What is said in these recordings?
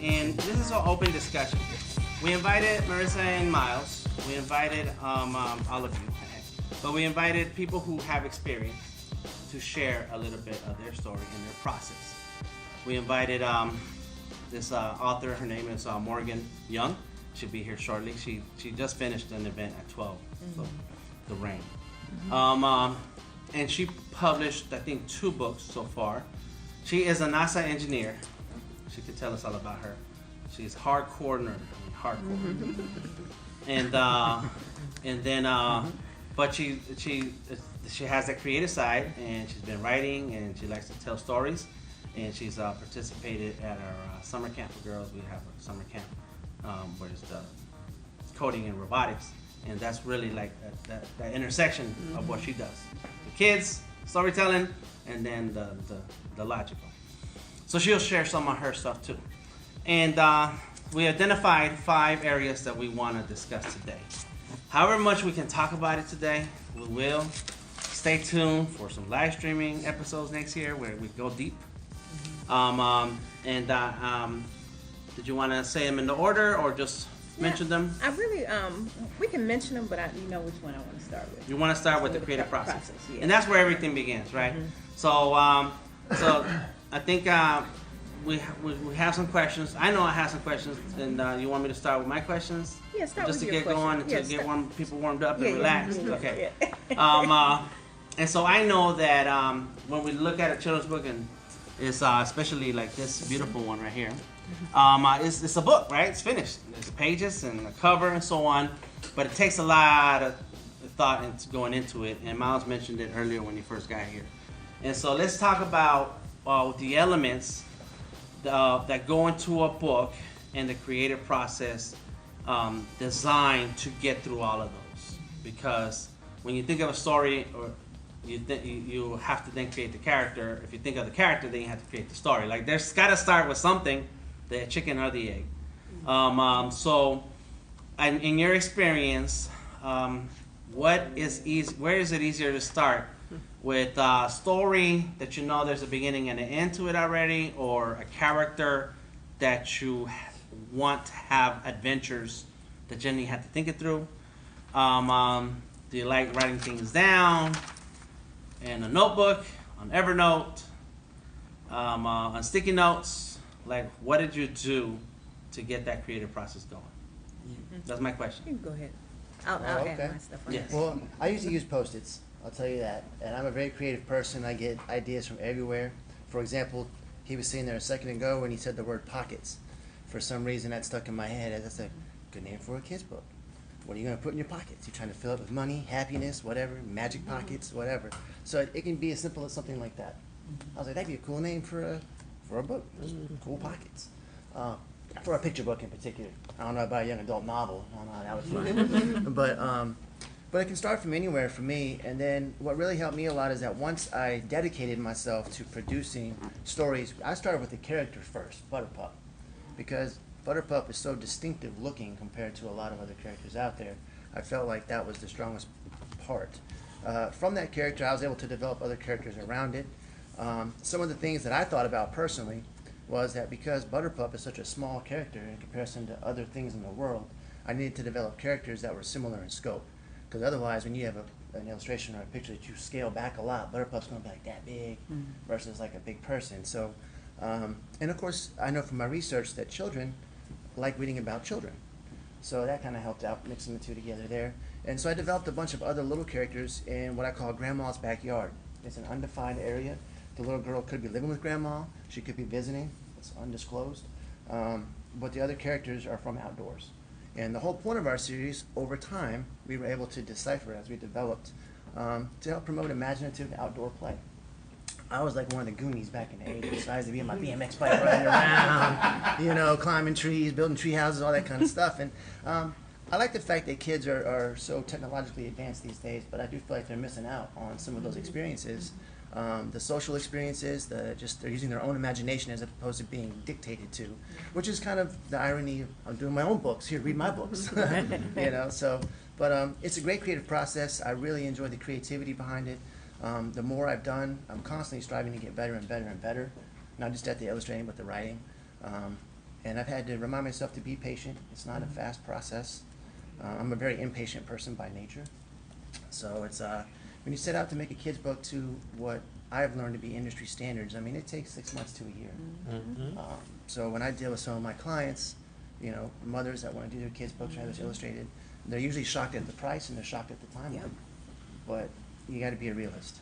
and this is an open discussion. We invited Merissa and Miles. We invited all of you, but we invited people who have experience to share a little bit of their story and their process. We invited this author. Her name is Morgany Young. She'll be here shortly. She just finished an event at 12, so the rain. And she published, I think, 2 books so far. She is a NASA engineer. She could tell us all about her. She's hardcore nerd. Hardcore. And then, but she has that creative side, and she's been writing, and she likes to tell stories, and she's participated at our summer camp for girls. We have a summer camp where it's the coding and robotics, and that's really like that intersection of what she does. The kids, storytelling, and then the logical. So she'll share some of her stuff too. And we identified 5 areas that we want to discuss today. However much we can talk about it today, we will. Stay tuned for some live streaming episodes next year where we go deep. Did you want to say them in the order or just mention them? I really, we can mention them, but you know which one I want to start with. You want to start with the creative process. Yeah. And that's where everything begins, right? So I think we have some questions. I know I have some questions, and you want me to start with my questions? Yeah, start just with to your get going, question. to get people warmed up and relaxed. Okay. Yeah. And so I know that when we look at a children's book, and it's especially like this beautiful one right here, it's a book, right? It's finished. There's pages and a cover and so on, but it takes a lot of thought into going into it. And Miles mentioned it earlier when he first got here. And so let's talk about the elements that go into a book and the creative process designed to get through all of those. Because when you think of a story, or you have to then create the character. If you think of the character, then you have to create the story. Like there's got to start with something, the chicken or the egg. So, in your experience, where is it easier to start? With a story that you know there's a beginning and an end to it already, or a character that you want to have adventures that you have to think it through? Do you like writing things down in a notebook, on Evernote, on sticky notes? Like, what did you do to get that creative process going? That's my question. You can go ahead. I'll add my stuff on Yes. Well, I usually use Post-its. I'll tell you that. And I'm a very creative person. I get ideas from everywhere. For example, he was sitting there a second ago and he said the word pockets. For some reason, that stuck in my head. That's a good name for a kid's book. What are you going to put in your pockets? You're trying to fill it with money, happiness, whatever, magic pockets, whatever. So it can be as simple as something like that. I was like, that'd be a cool name for a book. Cool pockets. For a picture book in particular. I don't know about a young adult novel. I don't know how that would fly. But it can start from anywhere for me. And then what really helped me a lot is that once I dedicated myself to producing stories, I started with the character first, Butterpup. Because Butterpup is so distinctive looking compared to a lot of other characters out there. I felt like that was the strongest part. From that character, I was able to develop other characters around it. Some of the things that I thought about personally was that because Butterpup is such a small character in comparison to other things in the world, I needed to develop characters that were similar in scope. Because otherwise, when you have an illustration or a picture that you scale back a lot, Butterpup's going to be like that big versus like a big person. So, and of course, I know from my research that children like reading about children. So that kind of helped out, mixing the two together there. And so I developed a bunch of other little characters in what I call Grandma's backyard. It's an undefined area. The little girl could be living with Grandma. She could be visiting. It's undisclosed. But the other characters are from outdoors. And the whole point of our series, over time, we were able to decipher as we developed to help promote imaginative outdoor play. I was like one of the Goonies back in the 80s. So I used to be in my BMX bike running around, you know, climbing trees, building tree houses, all that kind of stuff. And I like the fact that kids are so technologically advanced these days, but I do feel like they're missing out on some of those experiences. The social experiences, they're using their own imagination as opposed to being dictated to, which is kind of the irony of doing my own books. Here, read my books, you know. So, but it's a great creative process. I really enjoy the creativity behind it. The more I've done, I'm constantly striving to get better and better and better, not just at the illustrating, but the writing. And I've had to remind myself to be patient. It's not a fast process. I'm a very impatient person by nature. So it's when you set out to make a kid's book to what I've learned to be industry standards, I mean, it takes 6 months to a year. So when I deal with some of my clients, you know, mothers that want to do their kids' books, whether it's illustrated, they're usually shocked at the price and they're shocked at the timeline. Yep. But you got to be a realist.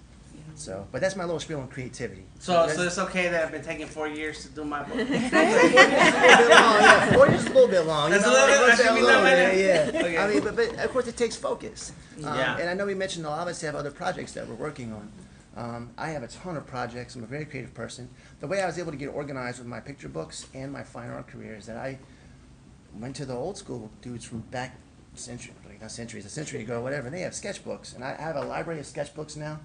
So, but that's my little spiel on creativity. So it's okay that I've been taking 4 years to do my book. 4 years is a little bit long. Yeah, 4 years is a little bit long. That's a little bit. I should be done by then. Yeah. Okay. I mean, but of course it takes focus. Yeah. And I know we mentioned a lot of us have other projects that we're working on. I have a ton of projects. I'm a very creative person. The way I was able to get organized with my picture books and my fine art career is that I went to the old school dudes from back a century ago, whatever. And they have sketchbooks, and I have a library of sketchbooks now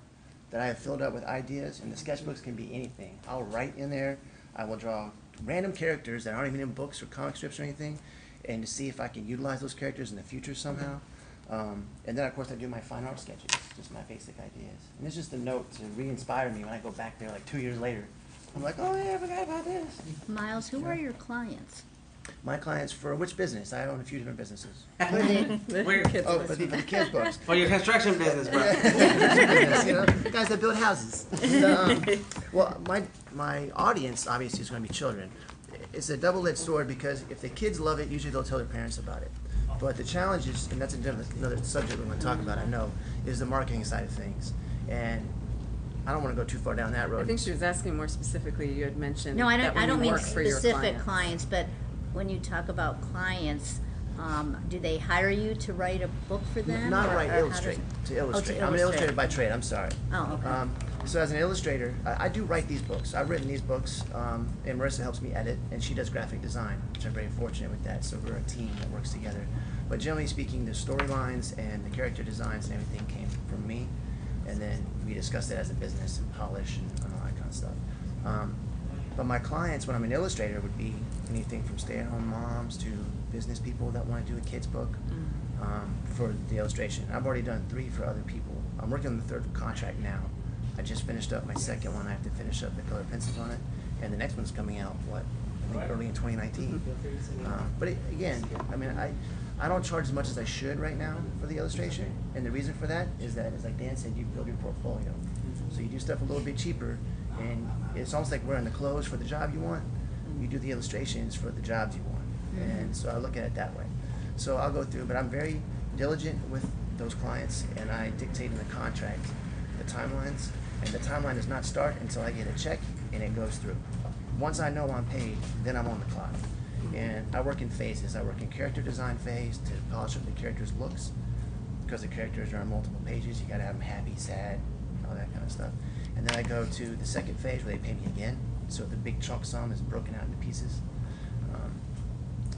that I have filled up with ideas, and the sketchbooks can be anything. I'll write in there. I will draw random characters that aren't even in books or comic strips or anything, and to see if I can utilize those characters in the future somehow. And then, of course, I do my fine art sketches, just my basic ideas. And it's just a note to re-inspire me when I go back there like 2 years later. I'm like, oh yeah, I forgot about this. Miles, who are your clients? My clients for which business? I own a few different businesses. Where- Oh, for the kids' books. For your construction business, bro. You know, the guys that build houses. Well, my audience obviously is going to be children. It's a double-edged sword because if the kids love it, usually they'll tell their parents about it. But the challenge is, and that's another subject we're going to talk about, I know, is the marketing side of things. And I don't want to go too far down that road. I think she was asking more specifically. You had mentioned No, I that when don't you mean work for your specific clients. clients, but when you talk about clients, do they hire you to write a book for them? Not or- write, or how illustrate. does- To illustrate. to I'm an illustrate. illustrator by trade. I'm sorry. Oh, okay. So as an illustrator, I do write these books. I've written these books, and Merissa helps me edit, and she does graphic design, which I'm very fortunate with that. So we're a team that works together. But generally speaking, the storylines and the character designs and everything came from me, and then we discussed it as a business and polish and all that kind of stuff. But my clients, when I'm an illustrator, would be anything from stay-at-home moms to business people that want to do a kid's book for the illustration. I've already done 3 for other people. I'm working on the 3rd contract now. I just finished up my 2nd one. I have to finish up the color pencils on it, and the next one's coming out I think early in 2019. But again, I mean, I don't charge as much as I should right now for the illustration, and the reason for that is that, as like Dan said, you build your portfolio. So you do stuff a little bit cheaper, and it's almost like wearing the clothes for the job you want. You do the illustrations for the jobs you want, and so I look at it that way. So I'll go through, but I'm very diligent with those clients, and I dictate in the contract the timelines, and the timeline does not start until I get a check and it goes through. Once I know I'm paid, then I'm on the clock. And I work in phases. I work in character design phase to polish up the characters' looks, because the characters are on multiple pages. You got to have them happy, sad, all that kind of stuff. And then I go to the 2nd phase where they pay me again. So the big chunk sum is broken out into pieces.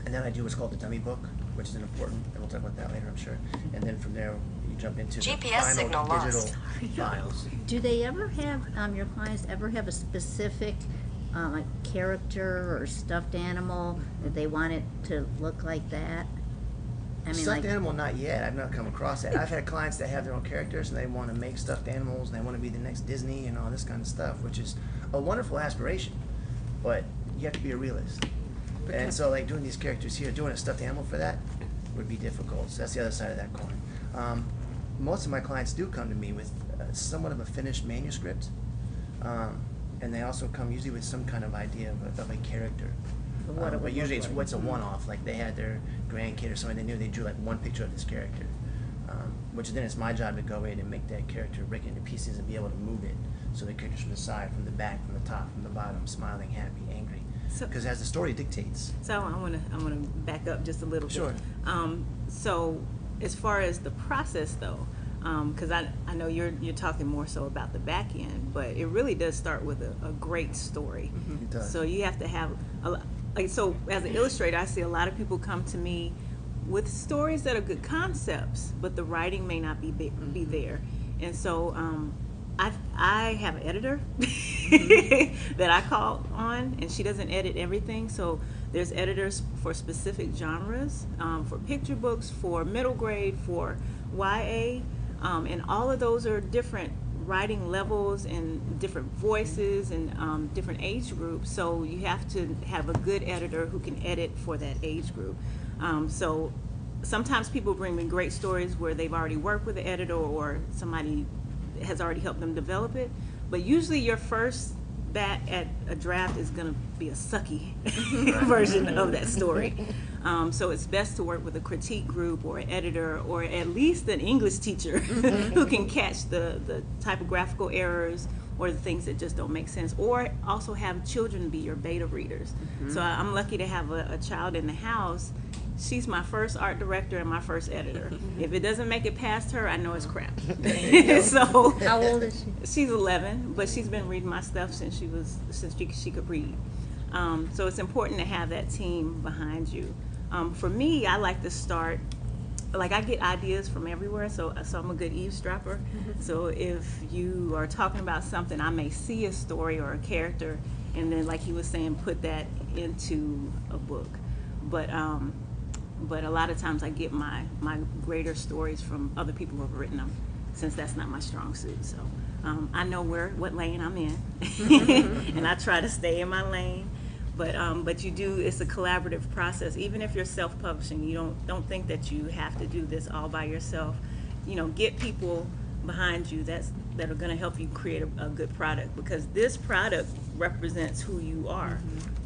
And then I do what's called the dummy book, which is important, and we'll talk about that later, I'm sure. And then from there, you jump into the GPS signal final digital lost. files. Do they ever have, your clients ever have a specific like character or stuffed animal that they want it to look like that? I mean, Stuffed like, animal, not yet. I've not come across that. I've had clients that have their own characters and they want to make stuffed animals and they want to be the next Disney and all this kind of stuff, which is a wonderful aspiration, but you have to be a realist. And so, like, doing these characters here, doing a stuffed animal for that would be difficult. So that's the other side of that coin. Most of my clients do come to me with somewhat of a finished manuscript, and they also come usually with some kind of idea of a character. What it would But usually look it's like. what's a one-off, like they had their grandkid or something they knew, they drew like one picture of this character, which then it's my job to go in and make that character break into pieces and be able to move it, so the character's from the side, from the back, from the top, from the bottom, smiling, happy, angry, So- because as the story dictates. So I want to back up just a little bit. Sure. So as far as the process though, because I know you're talking more so about the back end, but it really does start with a great story. It does. So you have to have so as an illustrator, I see a lot of people come to me with stories that are good concepts, but the writing may not be there, and so I have an editor that I call on, and she doesn't edit everything. So there's editors for specific genres, for picture books, for middle grade, for YA, and all of those are different writing levels and different voices and different age groups. So you have to have a good editor who can edit for that age group. So sometimes people bring me great stories where they've already worked with the editor or somebody has already helped them develop it. But usually your first bat at a draft is going to be a sucky version of that story. So it's best to work with a critique group or an editor or at least an English teacher who can catch the typographical errors or the things that just don't make sense, or also have children be your beta readers. So I'm lucky to have a child in the house. She's my first art director and my first editor. If it doesn't make it past her, I know it's crap. So How old is she? she's 11, but she's been reading my stuff since she could read. So it's important to have that team behind you. For me, I like to start, like I get ideas from everywhere, so I'm a good eavesdropper. So if you are talking about something, I may see a story or a character, and then like he was saying, put that into a book. But a lot of times I get my greater stories from other people who have written them, since that's not my strong suit. So I know what lane I'm in, and I try to stay in my lane. But it's a collaborative process. Even if you're self-publishing, you don't think that you have to do this all by yourself. Get people behind you that are going to help you create a good product, because this product represents who you are.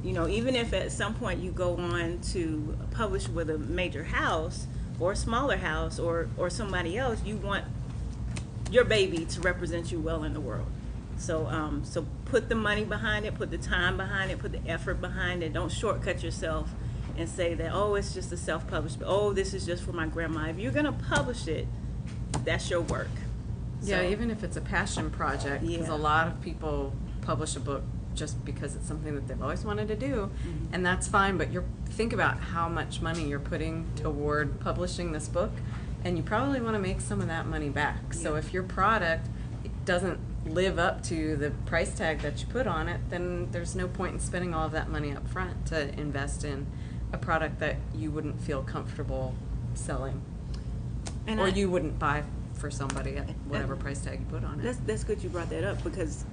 Even if at some point you go on to publish with a major house or a smaller house or somebody else, you want your baby to represent you well in the world. So put the money behind it, put the time behind it, put the effort behind it. Don't shortcut yourself and say that, oh, it's just a self-published, oh, this is just for my grandma. If you're going to publish it, that's your work. Yeah, So, even if it's a passion project, because Yeah. a lot of people publish a book just because it's something that they've always wanted to do, and that's fine, but think about how much money you're putting toward publishing this book, and you probably want to make some of that money back. So Yeah. if your product doesn't live up to the price tag that you put on it, then there's no point in spending all of that money up front to invest in a product that you wouldn't feel comfortable selling, and or you wouldn't buy for somebody at whatever price tag you put on it. That's good you brought that up, because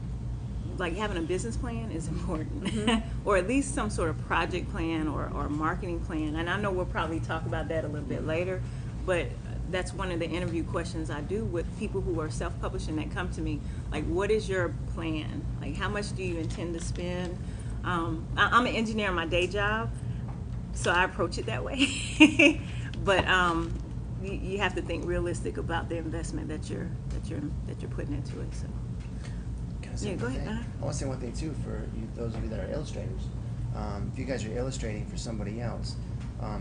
like having a business plan is important, or at least some sort of project plan or marketing plan. And I know we'll probably talk about that a little bit later, but that's one of the interview questions I do with people who are self-publishing that come to me. Like, what is your plan? Like, how much do you intend to spend? I'm an engineer in my day job, so I approach it that way. But you have to think realistic about the investment that you're putting into it. So. Can I say Yeah, go one ahead. thing? I want to say one thing too for those of you that are illustrators. If you guys are illustrating for somebody else,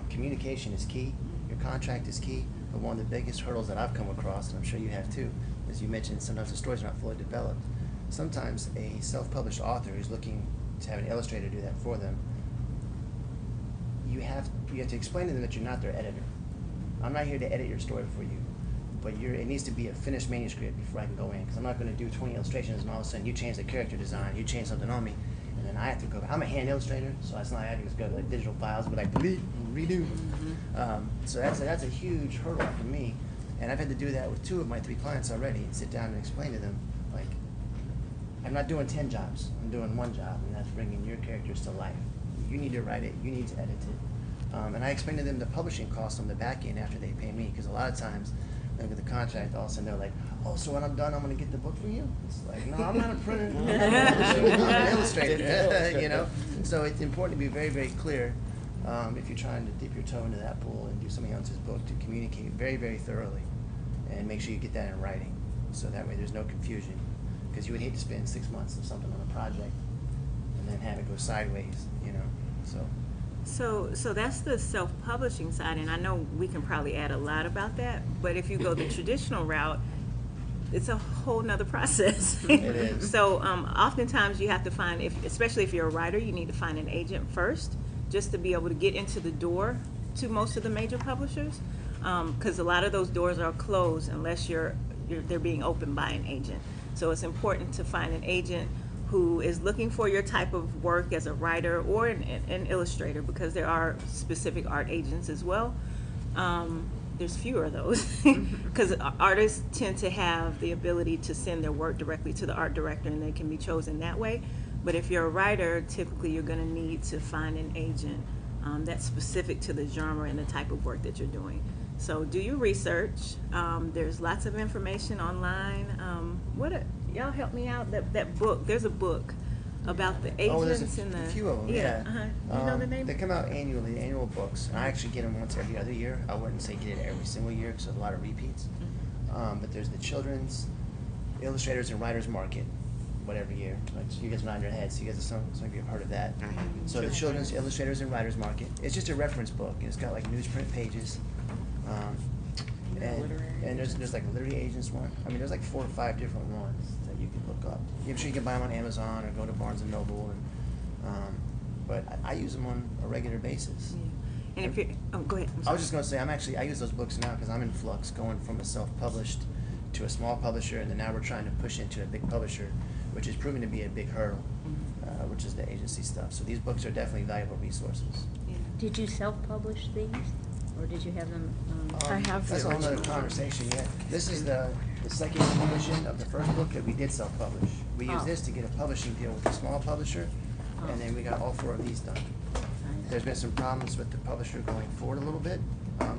communication is key. Your contract is key. But one of the biggest hurdles that I've come across, and I'm sure you have too, as you mentioned, sometimes the stories are not fully developed. Sometimes a self-published author who's looking to have an illustrator do that for them, you have to explain to them that you're not their editor. I'm not here to edit your story for you, but it needs to be a finished manuscript before I can go in, because I'm not going to do 20 illustrations and all of a sudden you change the character design, you change something on me, and then I have to go. I'm a hand illustrator, so it's not like I can just go to like digital files, but like delete and redo. So that's a huge hurdle for me, and I've had to do that with 2 of my 3 clients already, and sit down and explain to them, like, I'm not doing 10 jobs, I'm doing 1 job, and that's bringing your characters to life. You need to write it, you need to edit it. And I explain to them the publishing costs on the back end after they pay me, because a lot of times they look at the contract, all of a sudden they're like, oh, so when I'm done, I'm going to get the book from you? It's like, no, I'm not a printer, I'm an illustrator, So it's important to be very, very clear if you're trying to dip your toe into that pool and do somebody else's book, to communicate very, very thoroughly and make sure you get that in writing, so that way there's no confusion, because you would hate to spend 6 months of something on a project and then have it go sideways, So that's the self-publishing side, and I know we can probably add a lot about that, but if you go the traditional route, it's a whole nother process. It is. So oftentimes you have to find, especially if you're a writer, you need to find an agent first, just to be able to get into the door to most of the major publishers, because a lot of those doors are closed unless they're being opened by an agent. So it's important to find an agent who is looking for your type of work as a writer or an illustrator, because there are specific art agents as well. there's fewer of those because artists tend to have the ability to send their work directly to the art director and they can be chosen that way. But if you're a writer, typically you're going to need to find an agent that's specific to the genre and the type of work that you're doing. So do your research. There's lots of information online. Y'all help me out? That book, there's a book about the agents there's and a the... few of them, yeah. You know the name? They come out annually, annual books. And I actually get them once every other year. I wouldn't say get it every single year because there's a lot of repeats. But there's the Children's Illustrators and Writers Market, whatever year. Like you guys nod your heads, so you guys some of you have heard of that. So the Children's Illustrators and Writers Market. It's just a reference book. And it's got like newsprint pages. And there's like a literary agents one. I mean, there's like 4 or 5 different ones that you can look up. I'm sure you can buy them on Amazon or go to Barnes and Noble. But I use them on a regular basis. Yeah. And if you, go ahead. I was just going to say, I use those books now because I'm in flux, going from a self-published to a small publisher, and then now we're trying to push into a big publisher, which is proving to be a big hurdle, which is the agency stuff. So these books are definitely valuable resources. Yeah. Did you self-publish these, or did you have them? I have That's the a whole other original. conversation. Yeah, this is the second edition of the first book that we did self-publish. We used this to get a publishing deal with a small publisher, and then we got all 4 of these done. There's been some problems with the publisher going forward a little bit.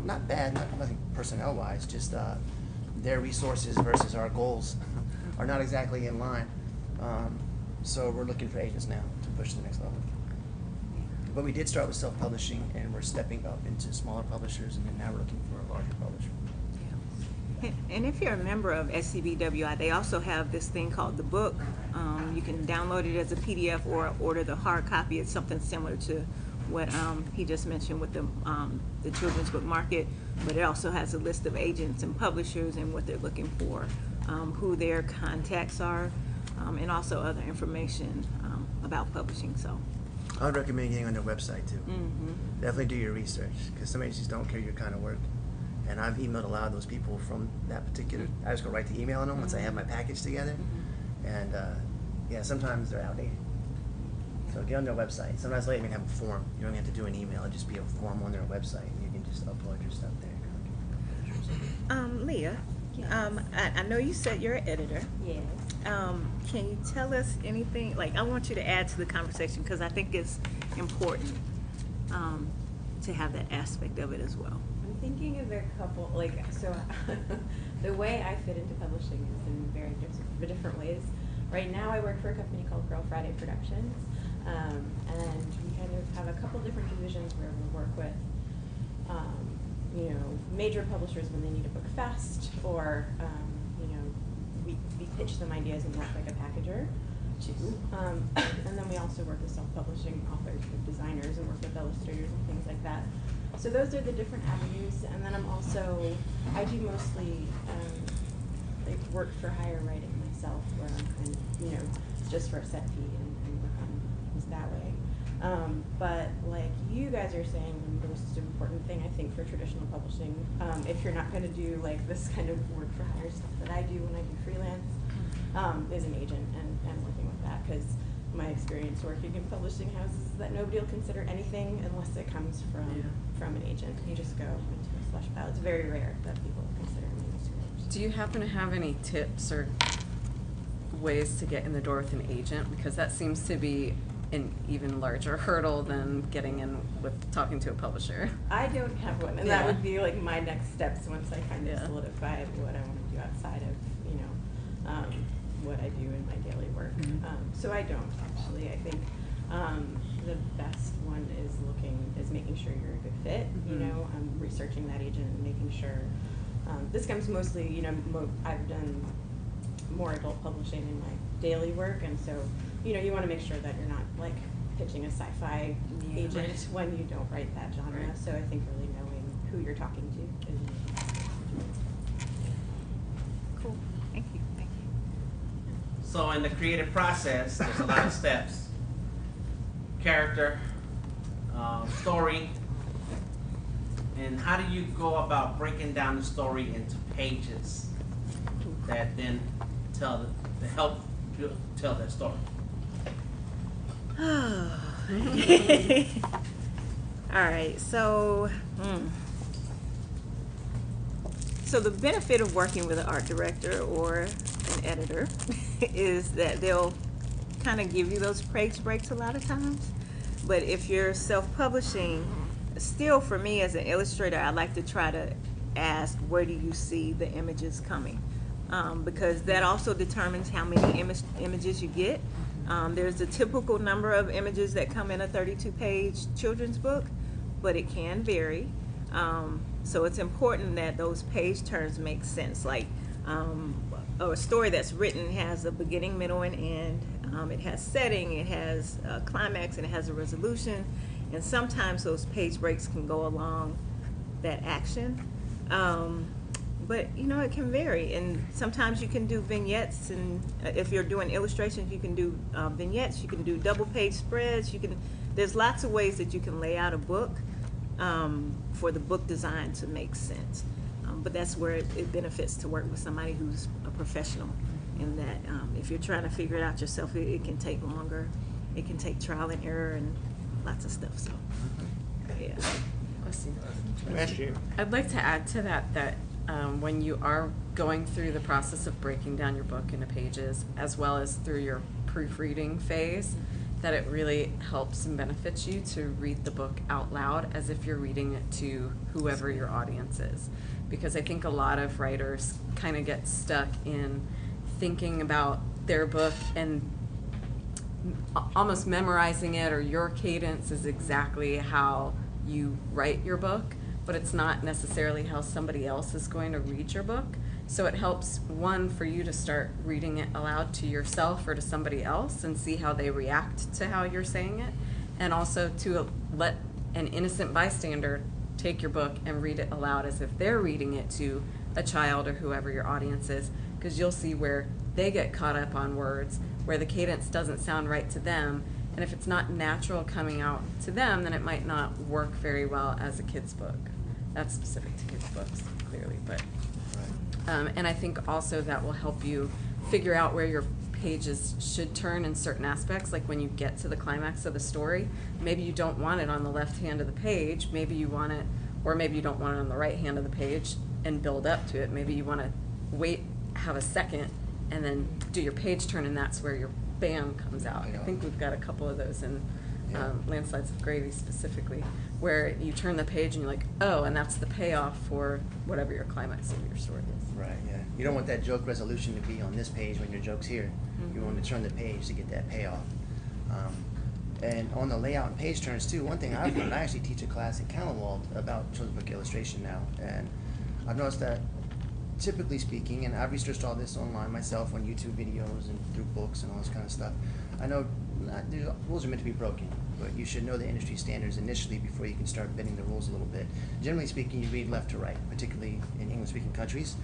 Not bad, nothing personnel-wise, just their resources versus our goals are not exactly in line. So we're looking for agents now to push to the next level. But we did start with self-publishing, and we're stepping up into smaller publishers, and then now we're looking for a larger publisher. And if you're a member of SCBWI, they also have this thing called the book. You can download it as a PDF or order the hard copy. It's something similar to what he just mentioned with the children's book market, but it also has a list of agents and publishers and what they're looking for, who their contacts are, and also other information about publishing. So I would recommend getting on their website too. Definitely do your research, because some agencies don't carry your kind of work. And I've emailed a lot of those people from that particular, I just go right to email on them once I have my package together. And yeah, sometimes they're outdated. So get on their website. Sometimes they even have a form. You don't even have to do an email. It'll just be a form on their website, and you can just upload your stuff there. Leah, I know you said you're an editor. Yes. Can you tell us anything, like I want you to add to the conversation because I think it's important to have that aspect of it as well. I'm thinking of a couple, so the way I fit into publishing is in very different ways. Right now I work for a company called Girl Friday Productions, and we kind of have a couple different divisions where we work with major publishers when they need a book fast, or we pitch them ideas and work like a packager too. And then we also work with self-publishing authors and designers and work with illustrators and things like that. So those are the different avenues. And then I do mostly work for hire writing myself, where I'm kind of, just for a set fee and work on things that way. But like you guys are saying, the most important thing I think for traditional publishing, if you're not going to do like this kind of work for hire stuff that I do when I do freelance, is an agent and working with that, because my experience working in publishing houses is that nobody will consider anything unless it comes from an agent. You just go into a slush pile. It's very rare that people consider manuscripts. Do you happen to have any tips or ways to get in the door with an agent? Because that seems to be an even larger hurdle than getting in with talking to a publisher. I don't have one, and that would be like my next steps once I kind of solidify what I want to do outside of what I do in my daily work. So I don't actually. I think the best one is making sure you're a good fit. Researching that agent and making sure. This comes mostly, I've done more adult publishing in my daily work, and so you want to make sure that you're not like pitching a sci-fi agent when you don't write that genre. Right. So I think really knowing who you're talking to is cool. Thank you. So in the creative process, there's a lot of steps. Character, story, and how do you go about breaking down the story into pages that then help tell that story? All right, so So the benefit of working with an art director or an editor is that they'll kind of give you those page breaks a lot of times. But if you're self-publishing, still for me as an illustrator, I like to try to ask, where do you see the images coming? Because that also determines how many images you get. There's a typical number of images that come in a 32-page children's book, but it can vary. So it's important that those page turns make sense. Like a story that's written has a beginning, middle, and end. It has setting, it has a climax, and it has a resolution. And sometimes those page breaks can go along that action. But you know, it can vary, and sometimes you can do vignettes, and if you're doing illustrations, you can do vignettes, you can do double page spreads, there's lots of ways that you can lay out a book for the book design to make sense. But that's where it benefits to work with somebody who's a professional, in that if you're trying to figure it out yourself, it can take longer, it can take trial and error and lots of stuff. So yeah. I'd like to add to that when you are going through the process of breaking down your book into pages, as well as through your proofreading phase, that it really helps and benefits you to read the book out loud as if you're reading it to whoever your audience is. Because I think a lot of writers kind of get stuck in thinking about their book and almost memorizing it, or your cadence is exactly how you write your book, but it's not necessarily how somebody else is going to read your book. So it helps, one, for you to start reading it aloud to yourself or to somebody else and see how they react to how you're saying it, and also to let an innocent bystander take your book and read it aloud as if they're reading it to a child or whoever your audience is, because you'll see where they get caught up on words, where the cadence doesn't sound right to them, and if it's not natural coming out to them, then it might not work very well as a kid's book. That's specific to kids' books, clearly, but and I think also that will help you figure out where your pages should turn in certain aspects. Like when you get to the climax of the story, maybe you don't want it on the left hand of the page, maybe you want it, or maybe you don't want it on the right hand of the page and build up to it. Maybe you want to wait, have a second, and then do your page turn, and that's where your bam comes out. I think we've got a couple of those in Landslides of Gravy specifically, where you turn the page and you're like, oh, and that's the payoff for whatever your climax of your story is. Right, yeah. You don't want that joke resolution to be on this page when your joke's here. Mm-hmm. You want to turn the page to get that payoff. And on the layout and page turns too, one thing I've learned, I actually teach a class at Callenwald about children's book illustration now, and I've noticed that typically speaking, and I've researched all this online myself on YouTube videos and through books and all this kind of stuff, I know rules are meant to be broken, but you should know the industry standards initially before you can start bending the rules a little bit. Generally speaking, you read left to right, particularly in English-speaking countries.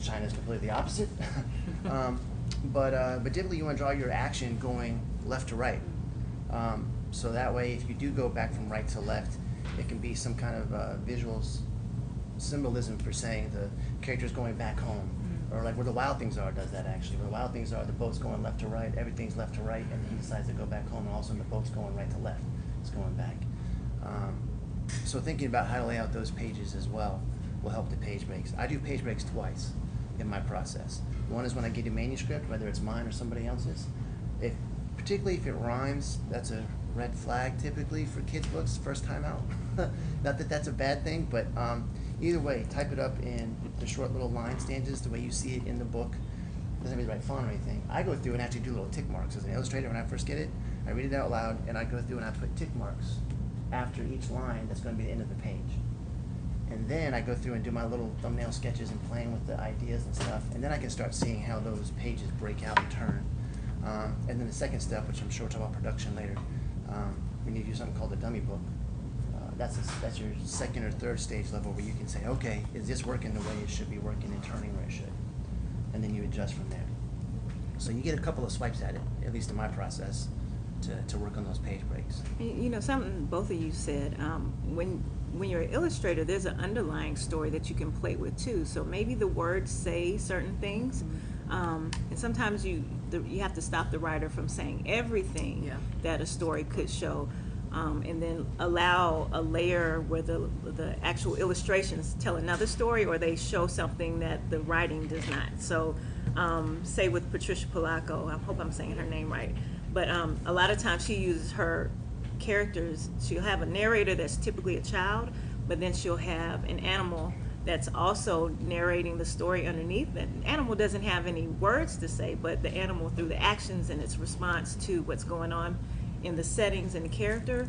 China's completely the opposite. But typically you want to draw your action going left to right. So that way, if you do go back from right to left, it can be some kind of visual symbolism for saying the character's going back home. Or like where the Wild Things Are does that actually. Where the Wild Things Are, the boat's going left to right, everything's left to right, and he decides to go back home, and all of a sudden the boat's going right to left. It's going back. So thinking about how to lay out those pages as well will help the page breaks. I do page breaks twice in my process. One is when I get a manuscript, whether it's mine or somebody else's. Particularly if it rhymes, that's a red flag typically for kids' books, first time out. Not that that's a bad thing, but either way, type it up in the short little line stanzas the way you see it in the book. Doesn't have to be the right font or anything. I go through and actually do little tick marks as an illustrator when I first get it. I read it out loud, and I go through and I put tick marks after each line that's going to be the end of the page. And then I go through and do my little thumbnail sketches and playing with the ideas and stuff, and then I can start seeing how those pages break out and turn. And then the second step, which I'm sure we'll talk about production later, we need to do something called a dummy book. That's your second or third stage level where you can say, okay, is this working the way it should be working and turning where it should? And then you adjust from there. So you get a couple of swipes at it, at least in my process, to work on those page breaks. You know, something both of you said, when you're an illustrator, there's an underlying story that you can play with too. So maybe the words say certain things, and sometimes you have to stop the writer from saying everything that a story could show. and then allow a layer where the actual illustrations tell another story, or they show something that the writing does not. So, say with Patricia Polacco, I hope I'm saying her name right, but a lot of times she uses her characters. She'll have a narrator that's typically a child, but then she'll have an animal that's also narrating the story underneath. That animal doesn't have any words to say, but the animal, through the actions and its response to what's going on in the settings and the character,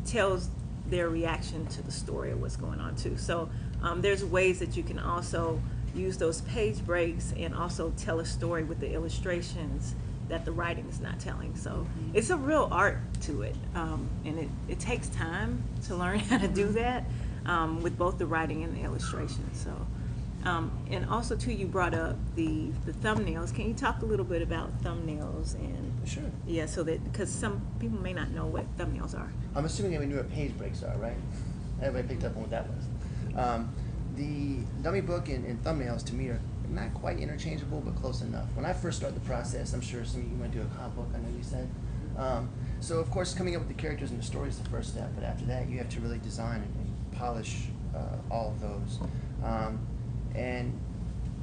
tells their reaction to the story of what's going on too. So there's ways that you can also use those page breaks and also tell a story with the illustrations that the writing is not telling. So it's a real art to it, and it takes time to learn how to do that with both the writing and the illustration. So and also too, you brought up the thumbnails. Can you talk a little bit about thumbnails? And Sure. yeah, so that, because some people may not know what thumbnails are. I'm assuming we knew what page breaks are, right? Everybody picked up on what that was. The dummy book and thumbnails to me are not quite interchangeable, but close enough. When I first started the process, I'm sure some of you might do a comic book, I know you said. So of course, coming up with the characters and the story is the first step, but after that, you have to really design and polish all of those. And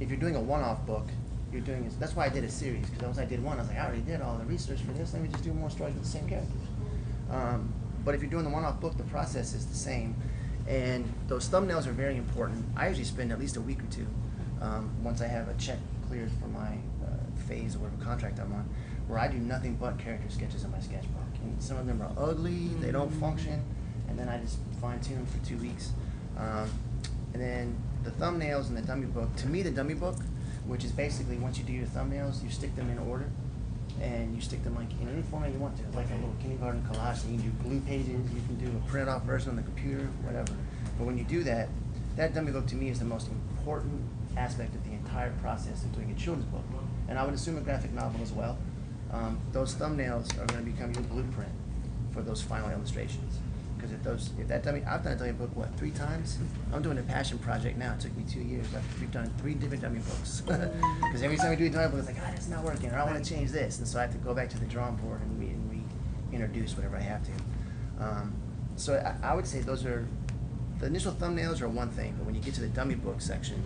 if you're doing a one-off book, you're doing it. That's why I did a series, because once I did one, I was like, I already did all the research for this. Let me just do more stories with the same characters. But if you're doing the one-off book, the process is the same, and those thumbnails are very important. I usually spend at least a week or two once I have a check cleared for my phase or whatever contract I'm on, where I do nothing but character sketches in my sketchbook. And some of them are ugly, they don't function, and then I just fine-tune them for 2 weeks. And then the thumbnails and the dummy book. To me, the dummy book, which is basically once you do your thumbnails, you stick them in order, and you stick them like in any format you want to. It's like a little kindergarten collage. So you can do glue pages, you can do a printed off version on the computer, whatever. But when you do that, that dummy book to me is the most important aspect of the entire process of doing a children's book. And I would assume a graphic novel as well. Those thumbnails are going to become your blueprint for those final illustrations. Because if that dummy, I've done a dummy book, what, 3 times? I'm doing a passion project now. It took me 2 years. We've done 3 different dummy books. Because every time we do a dummy book, it's like, it's not working, or I want to change this. And so I have to go back to the drawing board and reintroduce whatever I have to. So I would say those are, the initial thumbnails are one thing, but when you get to the dummy book section,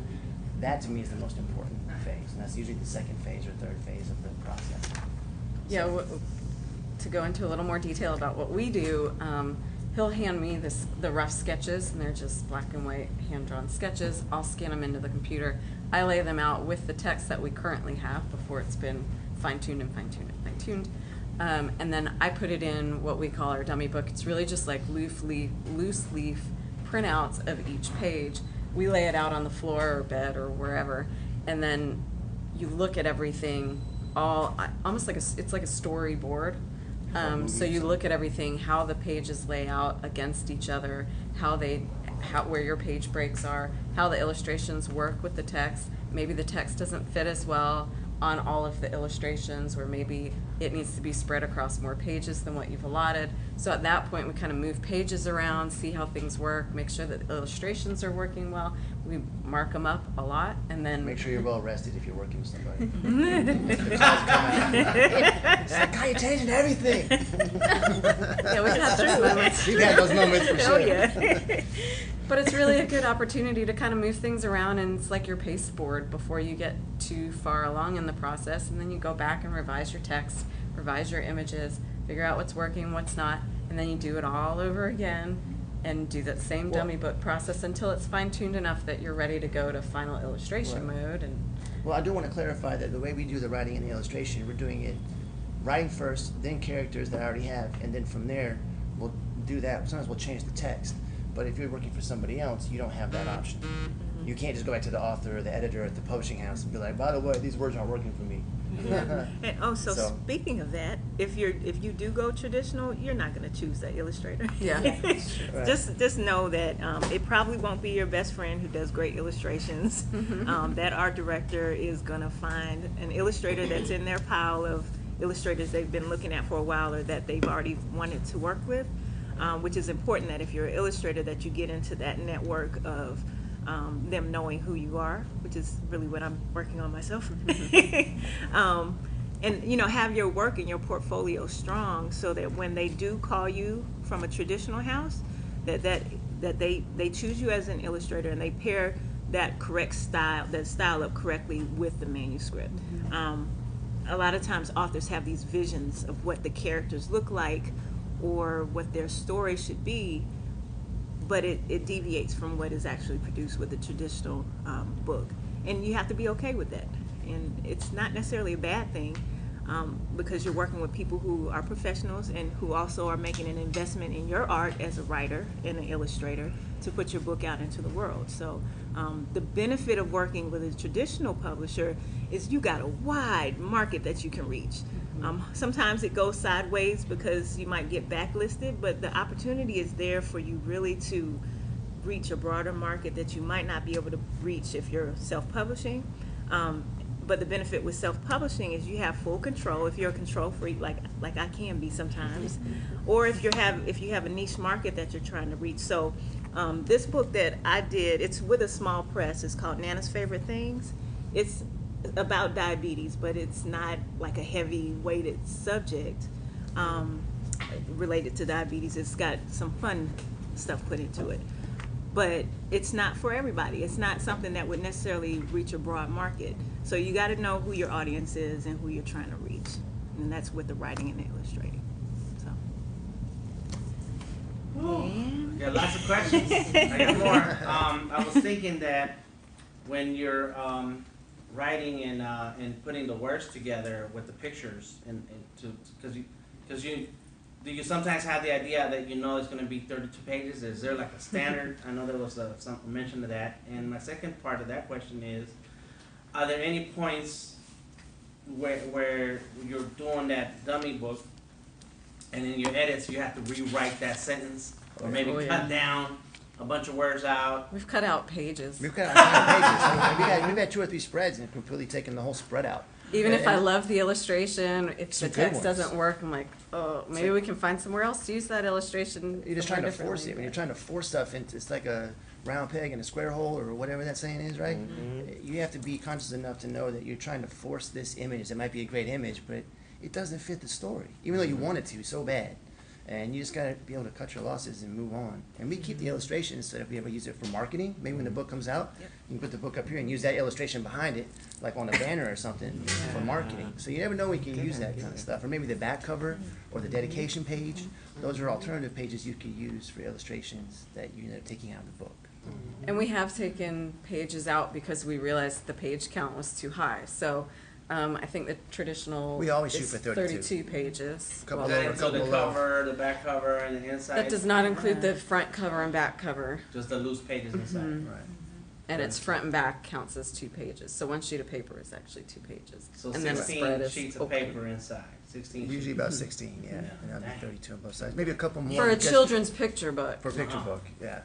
that to me is the most important phase. And that's usually the second phase or third phase of the process. Yeah, to go into a little more detail about what we do, he'll hand me the rough sketches, and they're just black and white hand-drawn sketches. I'll scan them into the computer. I lay them out with the text that we currently have before it's been fine-tuned and fine-tuned and fine-tuned. And then I put it in what we call our dummy book. It's really just like loose leaf printouts of each page. We lay it out on the floor or bed or wherever, and then you look at everything almost like it's like a storyboard. So you look at everything, how the pages lay out against each other, where your page breaks are, how the illustrations work with the text. Maybe the text doesn't fit as well on all of the illustrations, or maybe it needs to be spread across more pages than what you've allotted. So at that point, we kind of move pages around, see how things work, make sure that the illustrations are working well. We mark them up a lot, and then make sure you're well rested if you're working with somebody. The calls come out. It's like, God, you're changing everything. Yeah, we've had those moments. We've had those moments for sure. Oh yeah. But it's really a good opportunity to kind of move things around, and it's like your pasteboard before you get too far along in the process, and then you go back and revise your text, revise your images, figure out what's working, what's not, and then you do it all over again and do that same dummy book process until it's fine-tuned enough that you're ready to go to final illustration mode. And well, I do want to clarify that the way we do the writing and the illustration, we're doing it writing first, then characters that I already have, and then from there we'll do that. Sometimes we'll change the text. But if you're working for somebody else, you don't have that option. You can't just go back to the author or the editor at the publishing house and be like, by the way, these words aren't working for me. And so speaking of that, if you do go traditional, you're not going to choose that illustrator. Yeah. Right. Just know that it probably won't be your best friend who does great illustrations. That art director is going to find an illustrator that's in their pile of illustrators they've been looking at for a while, or that they've already wanted to work with. Which is important, that if you're an illustrator, that you get into that network of them knowing who you are, which is really what I'm working on myself. and have your work and your portfolio strong, so that when they do call you from a traditional house, that they choose you as an illustrator, and they pair that style up correctly with the manuscript. A lot of times authors have these visions of what the characters look like or what their story should be, but it deviates from what is actually produced with the traditional book. And you have to be okay with that. And it's not necessarily a bad thing, because you're working with people who are professionals and who also are making an investment in your art as a writer and an illustrator to put your book out into the world. So the benefit of working with a traditional publisher is you got a wide market that you can reach. Sometimes it goes sideways because you might get backlisted, but the opportunity is there for you really to reach a broader market that you might not be able to reach if you're self-publishing. But the benefit with self-publishing is you have full control. If you're a control freak, like I can be sometimes, or if you have a niche market that you're trying to reach. So this book that I did, it's with a small press. It's called Nana's Favorite Things. It's about diabetes, but it's not like a heavy weighted subject related to diabetes. It's got some fun stuff put into it, but it's not for everybody. It's not something that would necessarily reach a broad market. So you got to know who your audience is and who you're trying to reach, and that's with the writing and the illustrating. So. Got lots of questions. I got more. I was thinking that when you're writing and putting the words together with the pictures, because you sometimes have the idea that it's going to be 32 pages. Is there like a standard? I know there was some mention of that. And my second part of that question is, are there any points where you're doing that dummy book, and in your edits you have to rewrite that sentence, or maybe cut down a bunch of words out? We've cut out pages. We've cut out pages. We've had 2 or 3 spreads and completely taken the whole spread out. Even if I love the illustration, if the Some good text ones. doesn't work, I'm like, oh, maybe we can find somewhere else to use that illustration. You're just trying to somewhere force it. When differently. you're trying to force stuff into, it's like a round peg in a square hole, or whatever that saying is, right? You have to be conscious enough to know that you're trying to force this image. It might be a great image, but it doesn't fit the story, even though you want it to so bad. And you just gotta be able to cut your losses and move on. And we keep the illustration instead of being able to use it for marketing. Maybe when the book comes out, you can put the book up here and use that illustration behind it, like on a banner or something, for marketing. So you never know when you can use that kind of stuff. Or maybe the back cover or the dedication page. Those are alternative pages you could use for illustrations that you end up taking out of the book. And we have taken pages out because we realized the page count was too high. So I think the traditional We always shoot is for 32. 32 pages. Couple Does lower, that include the couple lower. cover, the back cover, and the inside? That does not include the front cover and back cover. Just the loose pages inside. Right. And it's front and back counts as 2 pages. So one sheet of paper is actually 2 pages. So and then a 16 spread is sheets of open. paper inside. 16 Usually sheets. about 16, yeah. And that'll be 32 on both sides. Maybe a couple more. For a because- children's picture book. For a picture book, yeah.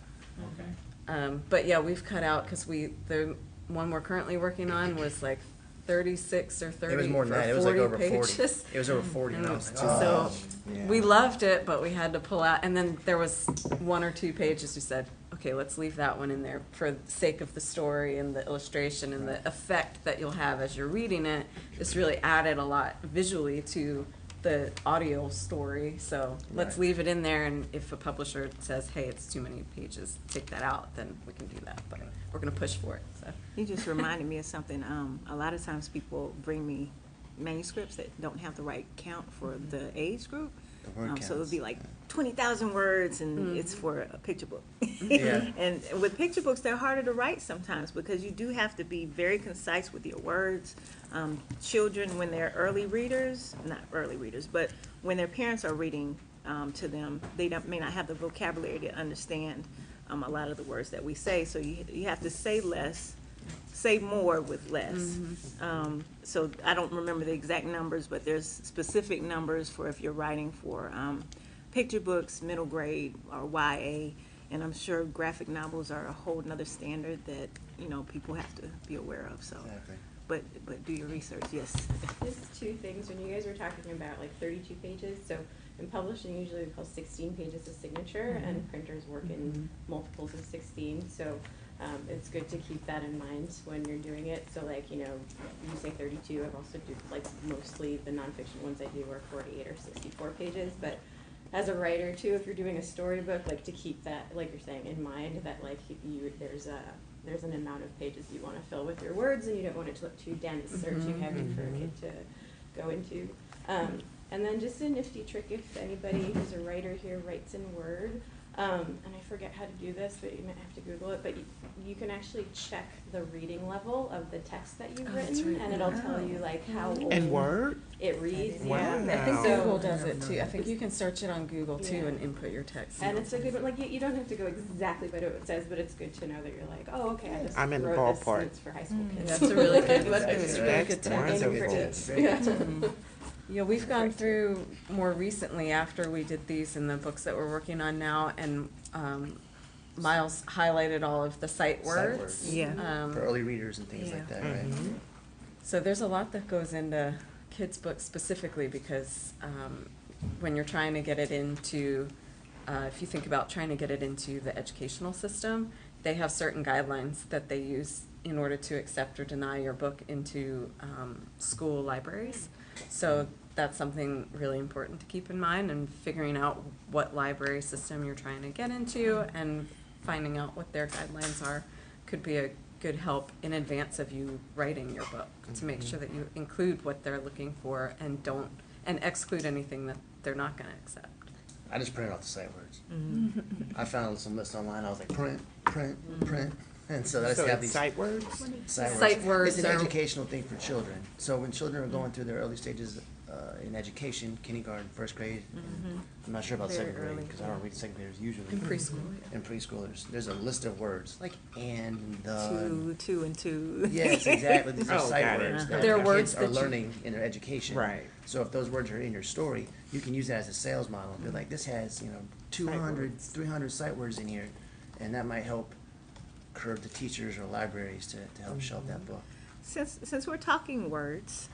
Okay. But yeah, we've cut out because the one we're currently working on was like 36 or 30 It was more than or that. It was like 40 over 40. pages. It was over 40. And I was like, So oh. Yeah. we loved it, but we had to pull out. And then there was 1 or 2 pages we said, okay, let's leave that one in there for the sake of the story and the illustration and the effect that you'll have as you're reading it. This really added a lot visually to the audio story. So let's Right. leave it in there. And if a publisher says, hey, it's too many pages, take that out, then we can do that. But we're going to push for it. So. You just reminded me of something. A lot of times people bring me manuscripts that don't have the right count for the age group. The word So it'll counts, be like 20,000 words, and it's for a picture book. Yeah. And with picture books, they're harder to write sometimes because you do have to be very concise with your words. Children, when they're early readers, not early readers, but when their parents are reading to them, they may not have the vocabulary to understand a lot of the words that we say. So you have to say less, say more with less. So I don't remember the exact numbers, but there's specific numbers for if you're writing for picture books, middle grade, or YA. And I'm sure graphic novels are a whole nother standard that people have to be aware of. So, Exactly. but do your research. Yes. Just 2 things. When you guys were talking about like 32 pages, so in publishing usually we call 16 pages a signature, and printers work in multiples of 16. So It's good to keep that in mind when you're doing it. So like, you know, you say 32, I've also do like mostly the nonfiction ones I do are 48 or 64 pages, but as a writer too, if you're doing a storybook, like to keep that, like you're saying, in mind that like there's an amount of pages you want to fill with your words, and you don't want it to look too dense or too heavy for a kid to go into. And then just a nifty trick, if anybody who's a writer here writes in Word, and I forget how to do this, but you might have to Google it, but you can actually check the reading level of the text that you've written, and it'll tell you like how old In Word? it reads. Wow. Yeah. I think So- Google does it too. I think you can search it on Google too Yeah. and input your text. And it's a good one. Like you don't have to go exactly by what it says, but it's good to know that you're like, oh, okay, I just I'm in the wrote this ballpark. and it's for high school kids. That's a really good, That's a really good tip. wonderful. Yeah. Yeah, we've gone through more recently after we did these in the books that we're working on now, and Miles highlighted all of the sight words. words. Yeah. For early readers and things like that, right? So there's a lot that goes into kids' books specifically because when you're trying to get it into, if you think about trying to get it into the educational system, they have certain guidelines that they use in order to accept or deny your book into school libraries. So that's something really important to keep in mind, and figuring out what library system you're trying to get into and finding out what their guidelines are could be a good help in advance of you writing your book to make sure that you include what they're looking for and don't exclude anything that they're not going to accept. I just printed off the sight words. I found some lists online. I was like, print, and so that's So have it's these sight words? Sight words It's an are- educational thing for children. So when children are going through their early stages in education, kindergarten, first grade, and I'm not sure about Very second grade early, because I don't read second graders usually. In preschool, In preschoolers, there's a list of words like and, the. Two and two. Yes, exactly. These are Oh, sight got it. words that They're kids words are that you- learning in their education. Right. So if those words are in your story, you can use that as a sales model and be like, this has, 200, words. 300 sight words in here, and that might help curb the teachers or libraries to help shelf that book. Since we're talking words,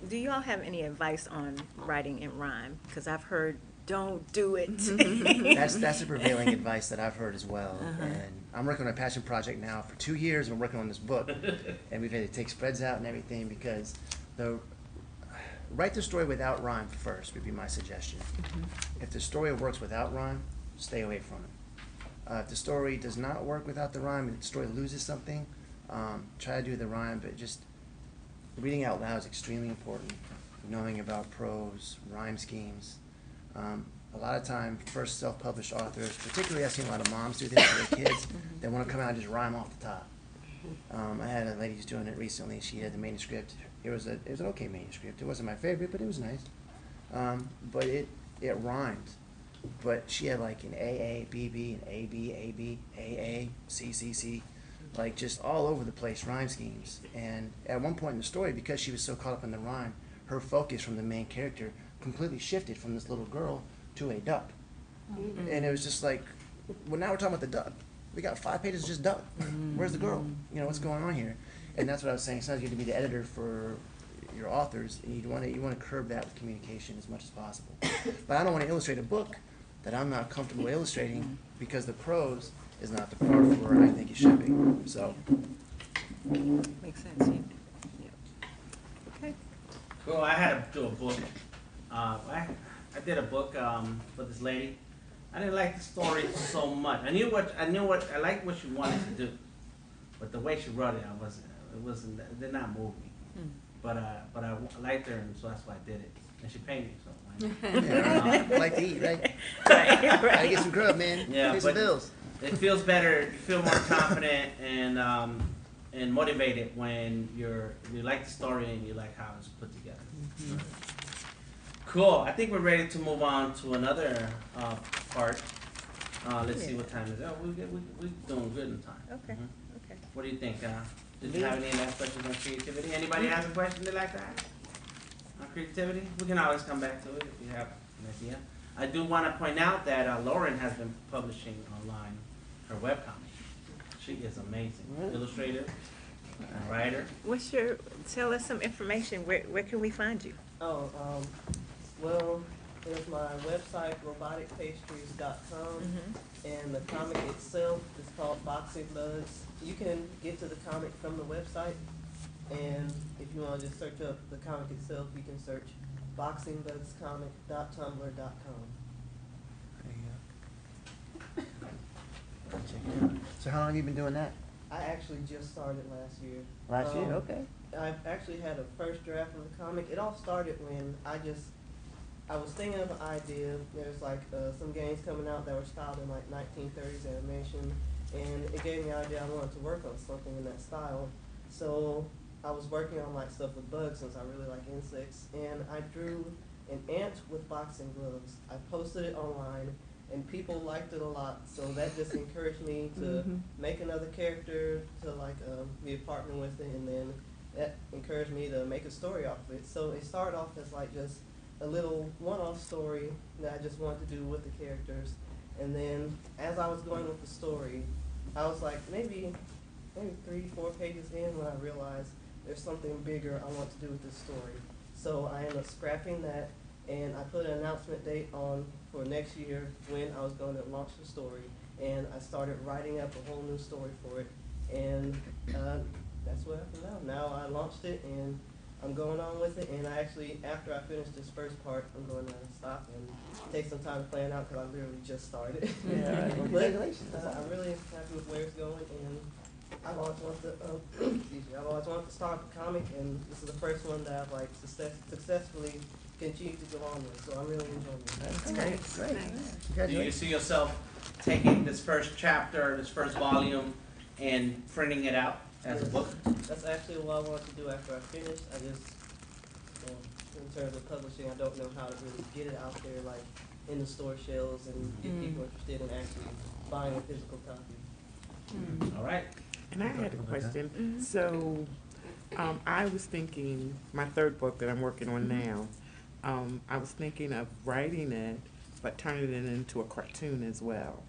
do you all have any advice on writing in rhyme? Because I've heard, don't do it. That's the prevailing advice that I've heard as well. And I'm working on a passion project now for 2 years. We're working on this book, and we've had to take spreads out and everything because write the story without rhyme first would be my suggestion. If the story works without rhyme, stay away from it. If the story does not work without the rhyme, if the story loses something, try to do the rhyme, but just reading out loud is extremely important. Knowing about prose, rhyme schemes. A lot of time, first self-published authors, particularly I've seen a lot of moms do this with their kids, they want to come out and just rhyme off the top. I had a lady who's doing it recently. She had the manuscript. It was an okay manuscript. It wasn't my favorite, but it was nice. But it rhymed. But she had like an AA, BB, an AB, AB, AA, CCC, like just all over the place rhyme schemes. And at one point in the story, because she was so caught up in the rhyme, her focus from the main character completely shifted from this little girl to a duck. And it was just like, well, now we're talking about the duck. We got 5 pages of just duck. Where's the girl? What's going on here? And that's what I was saying. Sometimes you have to be the editor for your authors, and you want to curb that with communication as much as possible. But I don't want to illustrate a book that I'm not comfortable illustrating because the prose is not the part where I think it should be. So. Makes sense. Yeah. Okay. Well, I had to do a book. I did a book for this lady. I didn't like the story so much. I liked what she wanted to do, but the way she wrote it, it did not move me. But I liked her, and so that's why I did it. And she paid me, so. Yeah, I like to eat, right? Right. Gotta get some grub, man. Yeah, Pay some but bills. it feels better. You feel more confident and motivated when you like the story and you like how it's put together. Cool. I think we're ready to move on to another part. Let's see what time it is. Oh, we're doing good in time. Okay. Mhm. Okay. What do you think? Did you have any last questions on creativity? Anybody has a question they'd like to ask on creativity? We can always come back to it if you have an idea. I do want to point out that Lauren has been publishing online her webcomic. She is amazing. Illustrator and writer. Tell us some information. Where can we find you? Oh, well, is my website, roboticpastries.com, and the comic itself is called Boxing Bugs. You can get to the comic from the website, and if you want to just search up the comic itself, you can search boxingbugscomic.tumblr.com. There you go. Check it out. So how long have you been doing that? I actually just started last year. Last year, okay. I've actually had a first draft of the comic. It all started when I was thinking of an idea. There's like some games coming out that were styled in like 1930s animation, and it gave me the idea I wanted to work on something in that style. So I was working on like stuff with bugs since I really like insects, and I drew an ant with boxing gloves. I posted it online, and people liked it a lot. So that just encouraged me to make another character to like be a partner with it, and then that encouraged me to make a story off of it. So it started off as like just a little one-off story that I just wanted to do with the characters. And then as I was going with the story, I was like maybe 3-4 pages in when I realized there's something bigger I want to do with this story. So I ended up scrapping that, and I put an announcement date on for next year when I was going to launch the story. And I started writing up a whole new story for it. And that's what happened now. Now I launched it, and I'm going on with it, and I actually, after I finish this first part, I'm going to stop and take some time to plan out because I literally just started. Yeah, But congratulations. I'm really happy with where it's going, and I've always wanted to, I've always wanted to start a comic, and this is the first one that I've like successfully continued to go on with, so I'm really enjoying it. That's great. Do you Congratulations. see yourself taking this first chapter, this first volume, and printing it out as a book? That's actually what I wanted to do after I finished. I just, in terms of publishing, I don't know how to really get it out there, like in the store shelves, and get people interested in actually buying a physical copy. All right. And I had a question. So, I was thinking, my third book that I'm working on now, I was thinking of writing it, but turning it into a cartoon as well.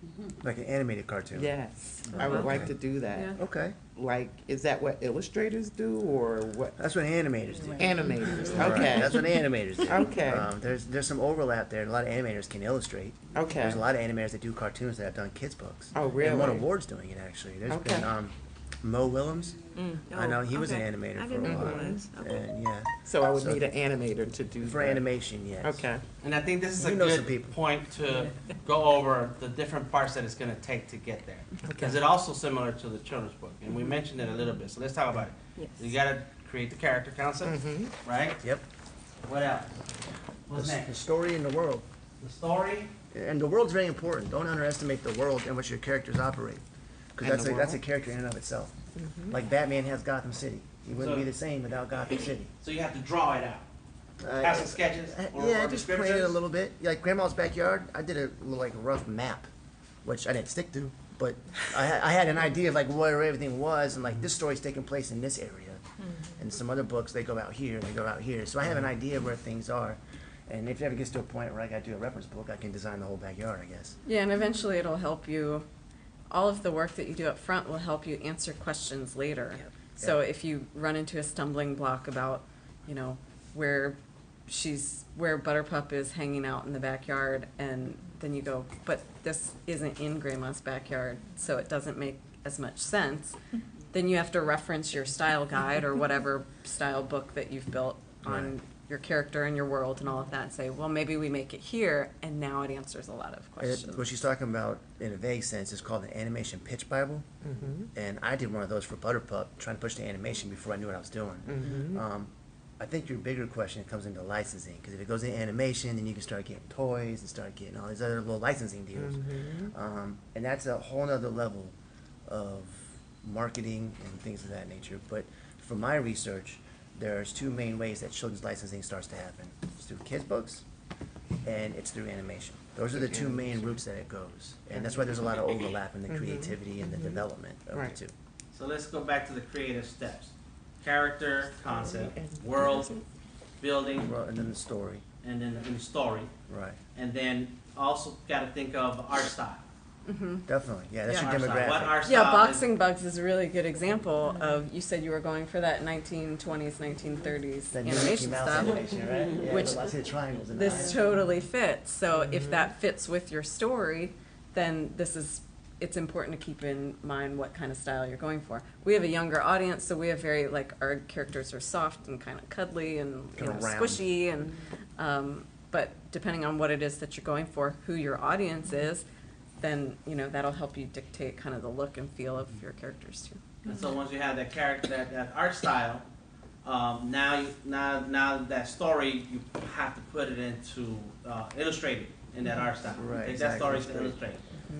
Like an animated cartoon? Yes, I would like to do that. Yeah. Okay. Like, is that what illustrators do, or what? That's what animators do. Animators, Right, okay. that's what animators do. Okay. There's some overlap there. A lot of animators can illustrate. Okay. There's a lot of animators that do cartoons that have done kids books. Oh, really? And won awards doing it, actually. There's Okay. been Mo Willems. I know he was an okay. animator I for a didn't know while. he was. Okay. And yeah, So I would So- need an animator to do for that. animation, yes. Okay. And I think this is a You know some good people. point to go over the different parts that it's going to take to get there. Because it also similar to the children's book, and we mentioned it a little bit. So let's talk about it. Yes. You got to create the character concept, right? Yep. What else? What's The next? story and the world. The story. And the world's very important. Don't underestimate the world in which your characters operate. Because And that's the that's a world? character in and of itself. Like Batman has Gotham City. He wouldn't So- be the same without Gotham City. So you have to draw it out. Have some sketches or Yeah, just plan it a descriptions? little bit. Like Grandma's backyard, I did a little like rough map, which I didn't stick to, but I had an idea of like where everything was, and like this story's taking place in this area, and some other books they go out here and they go out here. So I have an idea of where things are, and if it ever gets to a point where I got to do a reference book, I can design the whole backyard, I guess. Yeah, and eventually it'll help you, all of the work that you do up front will help you answer questions later. So if you run into a stumbling block about, you know, where Butterpup is hanging out in the backyard, and then you go, but this isn't in Grandma's backyard, so it doesn't make as much sense, then you have to reference your style guide or whatever style book that you've built on Right. your character and your world and all of that, and say, well, maybe we make it here, and now it answers a lot of questions. What she's talking about in a vague sense is called an animation pitch Bible, and I did one of those for Butterpup, trying to push the animation before I knew what I was doing. I think your bigger question comes into licensing, because if it goes into animation, then you can start getting toys and start getting all these other little licensing deals, and that's a whole other level of marketing and things of that nature. But from my research, there's two main ways that children's licensing starts to happen. It's through kids' books, and it's through animation. Those are the two main routes that it goes, and that's why there's a lot of overlap in the creativity and the development of Right. the two. So let's go back to the creative steps. Character, concept, world, building, Well, and then the story, and then the story. right? And then also got to think of art style. Definitely. Yeah, that's Yeah. your demographic. What art Yeah, style Boxing Bugs is a really good example of, you said you were going for that 1920s, 1930s That new Mickey animation Mouse style. animation, right? Yeah, Which I see the triangles in This the totally fits. So if that fits with your story, then it's important to keep in mind what kind of style you're going for. We have a younger audience, so we have very, like, our characters are soft and kind of cuddly and Kinda round. squishy, and but depending on what it is that you're going for, who your audience is, then that'll help you dictate kind of the look and feel of your characters too. And so once you have that character, that art style, now that story, you have to put it into Illustrator in that art style. Right, Take that story to exactly. Illustrator.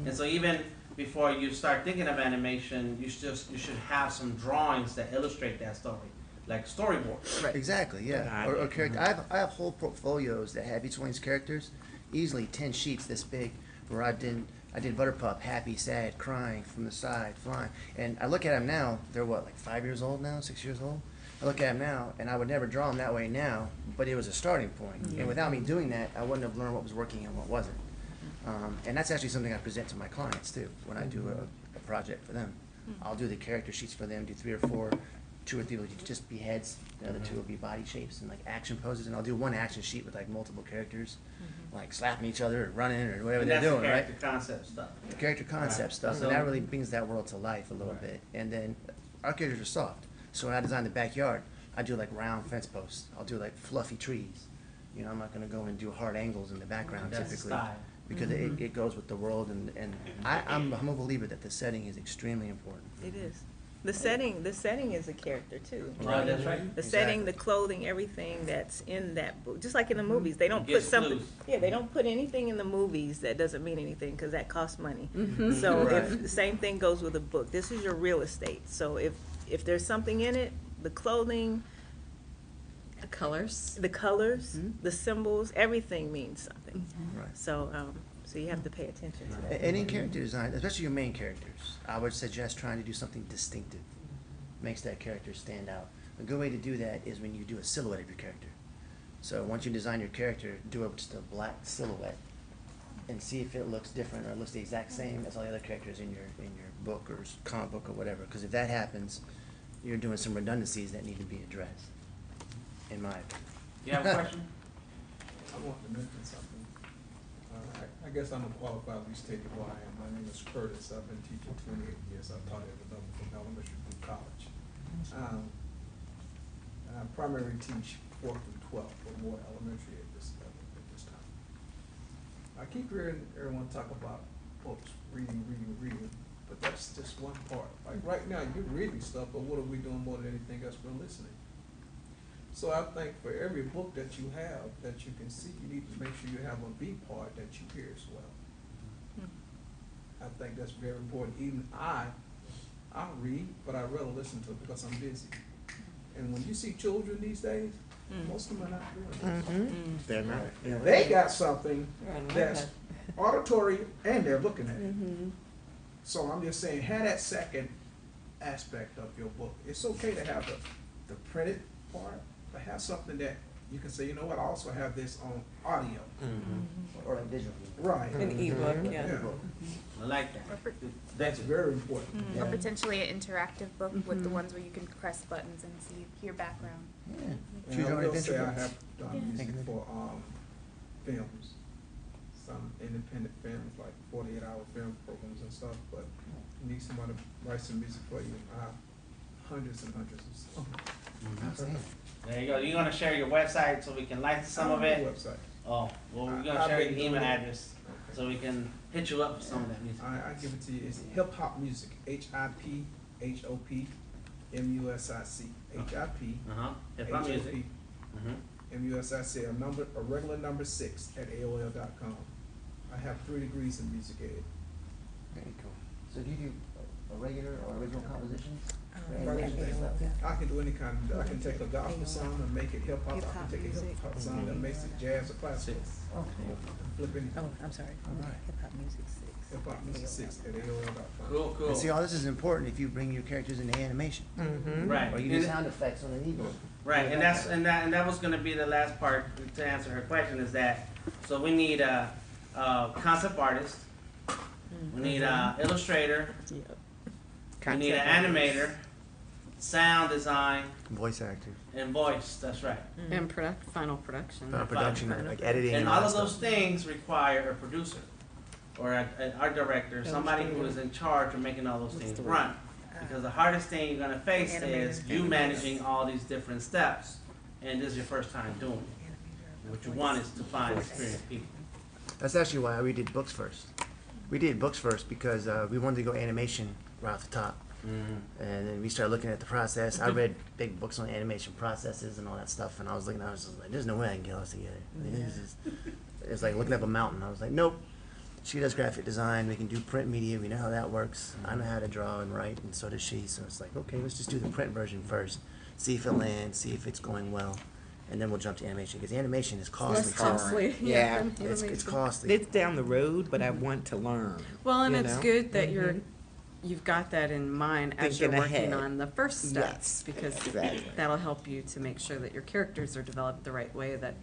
And so even before you start thinking of animation, you should have some drawings that illustrate that story, like storyboards. Right. Exactly, yeah. Good Or idea. character. I have whole portfolios that have each one of these characters, easily 10 sheets this big, where I did Butterpup, happy, sad, crying, from the side, flying. And I look at them now, they're what, like 5 years old now, 6 years old? I look at them now, and I would never draw them that way now, but it was a starting point. And without me doing that, I wouldn't have learned what was working and what wasn't. And that's actually something I present to my clients too, when I do a project for them. I'll do the character sheets for them, do 3 or 4, 2 or 3 will just be heads, the other 2 will be body shapes and like action poses, and I'll do one action sheet with like multiple characters, like slapping each other or running or whatever And they're that's doing, the right? character concept stuff. The character concept Right. stuff, So- and that really brings that world to life a little bit. And then our characters are soft, so when I design the backyard, I do like round fence posts. I'll do like fluffy trees. I'm not gonna go and do hard angles in the background That's typically, style. because it goes with the world. And I'm a believer that the setting is extremely important. It is. The setting is a character too. Right, that's right. The setting, the Exactly. clothing, everything that's in that book, just like in the movies, they don't put Gives something. clues. Yeah, they don't put anything in the movies that doesn't mean anything because that costs money. Mm-hmm. So Right. if the same thing goes with a book, this is your real estate. So if there's something in it, the clothing, The colors. the colors, the symbols, everything means something. Right. So you have to pay attention to that. And in character design, especially your main characters, I would suggest trying to do something distinctive. Makes that character stand out. A good way to do that is when you do a silhouette of your character. So once you design your character, do just a black silhouette and see if it looks different or looks the exact same as all the other characters in your book or comic book or whatever. Because if that happens, you're doing some redundancies that need to be addressed, in my opinion. You have a question? I want to mention something. I guess I'm a qualified illustrator who I am. My name is Curtis. I've been teaching 28 years. I've taught at the level from elementary through college. I primarily teach 4th through 12th, but more elementary at this level at this time. I keep hearing everyone talk about books, reading, but that's just one part. Like right now, you're reading stuff, but what are we doing more than anything else? We're listening. So I think for every book that you have that you can see, you need to make sure you have a B part that you hear as well. I think that's very important. Even I read, but I rather listen to it because I'm busy. And when you see children these days, most of them are not doing this. They're not. Yeah, They got something They're on that's iPad. auditory and they're looking at it. So I'm just saying, have that second aspect of your book. It's okay to have the printed part, but have something that you can say, you know what, I also have this on audio. Or like digital. Right. An ebook, yeah. Yeah. I like that. That's very important. Yeah. Or potentially an interactive book with the ones where you can press buttons and see your background. Yeah. And Choose I your own will say adventure I books. have done music Yeah. for films, some independent films like 48-hour film programs and stuff. But you need someone to write some music for you. I have hundreds and hundreds of songs. There you go. You're gonna share your website so we can license some of it. Website. Oh, well, we're gonna I've share been your doing email it. address so we can hit you up for some of that music. I give it to you. It's hip hop music. HIPHOP MUSIC. HIP Hip hop music. MUSIC. A regular number 6 at AOL.com. I have 3 degrees in music ed. Very cool. So do you do a regular or original compositions? I can do any kind of, I can take a gospel song and make it hip hop. I can Hip-hop take a music. hip hop song and make it jazz or classical. Okay. Flip anything. Oh, I'm sorry. All right. Hip hop music 6. Hip hop music 6 at AOL.com. Cool, cool. And see, all this is important if you bring your characters into animation. Right. Or you do sound effects on an ebook. Right, and that was gonna be the last part to answer her question is that, so we need a concept artist, We need an illustrator. Yep. We need an animator, sound design, Voice actor. and voice. That's right. And final production. Production, like editing. And And all that of those stuff. things require a producer or an art director, somebody who is in charge of making all those things run. Because the hardest thing you're going to face is you managing all these different steps, and this is your first time doing it. What you want is to find experienced people. That's actually why we did books first. We did books first because we wanted to go animation right off the top. And then we started looking at the process. I read big books on animation processes and all that stuff, and I was just like, there's no way I can get all this together. It's like looking up a mountain. I was like, nope. She does graphic design. We can do print media. We know how that works. I know how to draw and write, and so does she. So it's like, okay, let's just do the print version first. See if it lands. See if it's going well, and then we'll jump to animation because animation is costly. Less costly. Yeah. It's costly. It's down the road, but I want to learn. Well, and you it's know? good that you've got that in mind as Thinking you're working ahead. on the first Yes, steps, because exactly. that'll help you to make sure that your characters are developed the right way that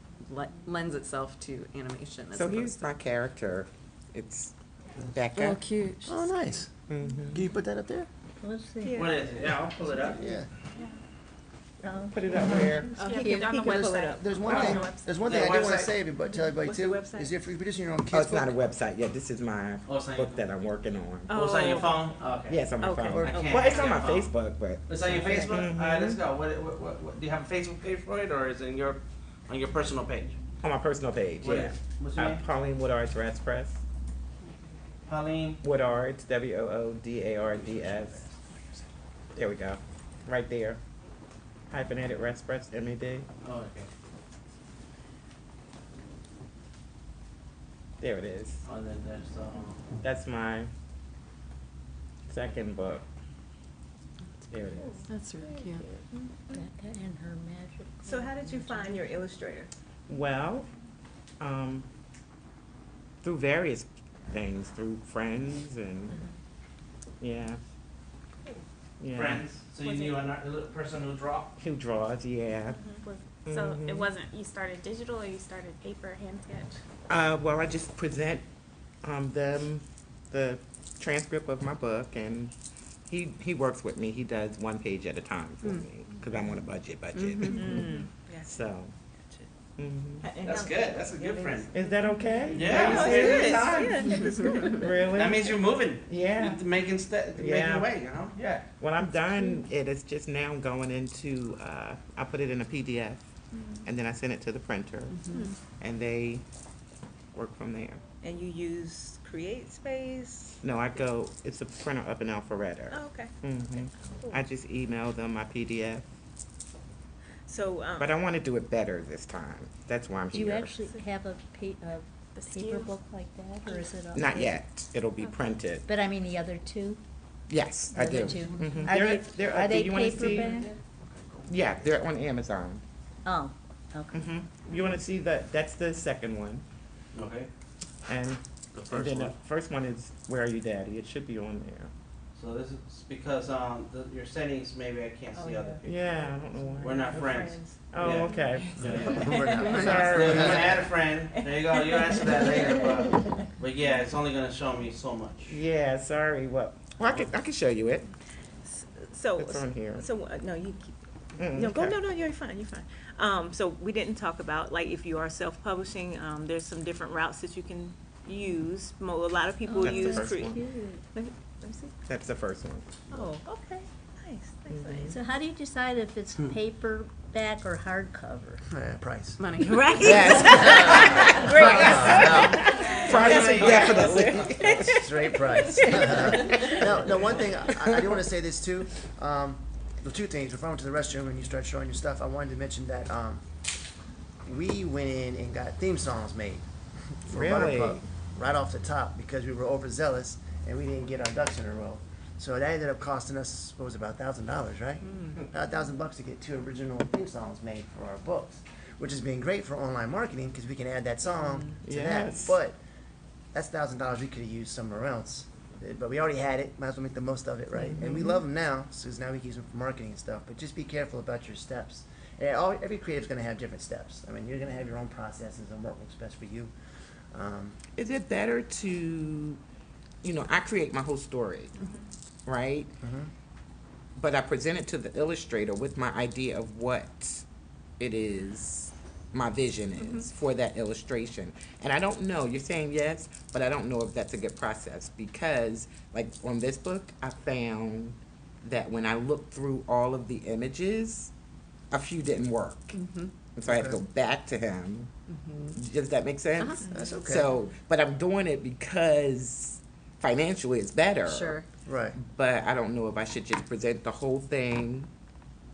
lends itself to animation. as So opposed here's to- my character. It's Becca. Oh, cute. Oh, nice. Mhm. Can you put that up there? Let's see. What is it? Yeah, I'll pull it up. Yeah. Put it up where? He put on the website. There's one On the thing. website. There's one The thing I do want website? to say, but tell everybody What's the too. website? Is if you're producing your own Oh, kids it's not a book, website. Yeah, this is my Oh, it's on book your that I'm working on. Oh, it's on your phone? Okay. Yeah, it's on my Okay. phone. I can't- Well, it's on I my can't phone. Facebook, but It's on your Facebook? Mhm. All right, let's go. What, do you have a Facebook page for it, or is it on your personal page? on my personal page, What yeah. is- what's your name? Pauline Woodards Press. Pauline? Woodards, Woodards. There we go. Right there. Hyphenated Press, MED. Oh, okay. There it is. Oh, then there's, That's my second book. There it is. That's really cute. Becca and her magic. So how did you find your illustrator? Well, through various things, through friends and yeah. Yeah. friends. So you knew a little person who draw? Who draws, yeah. So it Mhm. wasn't, you started digital or you started paper, hand sketch? Well, I just present them the transcript of my book, and he works with me. He does one page at a time for me because I'm on a budget. So. Mhm. That's good. That's a good friend. Is that okay? Yeah, Are you it serious? is. Yeah. Really? That means you're moving. Yeah. You're making way, you know? Yeah. When I'm done, it is just now going into, I put it in a PDF, and then I send it to the printer, and they work from there. And you use CreateSpace? No, it's a printer up in Alpharetta. Oh, okay. hmm I just email them my PDF, So, but I want to do it better this time. That's why I'm Do you here. actually have a paper skew? book like that, or is it? Not yet. It'll be printed. But I mean the other two? Yes, The I other do. two? Mhm. Are They're are up. Do they you wanna see? paperback? Yeah, they're on Amazon. Oh, okay. You want to see that's the second one, Okay. and The and first then one. the first one is Where Are You Daddy? It should be on there. So this is because your settings, maybe I can't see other people. Yeah, I don't know why. We're not friends. Oh, Yeah. okay. We're not. So Sorry. you want to add a friend? There you go. You answer that later, but yeah, it's only gonna show me so much. Yeah, sorry. Well, I can show you it. So, It's on here. so no, you keep. Mm, No, go. okay. No, you're fine. You're fine. So we didn't talk about like if you are self-publishing. There's some different routes that you can use. A lot of people That's the use first one. Let me see. That's the first one. Oh, okay. Nice. So how do you decide if it's paperback or hardcover? Price. Money. Right. Price, definitely. Straight price. No, one thing, I do want to say this too. The two things, before I went to the restroom and you start showing your stuff, I wanted to mention that we went in and got theme songs made for Really? Butterpup right off the top because we were overzealous and we didn't get our ducks in a row. So that ended up costing us, what was it, about $1,000, right? About $1,000 to get 2 original theme songs made for our books, which has been great for online marketing because we can add that song to Yes. that. But that's $1,000 we could have used somewhere else. But we already had it. Might as well make the most of it, right? And we love them now, so now we can use them for marketing and stuff. But just be careful about your steps. And every creative's going to have different steps. I mean, you're going to have your own processes and what works best for you. Is it better to I create my whole story, right? But I present it to the illustrator with my idea of what it is, my vision is for that illustration. And I don't know, you're saying yes, but I don't know if that's a good process, because like on this book, I found that when I looked through all of the images, a few didn't work. And so I had to go back to him. Does that make sense? That's okay. So, but I'm doing it because financially it's better. Sure. Right. But I don't know if I should just present the whole thing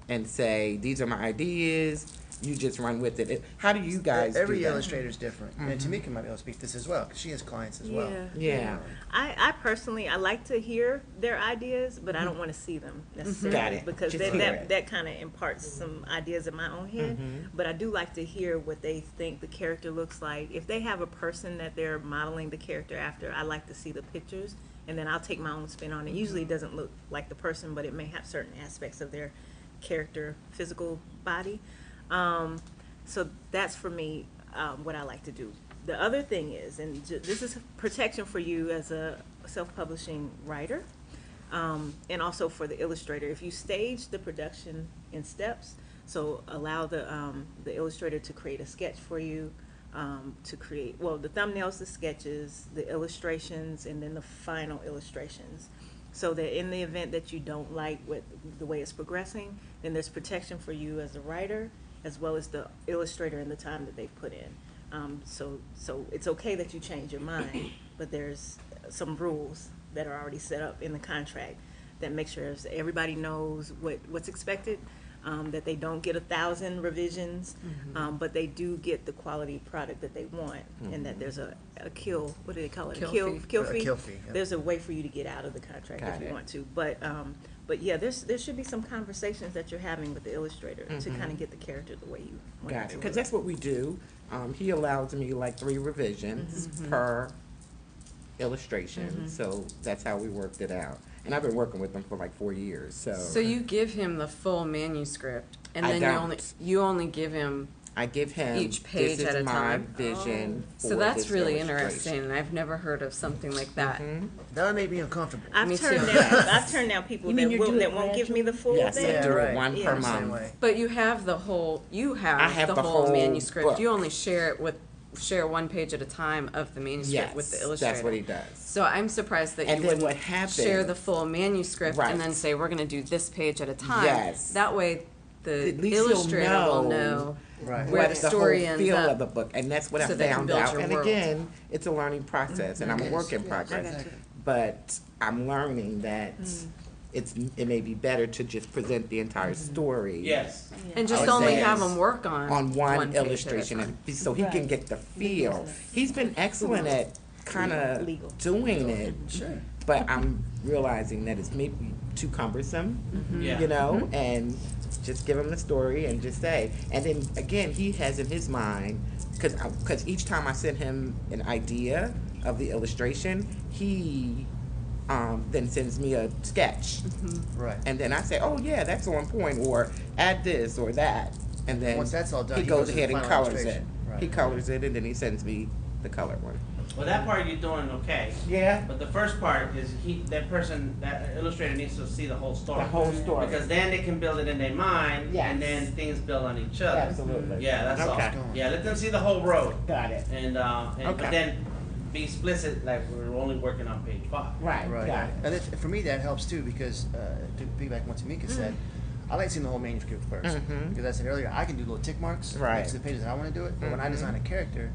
and say, these are my ideas, you just run with it. How do you guys Every do that? illustrator is different. And TeMika might be able to speak this as well, because she has clients as well. Yeah. I personally, I like to hear their ideas, but I don't want to see them necessarily. Got it. Because Just hear it. that kind of imparts some ideas in my own head. But I do like to hear what they think the character looks like. If they have a person that they're modeling the character after, I like to see the pictures, and then I'll take my own spin on it. Usually it doesn't look like the person, but it may have certain aspects of their character, physical body. So that's for me what I like to do. The other thing is, and this is protection for you as a self-publishing writer, and also for the illustrator. If you stage the production in steps, so allow the illustrator to create a sketch for you, to create, well, the thumbnails, the sketches, the illustrations, and then the final illustrations. So that in the event that you don't like the way it's progressing, then there's protection for you as a writer, as well as the illustrator and the time that they've put in. So it's okay that you change your mind, but there's some rules that are already set up in the contract that make sure everybody knows what's expected, that they don't get 1,000 revisions, but they do get the quality product that they want, and that there's a kill, what do they call it? Kill fee. Kill fee. Kill fee, yeah. There's a way for you to get out of the contract if you want to, but yeah, there should be some conversations that you're having with the illustrator to kind of get the character the way you want Got it it. to Because look. that's what we do. He allows me like 3 revisions per illustration. So that's how we worked it out. And I've been working with them for like 4 years. So you give him the full manuscript, and I then don't. you only give him. I give him Each page this is at a my time? vision. So for that's this really illustration. interesting, and I've never heard of something like that. That would make me uncomfortable. I've Me turned too. down people You mean you're doing that won't give me the full Yes, thing. I do right. it one Yeah. per Same month. way. But you have the whole. I have the whole whole manuscript. book. You only share one page at a time of the manuscript Yes, with the illustrator. that's what he does. So I'm surprised that And you then wouldn't what happens- share the full manuscript Right. and then say we're going to do this page at a time. Yes. That way, the At least he'll illustrator will know know Right. where what the story whole ends feel up. of the book, and that's what so I they can found build out. your And world. again, it's a learning process, and I'm a work in progress. gotcha. But I'm learning that it may be better to just present the entire story. Yes. And I just would only say have them work on one page at a illustration, time. and so he can get the feel. He's been excellent at kind of Legal. doing it, Sure. but I'm realizing that it's maybe too cumbersome, Yeah. you know, and just give him the story and just say. And then again, he has in his mind, because each time I send him an idea of the illustration, he then sends me a sketch. Right. And then I say, oh yeah, that's on point, or add this or that. And then Once that's all done, he he goes goes to the ahead and final colors it. illustration. Right. He colors it, and then he sends me the colored one. Well, that part you're doing okay. Yeah. But the first part is that illustrator needs to see the whole story. The whole story. Because then they can build it in their mind, Yes. and then things build on each other. Absolutely. Yeah, that's Okay. all. Yeah, let them see the whole road, Got it. and Okay. but then be explicit, like we're only working on page 5. Right. Right. Got it. And for me, that helps too, because to piggyback on what TeMika said, I like seeing the whole manuscript first. Mhm. Because I said earlier, I can do little tick marks Right. next to the pages that I want to do it. But when I design a character,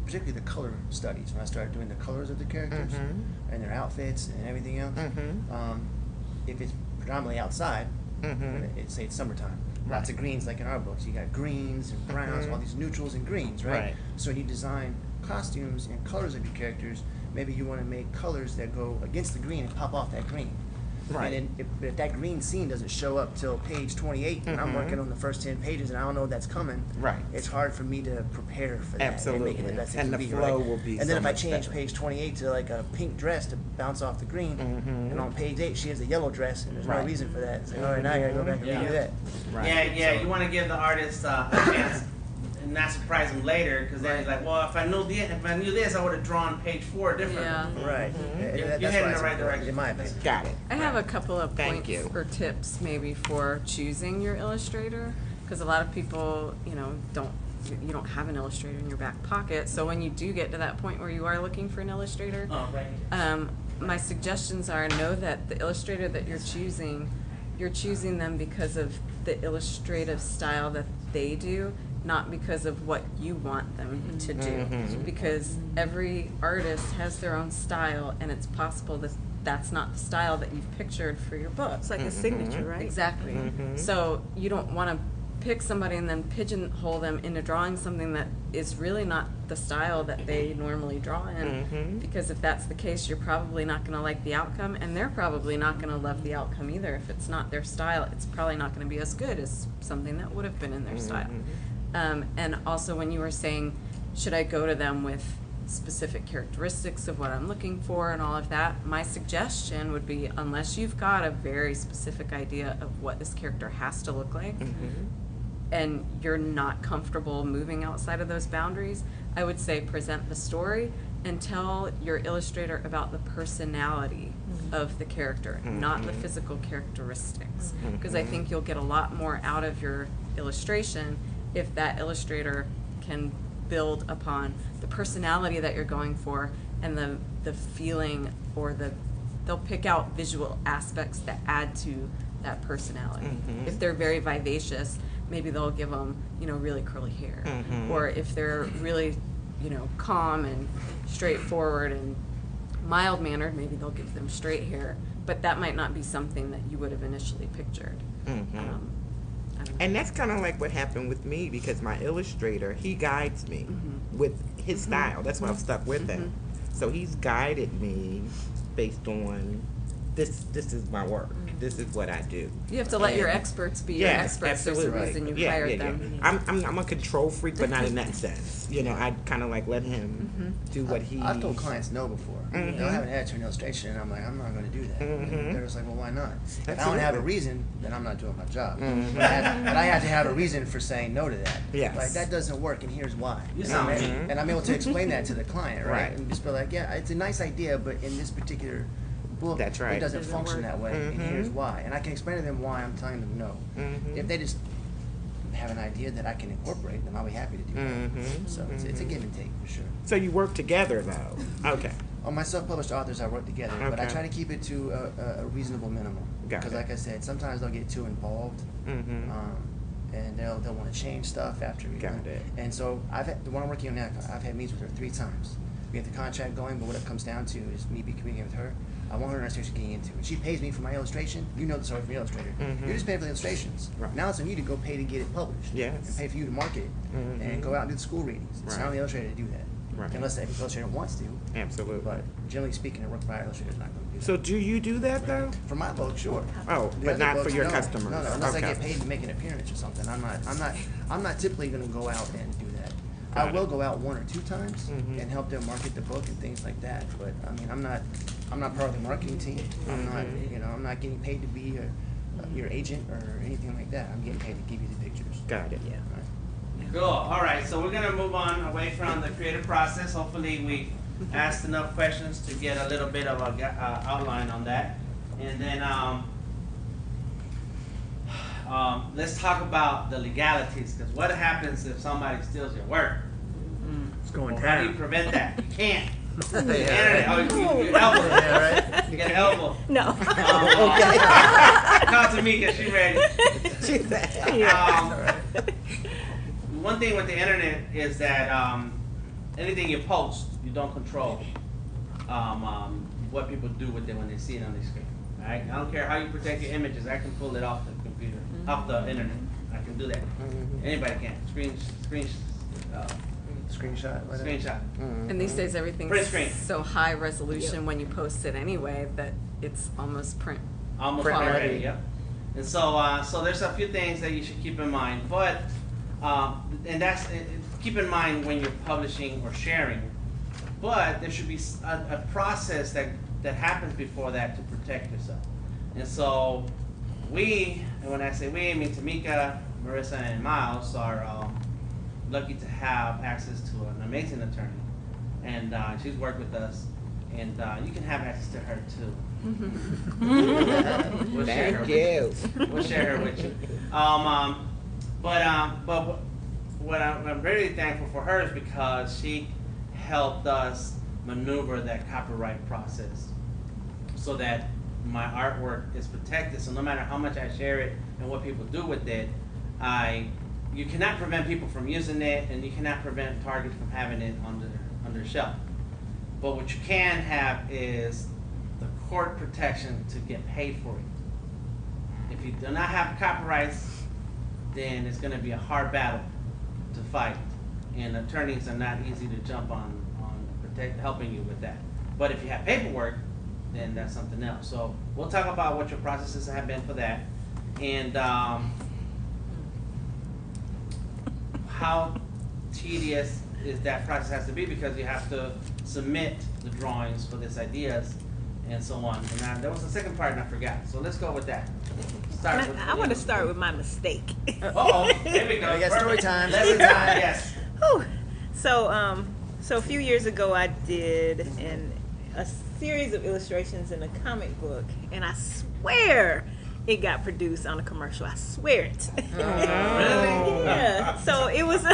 particularly the color studies, when I started doing the colors of the characters and their outfits and everything else, if it's predominantly outside, say it's summertime, lots of greens like in our books. You got greens and browns, all these neutrals and greens, right? Right. So when you design costumes and colors of your characters, maybe you want to make colors that go against the green and pop off that green. Right. And then if that green scene doesn't show up till page 28, and I'm working on the first 10 pages and I don't know that's coming, Right. it's hard for me to prepare for that Absolutely. and make it the best it And can the be, flow right? will be And so then if I much change better. page 28 to like a pink dress to bounce off the green, and on page 8 she has a yellow dress, and there's no Right. reason for that. It's like, all right, now I gotta go back and Yeah. redo that. Right. Yeah, you want to give the artist a chance. not surprise them later because then it's like, well, if I knew this, I would have drawn page 4 differently. Yeah. Right. You're That's heading why in it's the right important, direction. in my opinion. Got it. I have a couple of Thank points you. or tips maybe for choosing your illustrator, because a lot of people, you don't have an illustrator in your back pocket. So when you do get to that point where you are looking for an illustrator, Oh, right. my suggestions are know that the illustrator that you're choosing them because of the illustrative style that they do, not because of what you want them to do. Because every artist has their own style, and it's possible that that's not the style that you've pictured for your book. It's like a signature, right? Exactly. So you don't want to pick somebody and then pigeonhole them into drawing something that is really not the style that they normally draw in. Because if that's the case, you're probably not going to like the outcome, and they're probably not going to love the outcome either. If it's not their style, it's probably not going to be as good as something that would have been in their style. And also, when you were saying, should I go to them with specific characteristics of what I'm looking for and all of that, my suggestion would be, unless you've got a very specific idea of what this character has to look like, and you're not comfortable moving outside of those boundaries, I would say present the story and tell your illustrator about the personality of the character, not the physical characteristics. Because I think you'll get a lot more out of your illustration if that illustrator can build upon the personality that you're going for and the feeling, or they'll pick out visual aspects that add to that personality. If they're very vivacious, maybe they'll give them, really curly hair. Or if they're really, calm and straightforward and mild-mannered, maybe they'll give them straight hair. But that might not be something that you would have initially pictured. And that's kind of like what happened with me, because my illustrator, he guides me with his style. That's why I'm stuck with him. So he's guided me based on this is my work. This is what I do. You have to let your experts be your experts. There's a reason you hired them. I'm a control freak, but not in that sense. I kind of like let him do what he. I've told clients no before. They'll have an edge to an illustration, and I'm like, I'm not going to do that. And they're just like, well, why not? If I don't have a reason, then I'm not doing my job. But I had to have a reason for saying no to that. Yes. Like, that doesn't work, and here's why. And I'm able to explain that to the client, right? And just be like, yeah, it's a nice idea, but in this particular book, That's right. it doesn't function that way, and here's why. And I can explain to them why I'm telling them no. If they just have an idea that I can incorporate, then I'll be happy to do that. So it's a give and take for sure. So you work together, though. Okay. On my self-published authors, I work together, but I Okay. try to keep it to a reasonable minimum. Got Because, it. like I said, sometimes they'll get too involved, and they'll want to change stuff after we Got done. it. And so the one I'm working on now, I've had meetings with her 3 times. We get the contract going, but what it comes down to is me communicating with her. I want her to understand what she's getting into. When she pays me for my illustration, you know the story from the illustrator. You're just paying for the illustrations. Right. Now it's on you to go pay to get it published. Yes. And pay for you to market it. And go out and do the school readings. It's not Right. on the illustrator to do that. Right. Unless the illustrator wants to. Absolutely. But generally speaking, a work by illustrator is not going to do that. So do you do that, though? For my book, sure. Oh, The but other not for books, your no. customers. No, unless Okay. I get paid to make an appearance or something. I'm not typically going to go out and do that. Got I will it. go out 1 or 2 times and help them market the book and things like that. But I mean, I'm not part of the marketing team. I'm not getting paid to be your agent or anything like that. I'm getting paid to give you the pictures. Got it. Right. Cool. All right. So we're gonna move on away from the creative process. Hopefully, we asked enough questions to get a little bit of a outline on that, and then let's talk about the legalities. Because what happens if somebody steals your work? It's going Well, how do you down. prevent that? You can't. Yeah, The internet. Oh, you elbow. Yeah, right. You get an elbow. No. Call TeMika. She ready. One thing with the internet is that anything you post, you don't control what people do with it when they see it on the screen. Right? I don't care how you protect your images. I can pull it off the computer, off the internet. I can do that. Anybody can. Screenshot. whatever. Screenshot. And these days everything's Print screen. so high resolution when you post it anyway that it's almost print. Almost Print already, ready. yep. And so there's a few things that you should keep in mind. But and that's keep in mind when you're publishing or sharing. But there should be a process that happens before that to protect yourself. And so and when I say we, I mean TeMika, Merissa, and Miles are lucky to have access to an amazing attorney, and she's worked with us, and you can have access to her too. We'll share her with you. We'll share her with you. But what I'm very thankful for her is because she helped us maneuver that copyright process so that my artwork is protected. So no matter how much I share it and what people do with it, you cannot prevent people from using it, and you cannot prevent Target from having it on their shelf. But what you can have is the court protection to get paid for it. If you do not have copyrights, then it's going to be a hard battle to fight, and attorneys are not easy to jump on helping you with that. But if you have paperwork, then that's something else. So we'll talk about what your processes have been for that, and how tedious is that process has to be, because you have to submit the drawings for these ideas and so on. And there was the second part and I forgot. So let's go with that. I want to start with my mistake. Uh-oh, here we go. We got story time. Lesson time, yes. Whew. So a few years ago, I did a series of illustrations in a comic book, and I swear it got produced on a commercial. I swear it. Really? Yeah. So it was,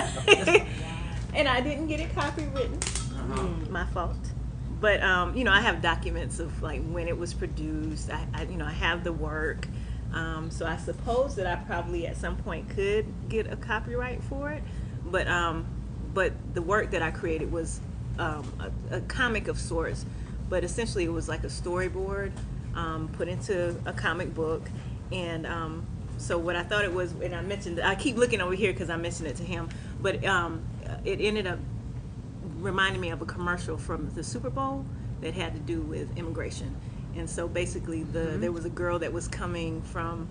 and I didn't get it copywritten. My fault. But I have documents of like when it was produced. I have the work. So I suppose that I probably at some point could get a copyright for it. But the work that I created was a comic of sorts. But essentially it was like a storyboard put into a comic book. And so what I thought it was, and I keep looking over here because I mentioned it to him, but it ended up reminding me of a commercial from the Super Bowl that had to do with immigration. And so basically there was a girl that was coming from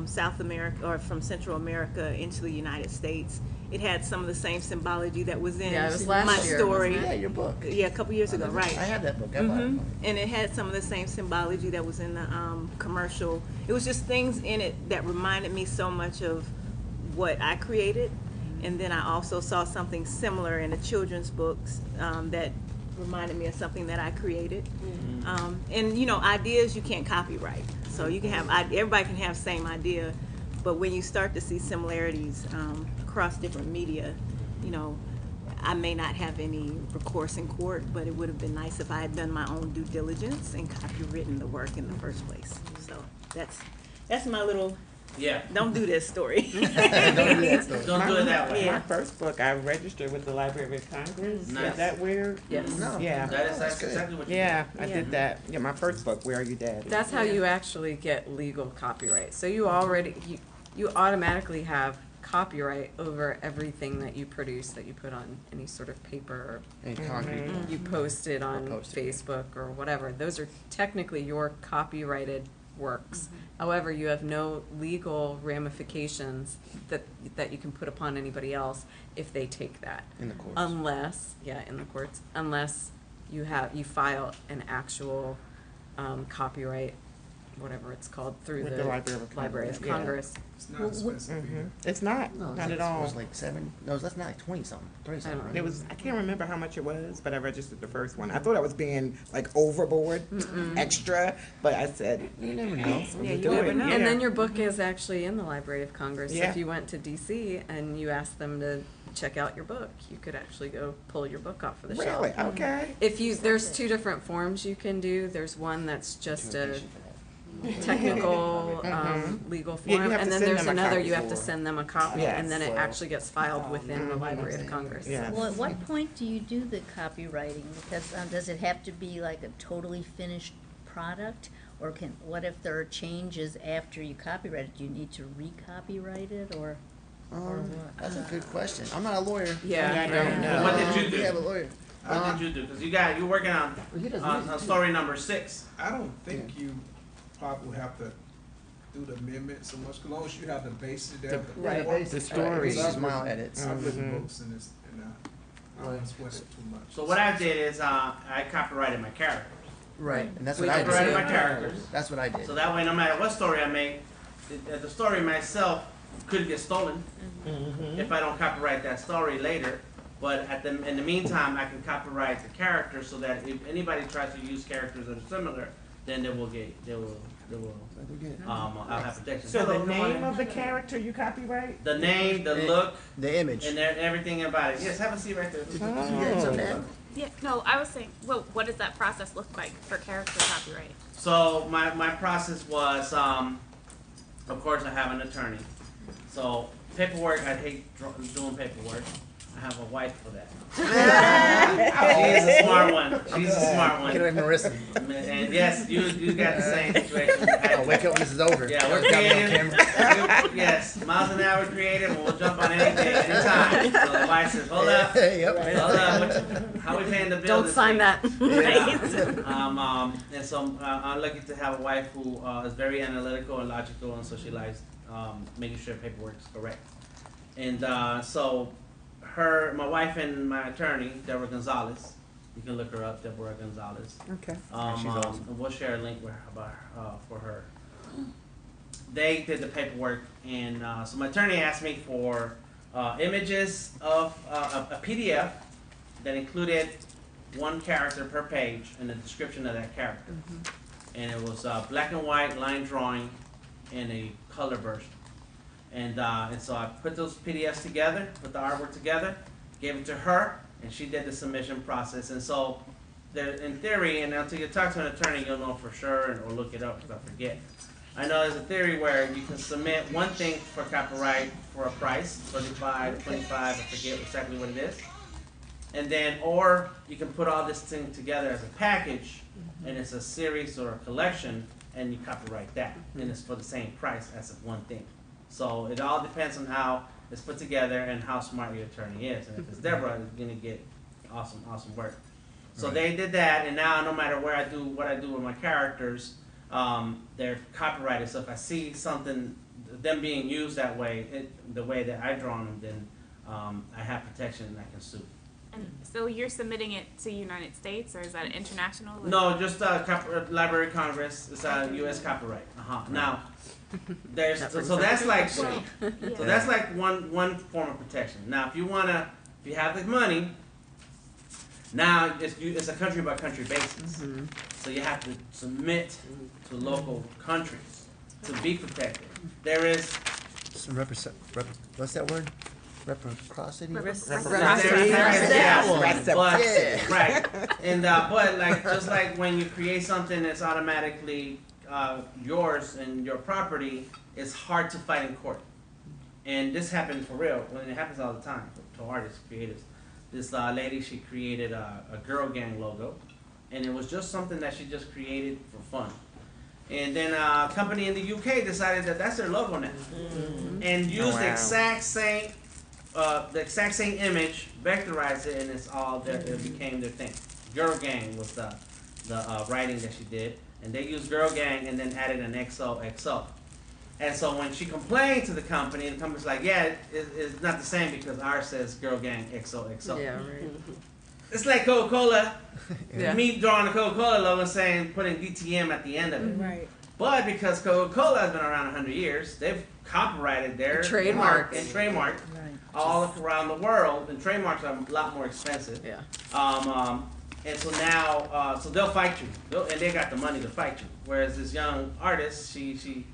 South America or from Central America into the United States. It had some of the same symbology that was in it was my last year, story. wasn't Yeah, your book. Yeah, a couple years ago, right. I have that book. I bought it. And it had some of the same symbology that was in the commercial. It was just things in it that reminded me so much of what I created. And then I also saw something similar in the children's books that reminded me of something that I created. And ideas you can't copyright. So you can have, everybody can have same idea, but when you start to see similarities across different media, I may not have any recourse in court, but it would have been nice if I had done my own due diligence and copywritten the work in the first place. So that's my little don't do this story. Don't do it that way. My first book, I registered with the Library of Congress. Nice. Is that weird? Yes. No. Yeah. That's exactly what you Yeah, did. I did that. Yeah, my first book, Where Are You, Daddy? That's how you actually get legal copyright. So you automatically have copyright over everything that you produce, that you put on any sort of paper or And concrete. you post it on post it, yeah. Facebook or whatever. Those are technically your copyrighted works. However, you have no legal ramifications that you can put upon anybody else if they take that. In the courts. In the courts, unless you file an actual copyright, whatever it's called, through With the the Library of Congress. Congress. It's not expensive. It's not, No, not at It all. was like 7. No, that's not like 20 something. 30 something. I don't Right? It was, I can't remember how much it was, but I registered the first one. I thought I was being like overboard, extra, but I said, You never know. Yeah, you do never it. know. And then your book is actually in the Library of Congress. Yeah. If you went to DC and you asked them to check out your book, you could actually go pull your book off of the shelf. really? Okay. There's two different forms you can do. There's one that's just a Documentation for that. technical legal Yeah, you form, have and to then send there's them a another copy you have to for- send them a copy, Yes. and then it actually gets filed within the Library of Congress. Yeah. Well, at what point do you do the copywriting? Because does it have to be like a totally finished product? Or what if there are changes after you copyright it? Do you need to re-copyright it or what? That's a good question. I'm not a lawyer. Yeah. I don't know. What did you We have a do? lawyer. What did you do? Because you're working on story number 6. I don't think you probably have to do the amendment so much, as long as you have the basis there. Right. The story. This is my edits. I've written books and I don't sweat it too much. So what I did is I copyrighted my characters. Right. And that's We what I Copyrighted did. my characters. That's what I did. So that way, no matter what story I make, the story myself could get stolen if I don't copyright that story later. But in the meantime, I can copyright the character so that if anybody tries to use characters that are similar, then I'll have protection. So Hello, the good name morning. of the character you copyright? The name, the look, The image. and everything about it. Yes, have a seat right there. Yeah, no, I was saying, well, what does that process look like for character copyright? So my process was, of course, I have an attorney. So paperwork, I hate doing paperwork. I have a wife for that. She's a smart one. She's a smart one. Get away, Marissa. And yes, you got the same situation. I'll wake up when this is over. Yeah, we're Got me on creative. camera. Yes, miles an hour creative, and we'll jump on anything, anytime. So the wife says, hold up, Yep. hold up. How we paying the bill Don't this sign week? that. Yeah. And so I'm lucky to have a wife who is very analytical and logical, and so she likes making sure paperwork is correct. And so my wife and my attorney, Deborah Gonzalez, you can look her up, Deborah Gonzalez. Okay. She's awesome. And we'll share a link with her, for her. They did the paperwork, and so my attorney asked me for images of a PDF that included one character per page and the description of that character. And it was black and white line drawing and a color version. And so I put those PDFs together, put the artwork together, gave it to her, and she did the submission process. And so, in theory, and until you talk to an attorney, you'll know for sure, or look it up because I forget. I know there's a theory where you can submit one thing for copyright for a price, 35, 25, I forget exactly what it is. And then, or you can put all this thing together as a package, and it's a series or a collection, and you copyright that, and it's for the same price as one thing. So it all depends on how it's put together and how smart your attorney is. And if it's Deborah, you're gonna get awesome work. So Right. they did that, and now no matter what I do with my characters, they're copyrighted. So if I see something, them being used that way, the way that I've drawn them, then I have protection and I can sue. And so you're submitting it to United States, or is that international? No, just Library of Congress. It's a U.S. copyright. Now, there's so that's like Well, so that's like one form of protection. Now, if you have the money, now it's a country by country basis. So you have to submit to local countries to be protected. There is Some what's that word? Reciprocity? Right. And but like just like when you create something that's automatically yours and your property, it's hard to fight in court. And this happens for real. When it happens all the time to artists, creators. This lady, she created a girl gang logo, and it was just something that she just created for fun. And then a company in the UK decided that that's their logo now, and used the exact same image, vectorized it, and it became their thing. Girl gang was the writing that she did, and they used girl gang and then added an XOXO. And so when she complained to the company's like, yeah, it's not the same because ours says girl gang XOXO. Yeah, right. It's like Coca-Cola, Yeah. me drawing a Coca-Cola logo and putting DTM at the end of it. Right. But because Coca-Cola has been around 100 years, they've copyrighted their Trademarks. mark and trademarked Right. all around the world, and trademarks are a lot more expensive. Yeah. And so now, so they'll fight you, and they got the money to fight you. Whereas this young artist, she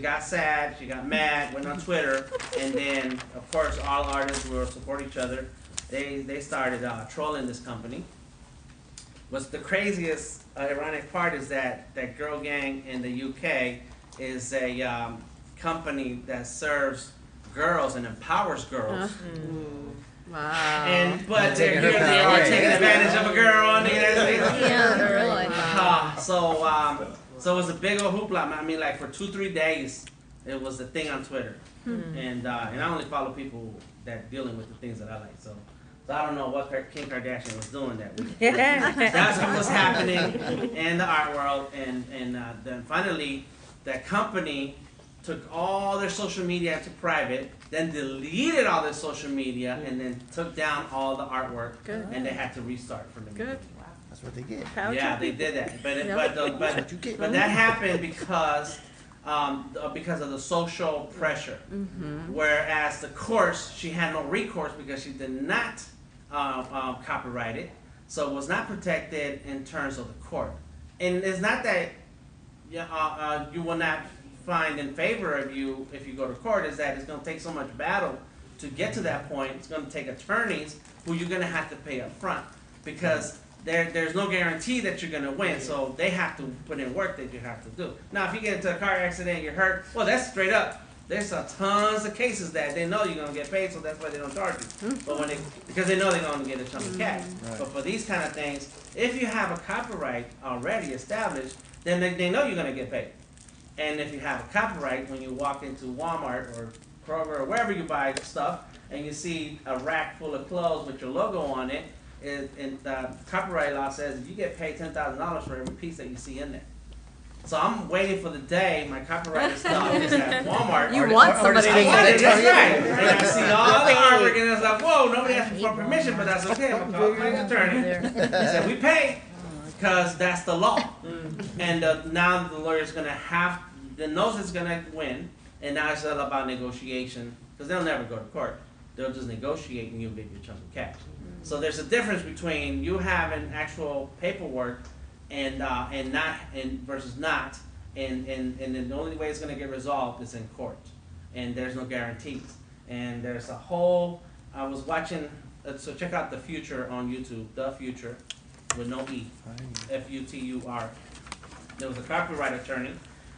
got sad, she got mad, went on Twitter, and then of course all artists will support each other. They started trolling this company. What's the craziest, ironic part is that Girl Gang in the UK is a company that serves girls and empowers girls. Wow. But they're here, they are taking advantage of a girl. Yeah, really. So it was a big old hoopla. I mean, like for 2-3 days, it was a thing on Twitter. And I only follow people that dealing with the things that I like. So I don't know what Kim Kardashian was doing that week. That's what was happening in the art world. And then finally, that company took all their social media to private, then deleted all their social media, and then took down all the artwork. Good. And they had to restart from the beginning. Good. That's what they get. Yeah, they did that. But That's what you get. that happened because because of the social pressure. Whereas the course, she had no recourse because she did not copyright it, so it was not protected in terms of the court. And it's not that you will not find in favor of you if you go to court, is that it's going to take so much battle to get to that point. It's going to take attorneys who you're going to have to pay up front, because there's no guarantee that you're going to win, so they have to put in work that you have to do. Now, if you get into a car accident and you're hurt, well, that's straight up. There's tons of cases that they know you're going to get paid, so that's why they don't charge you. But because they know they're going to get a chunk of cash. But for these kind of things, if you have a copyright already established, then they know you're going to get paid. And if you have a copyright, when you walk into Walmart or Kroger or wherever you buy stuff, and you see a rack full of clothes with your logo on it, and the copyright law says you get paid $10,000 for every piece that you see in there. So I'm waiting for the day my copyrighted stuff is at Walmart. You want somebody to get it. That's right. And I see all the artwork, and it's like, whoa, nobody asked me for permission, but that's okay. I'm gonna call my attorney. He said, we pay, because that's the law. And now the lawyer's gonna knows it's gonna win, and now it's all about negotiation, because they'll never go to court. They'll just negotiate, and you'll get your chunk of cash. So there's a difference between you having actual paperwork and versus not, and the only way it's going to get resolved is in court, and there's no guarantees. And there's a whole, I was watching, so check out The Future on YouTube, The Future, with no E, F-U-T-U-R. There was a copyright attorney.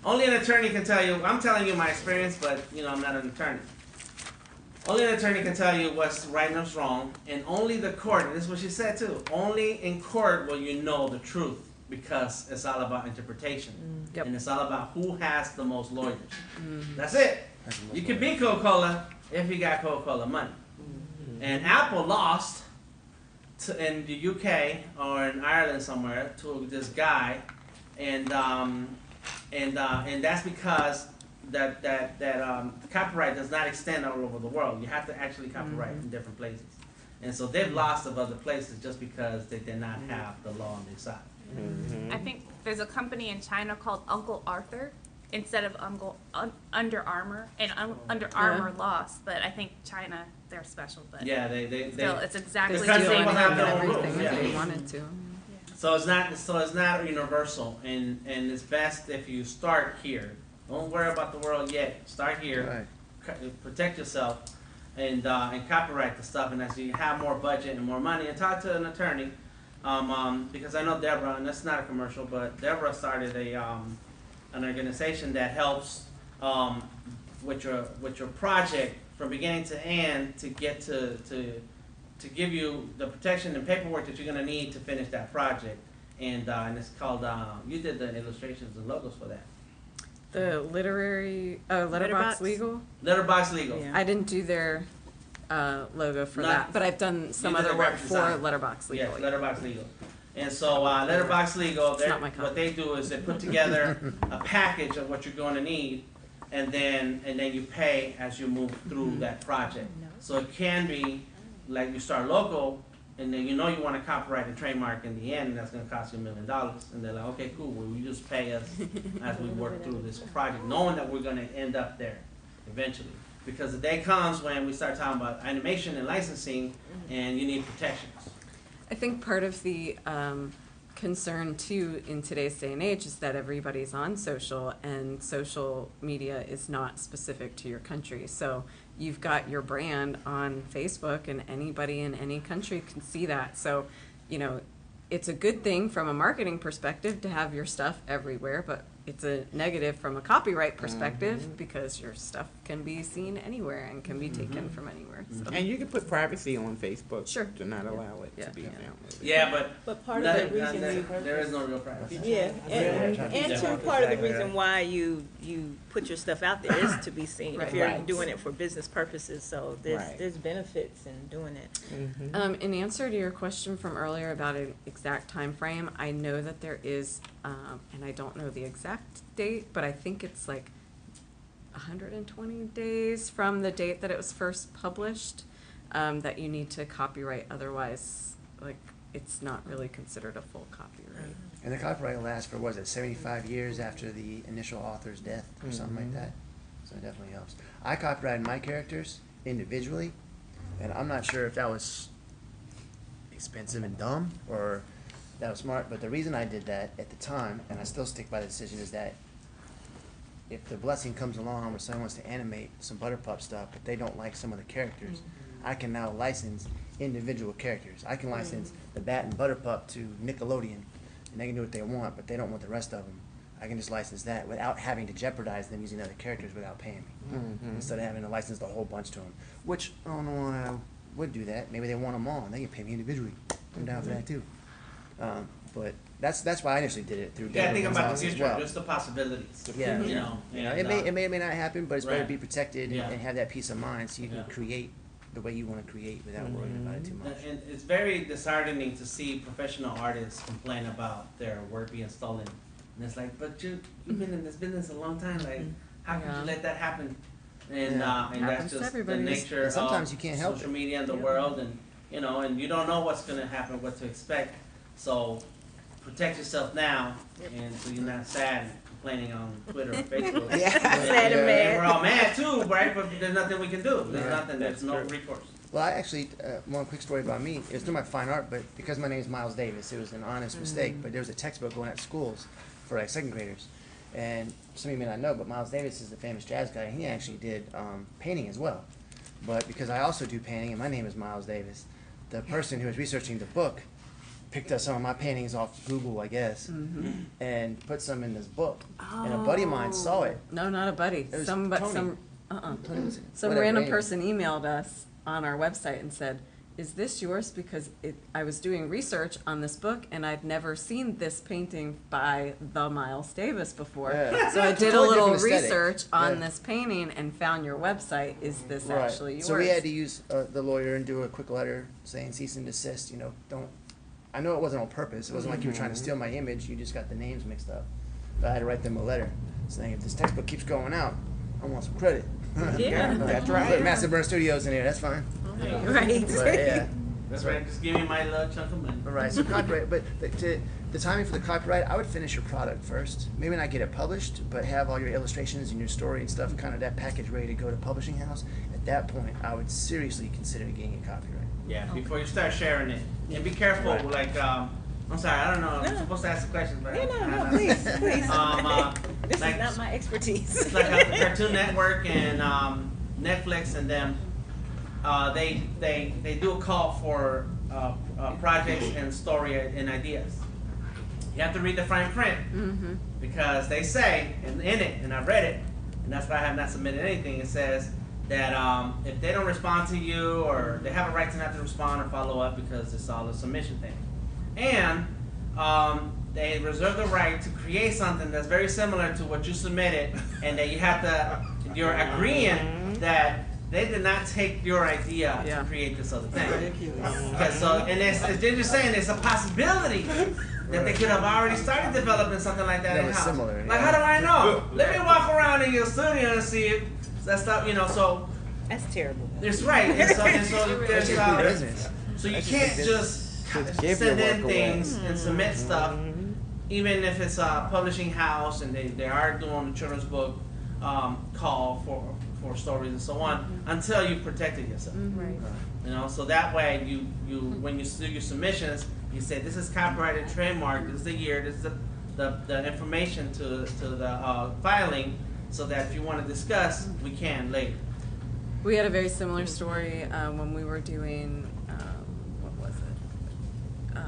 Only an attorney can tell you, I'm telling you my experience, but I'm not an attorney. Only an attorney can tell you what's right and what's wrong, and only the court, and this is what she said too, only in court will you know the truth, because it's all about interpretation. And it's all about who has the most lawyers. That's it. You can be Coca-Cola if you got Coca-Cola money. And Apple lost in the UK or in Ireland somewhere to this guy, and that's because that copyright does not extend all over the world. You have to actually copyright in different places. And so they've lost of other places just because they did not have the law on their side. I think there's a company in China called Uncle Arthur instead of Under Armour, and Under Armour lost, but I think China, they're special. But yeah, they still, it's exactly the the country same. will have their own Everything rules. if Yeah. they wanted to. So it's not universal, and it's best if you start here. Don't worry about the world yet. Start here. Protect yourself, and copyright the stuff. And as you have more budget and more money, and talk to an attorney, because I know Deborah, and that's not a commercial, but Deborah started an organization that helps with your project from beginning to end to get to give you the protection and paperwork that you're going to need to finish that project. And it's called, you did the illustrations and logos for that. The Letterbox Legal? Letterbox Legal. Yeah. I didn't do their logo for that, but I've done some You did other the work graphic for design. Letterbox Legal. Yes, Letterbox Legal. And so Letterbox Legal, It's not my copy. what they do is they put together a package of what you're going to need, and then you pay as you move through that project. So it can be like you start local, and then you want to copyright and trademark in the end, and that's going to cost you $1 million. And they're like, okay, cool, well, you just pay us as we work through this project, knowing that we're going to end up there eventually. Because the day comes when we start talking about animation and licensing, and you need protections. I think part of the concern too in today's day and age is that everybody's on social, and social media is not specific to your country. So you've got your brand on Facebook, and anybody in any country can see that. So, it's a good thing from a marketing perspective to have your stuff everywhere, but it's a negative from a copyright perspective because your stuff can be seen anywhere and can be taken from anywhere. So. And you can put privacy on Facebook Sure. to not allow it Yeah. to be downloaded. Yeah, But part of the reason there is no real privacy. and two, part of the reason why you put your stuff out there is to be seen. Right. If you're Right. doing it for business purposes, so there's benefits in doing it. In answer to your question from earlier about an exact time frame, I know that there is, and I don't know the exact date, but I think it's like 120 days from the date that it was first published that you need to copyright. Otherwise, like, it's not really considered a full copyright. And the copyright lasts for, what is it, 75 years after the initial author's death or something like that. So it definitely helps. I copyrighted my characters individually, and I'm not sure if that was expensive and dumb or that was smart, but the reason I did that at the time, and I still stick by the decision, is that if the blessing comes along where someone wants to animate some Butterpup stuff, but they don't like some of the characters, I can now license individual characters. I can license the Bat and Butterpup to Nickelodeon, and they can do what they want, but they don't want the rest of them. I can just license that without having to jeopardize them using other characters without paying me, instead of having to license the whole bunch to them. Which, I don't know why I would do that. Maybe they want them all, and they can pay me individually. I'm down for that too. But that's why I initially did it through. You gotta think David about the Gonzalez as future, well. just the possibilities. Yeah. You know, It may or may not happen, but it's better to Right. be protected Yeah. and have that peace of mind so you can Yeah. create the way you want to create without worrying about it too much. And it's very disheartening to see professional artists complain about their work being stolen. And it's like, but you've been in this business a long time. Like, how could Yeah. you let that happen? And Yeah. and Happens that's to just the everybody. nature And sometimes of you can't help social it. media and the world, and you don't know what's gonna happen, what to expect. So protect yourself now, and so you're not sad and complaining on Twitter or Facebook. Sad and mad. We're all mad too, right? But there's nothing we can do. There's Right. nothing. There's That's no true. recourse. Well, I actually, one quick story about me. It was through my fine art, but because my name is Miles Davis, it was an honest mistake. But there was a textbook going at schools for like second graders. And some of you may not know, but Miles Davis is the famous jazz guy. He actually did painting as well. But because I also do painting and my name is Miles Davis, the person who was researching the book picked up some of my paintings off Google, I guess, and put some in this book. And a buddy of mine saw it. No, not a buddy. It was Some Tony. uh-uh. Some Some random person emailed us on our website and said, "Is this yours? Because I was doing research on this book and I'd never seen this painting by the Miles Davis before. Yeah. So I did a Totally little different aesthetic. research on Yeah. this painting and found your website. Is this Right. actually yours?" So we had to use the lawyer and do a quick letter saying cease and desist. Don't. I know it wasn't on purpose. It wasn't like you were trying to steal my image. You just got the names mixed up. But I had to write them a letter saying if this textbook keeps going out, I want some credit. Yeah. That's right. Put Massive Burn Studios in here. That's fine. Right. But yeah. That's right. Just give me my little chunk of money. All right. So copyright, but the timing for the copyright, I would finish your product first. Maybe not get it published, but have all your illustrations and your story and stuff, kind of that package ready to go to publishing house. At that point, I would seriously consider getting it copyright. Yeah, before you start sharing it, and be careful. Right. Like, I'm sorry, I don't know. I'm No. supposed to ask the questions, but No, please. This This is not my expertise. It's like Cartoon Network and Netflix, and them. They do a call for projects and story and ideas. You have to read the fine print because they say in it, and I've read it, and that's why I have not submitted anything. It says that if they don't respond to you, or they have a right to not to respond or follow up because it's all a submission thing, and they reserve the right to create something that's very similar to what you submitted, and that you have to, you're agreeing that they did not take your idea to create this other thing. Because they're just saying it's a possibility that they could have already started developing something like that That in was house. similar, Like, yeah. how do I know? Let me walk around in your studio and see if that stuff, so That's terrible. it's right. And so That's there's, just good business. so you That's can't just just give send your in work away. things and submit stuff, even if it's a publishing house and they are doing a children's book call for stories and so on, until you've protected yourself. Right. So that way you when you do your submissions, you say this is copyrighted, trademark, this is the year, this is the information to the filing, so that if you want to discuss, we can later. We had a very similar story when we were doing, what was it?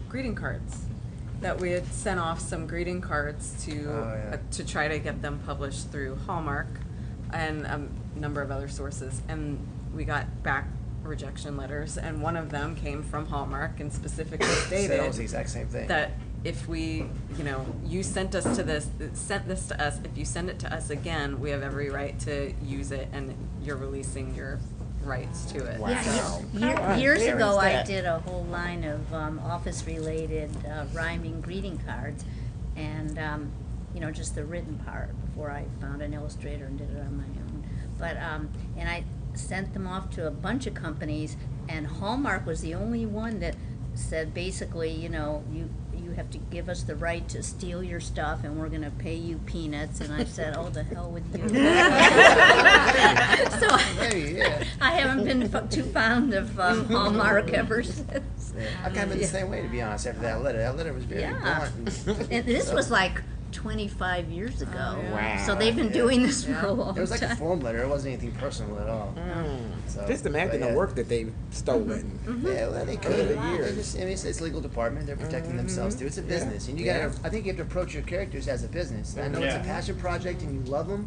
Greeting cards. That we had sent off some greeting cards to try to get them published through Hallmark and a number of other sources. And we got back rejection letters, and one of them came from Hallmark and specifically Said almost stated the exact same thing. that if we, you sent this to us, if you send it to us again, we have every right to use it, and you're releasing your rights to it. Wow. Yeah, years Fair ago, is I that? did a whole line of office-related rhyming greeting cards, and just the written part before I found an illustrator and did it on my own. But and I sent them off to a bunch of companies, and Hallmark was the only one that said basically, you you have to give us the right to steal your stuff, and we're going to pay you peanuts. And I said, oh, the hell with you. So I haven't been too fond of Hallmark ever since. Yeah. I've kind of been the same way, to be honest, after that letter. That letter was very blunt. And this was like 25 years ago. Wow. So they've been doing this for a long time. It was like a form letter. It wasn't anything personal at all. So, Just imagine but the work that they've stolen. Yeah, well, they could. Over the years. It's legal department. They're protecting themselves too. It's a business, and you gotta. I think you have to approach your characters as a business. And I know it's a passion project, and you love them.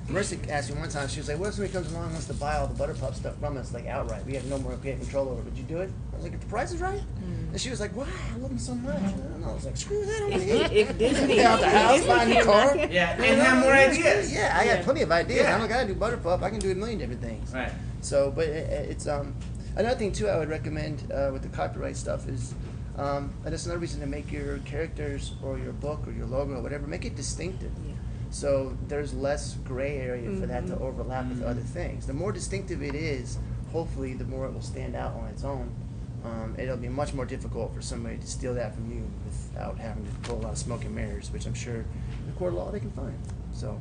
Merissa asked me one time. She was like, "What if somebody comes along and wants to buy all the Butter Pup stuff from us, like outright? We have no more control over it. Would you do it?" I was like, "If the price is right." And she was like, "Why? I love them so much." And I was like, "Screw that! I don't want to eat." If Disney, Out the house, buy a new car. Yeah, and have more ideas. Yeah, I got plenty of ideas. Yeah. I don't gotta do Butter Pup. I can do a million different things. Right. So, but it's another thing too. I would recommend with the copyright stuff is, and that's another reason to make your characters or your book or your logo or whatever, make it distinctive. So there's less gray area for that to overlap with other things. The more distinctive it is, hopefully, the more it will stand out on its own. It'll be much more difficult for somebody to steal that from you without having to pull a lot of smoke and mirrors, which I'm sure in the court of law they can find. So.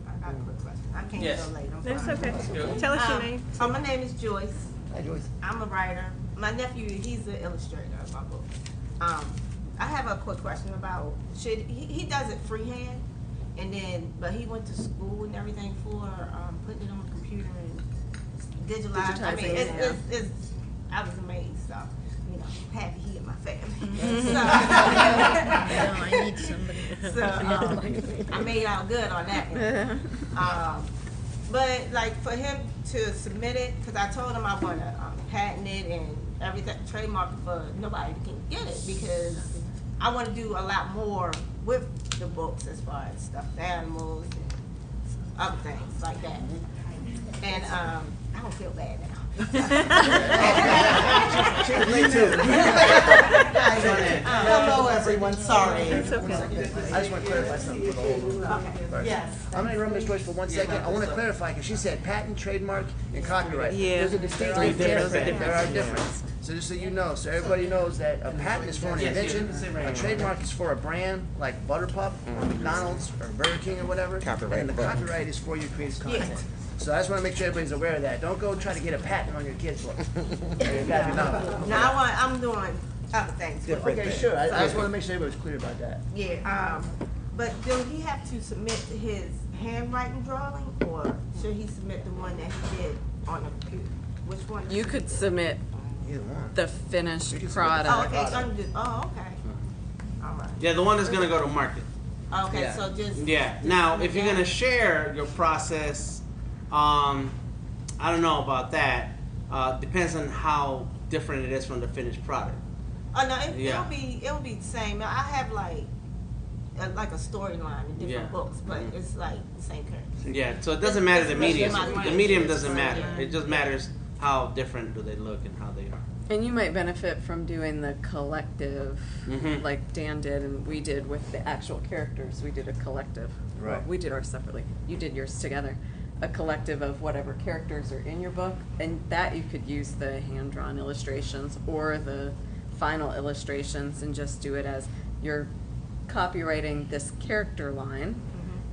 I got a quick question. I can't Yes. go late. I'm that's sorry. okay. Tell us your name. My name is Joyce. Hi, Joyce. I'm a writer. My nephew, he's the illustrator of my book. I have a quick question about he does it freehand, but he went to school and everything for putting it on the computer and digitalizing. I mean, it's I was amazed. So, happy he in my family. I need somebody. So I made out good on that one. But like for him to submit it, because I told him I want to patent it and everything, trademark it, for nobody can get it, because I want to do a lot more with the books as far as stuffed animals and other things like that. And I don't feel bad now. Hello, everyone. Sorry. It's okay. I just want to clarify something for the whole group. Yes. I'm going to interrupt Ms. Joyce for 1 second. I want to clarify, because she said patent, trademark, and copyright. Yeah. There's a distinct difference. There are differences. So just so you know, so everybody knows that a patent is for an invention, a trademark is for a brand, like Butter Pup, or McDonald's, or Burger King, or whatever, and the copyright is for your creative content. So I just want to make sure everybody's aware of that. Don't go try to get a patent on your kid's book. You gotta be novel. Now I'm doing other things. Okay, sure. I just want to make sure everybody's clear about that. Yeah. But do he have to submit his handwriting drawing, or should he submit the one that he did on the computer? Which one? You could submit Either one. the finished You can submit product. Oh, okay. Oh, okay. All right. Yeah, the one that's gonna go to market. Okay, Yeah. so just Yeah. Now, if you're gonna share your process, I don't know about that. Depends on how different it is from the finished product. Oh no, Yeah. it'll be the same. I have like a storyline in different Yeah. books, but it's like the same character. Yeah. So it doesn't matter the medium. Right. The medium doesn't matter. It just matters how different do they look and how they are. And you might benefit from doing the collective, Mhm. like Dan did and we did with the actual characters. We did a collective. Right. Well, we did ours separately. You did yours together. A collective of whatever characters are in your book, and that you could use the hand-drawn illustrations or the final illustrations and just do it as you're copywriting this character line,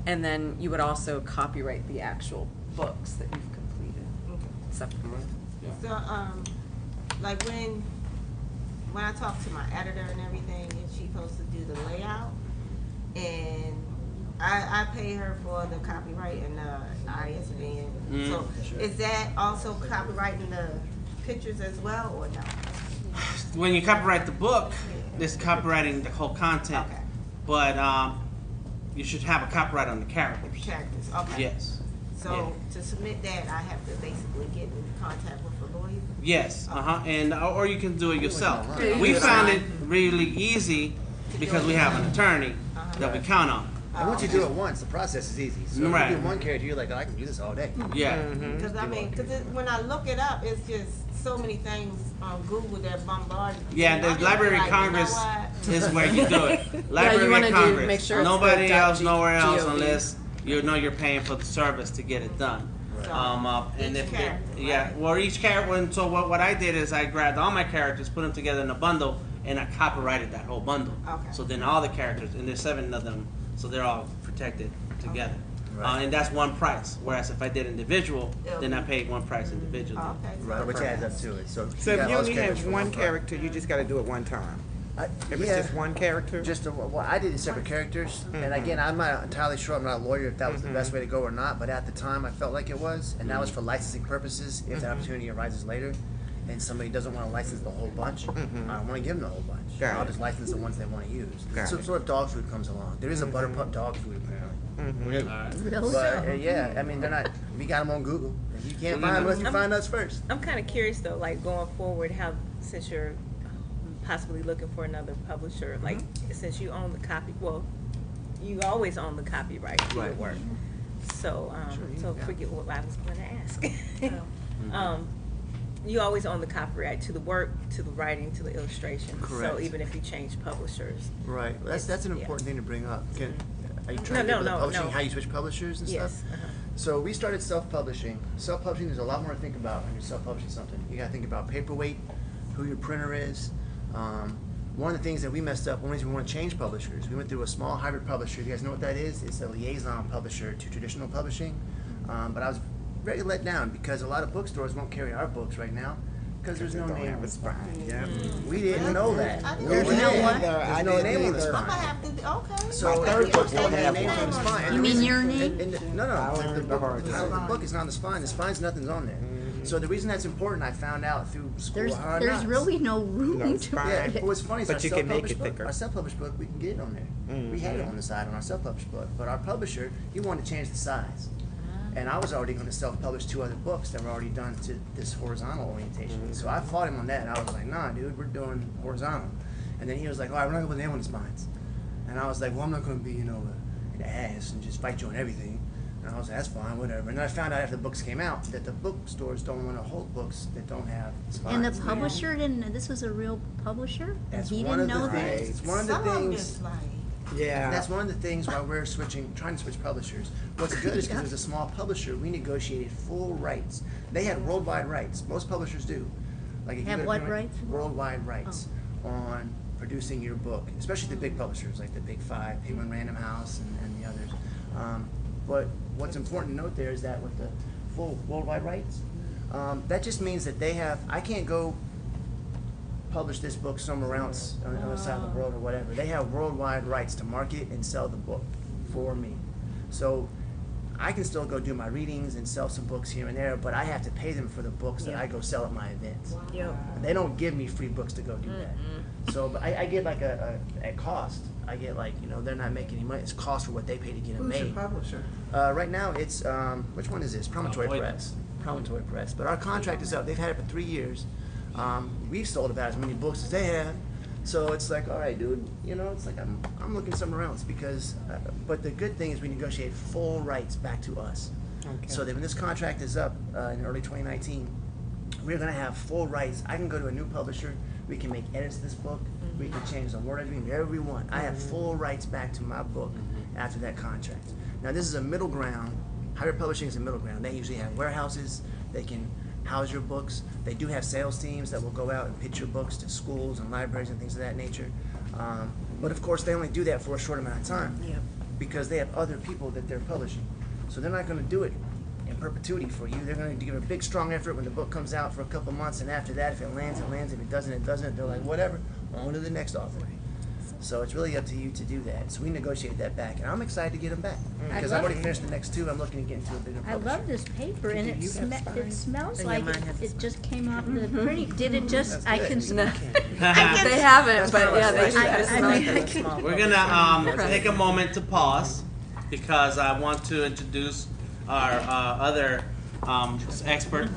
and then you would also copyright the actual books that you've completed separately. So like when I talk to my editor and everything, and she's supposed to do the layout, and I pay her for the copyright and the ISBN. So is that also copyrighting the pictures as well, or no? When you copyright the book, it's copyrighting the whole content. Okay. But you should have a copyright on the characters. Characters, okay. Yes. So to submit that, I have to basically get in contact with a lawyer? Yes. And or you can do it yourself. Yeah, We do it found it online. really easy because we have an attorney that we count on. And once you do it once, the process is easy. So Right. if you do one character, you're like, oh, I can do this all day. Yeah. Because when I look it up, it's just so many things on Google that bombard me. Yeah, I the just Library like, of Congress You know what? is where you do it. you Library wanna of do- Congress. make sure it's Nobody the else, .gov. nowhere else, unless you know you're paying for the service to get it done. So, And each if character, yeah, right? well, each character. So what I did is I grabbed all my characters, put them together in a bundle, and I copyrighted that whole bundle. Okay. So then all the characters, and there's 7 of them, so they're all protected together. And that's one price. Whereas if I did individual, then I paid one price individually. Okay. Right, which adds up to it. So So if got you all those only characters have for one price. character, you just gotta do it one time. If it's Yeah. just one character? Well, I did it separate characters, and again, I'm not entirely sure. I'm not a lawyer if that was the best way to go or not. But at the time, I felt like it was, and that was for licensing purposes. If the opportunity arises later, and somebody doesn't want to license the whole bunch, I don't want to give them the whole bunch. Got I'll it. just license the ones they want to use. Got So it. sort of dog food comes along. There is a butter pup dog food apparently. Really? But yeah, I mean, they're not. We got them on Google. You can't find them unless you find us first. I'm kind of curious though, like going forward, how since you're possibly looking for another publisher, like since you own the copy, well, you always own the copyright to your Right. work. So, forget what I was going to ask. You always own the copyright to the work, to the writing, to the illustration. Correct. So even if you change publishers, Right. Well, that's an Yeah. important thing to bring up. Are you trying to No, get with the no, publishing, no. how you switch publishers and yes. stuff? So we started self-publishing. Self-publishing, there's a lot more to think about when you're self-publishing something. You gotta think about paperweight, who your printer is. One of the things that we messed up, one reason we want to change publishers, we went through a small hybrid publisher. You guys know what that is? It's a liaison publisher to traditional publishing. But I was very let down because a lot of bookstores won't carry our books right now because there's no They don't name have on a the spine. spine. Yeah. We didn't know that. I didn't We know didn't. that. No what? There's no name on the I'm gonna spine. have to. Okay. So My third if book you will don't have name one. on the spine. You the mean reason- your name? No, I the learned the book, hard the title of way. the book is not on the spine. The spine's nothing's on there. So the reason that's important, I found out through school. There's really no room No, to spine. Yeah, put but it. what's funny is But our you can make self-published it book. thicker. Our self-published book, we can get it on there. We had it on the side on our self-published book, but our publisher, he wanted to change the size. And I was already going to self-publish 2 other books that were already done to this horizontal orientation. So I fought him on that, and I was like, nah, dude, we're doing horizontal. And then he was like, all right, we're not going to put the name on the spines. And I was like, well, I'm not going to be, an ass and just fight you on everything. And I was like, that's fine, whatever. And then I found out after the books came out that the bookstores don't want to hold books that don't have spines. And the publisher didn't, this was a real publisher? That's He one didn't of the know that? things. It's one of the Some of them things. is like. Yeah. That's one of the things why we're trying to switch publishers. What's good is because it was a small publisher, we negotiated full rights. They had worldwide rights. Most publishers do. Like if you Have go to what print- rights? Worldwide rights on producing your book, especially the big publishers like the Big Five, Penguin Random House, and the others. But what's important to note there is that with the full worldwide rights, that just means that they have. I can't go publish this book somewhere else on the other side of the world or whatever. They have worldwide rights to market and sell the book for me. So I can still go do my readings and sell some books here and there, but I have to pay them for the books that I go sell at my events. Yep. They don't give me free books to go do that. So but I get like at cost. I get like, they're not making any money. It's cost for what they pay to get it Who's your made. publisher? Right now it's, which one is this? Promontory Promontory. Press. Promontory Press. But our contract is up. They've had it for 3 years. We've sold about as many books as they have. So it's like, all right, dude, it's like I'm looking somewhere else because, but the good thing is we negotiate full rights back to us. Okay. So that when this contract is up in early 2019, we're going to have full rights. I can go to a new publisher. We can make edits to this book. We can change the word editing, whatever we want. I have full rights back to my book after that contract. Now, this is a middle ground. Higher publishing is a middle ground. They usually have warehouses. They can house your books. They do have sales teams that will go out and pitch your books to schools and libraries and things of that nature. But of course, they only do that for a short amount of time because they have other people that they're publishing. So they're not going to do it in perpetuity for you. They're going to give a big, strong effort when the book comes out for a couple months, and after that, if it lands, it lands. If it doesn't, it doesn't. They're like, whatever, on to the next author. So it's really up to you to do that. So we negotiated that back, and I'm excited to get them back because I've already finished the next 2. I'm looking to get into a bigger I publisher. love this paper, and it smells Yeah, like mine has it just came off the pretty. Did it just? I can. No. They haven't, but yeah, they I should. can- We're gonna take a moment to pause because I want to introduce our other expert,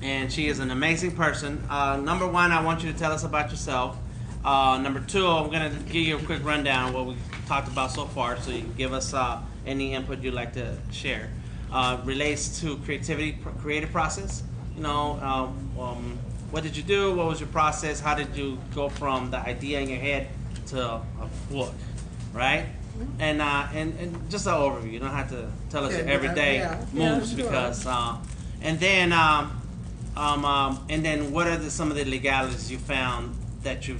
and she is an amazing person. Number 1, I want you to tell us about yourself. Number 2, I'm gonna give you a quick rundown of what we've talked about so far, so you can give us any input you'd like to share. Relates to creative process. What did you do? What was your process? How did you go from the idea in your head to a book, right? And just an overview. You don't have to tell us your everyday moves because and then what are some of the legalities you found that you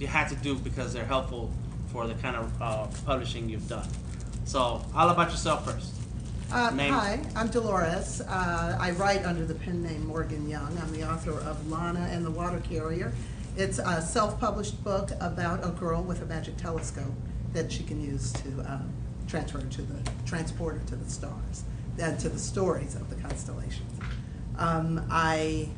had to do because they're helpful for the kind of publishing you've done. So, all about yourself first. Name. Hi, I'm Dolores. I write under the pen name Morgany Young. I'm the author of Lana and the Water Carrier. It's a self-published book about a girl with a magic telescope that she can use to transport her to the stars and to the stories of the constellations. I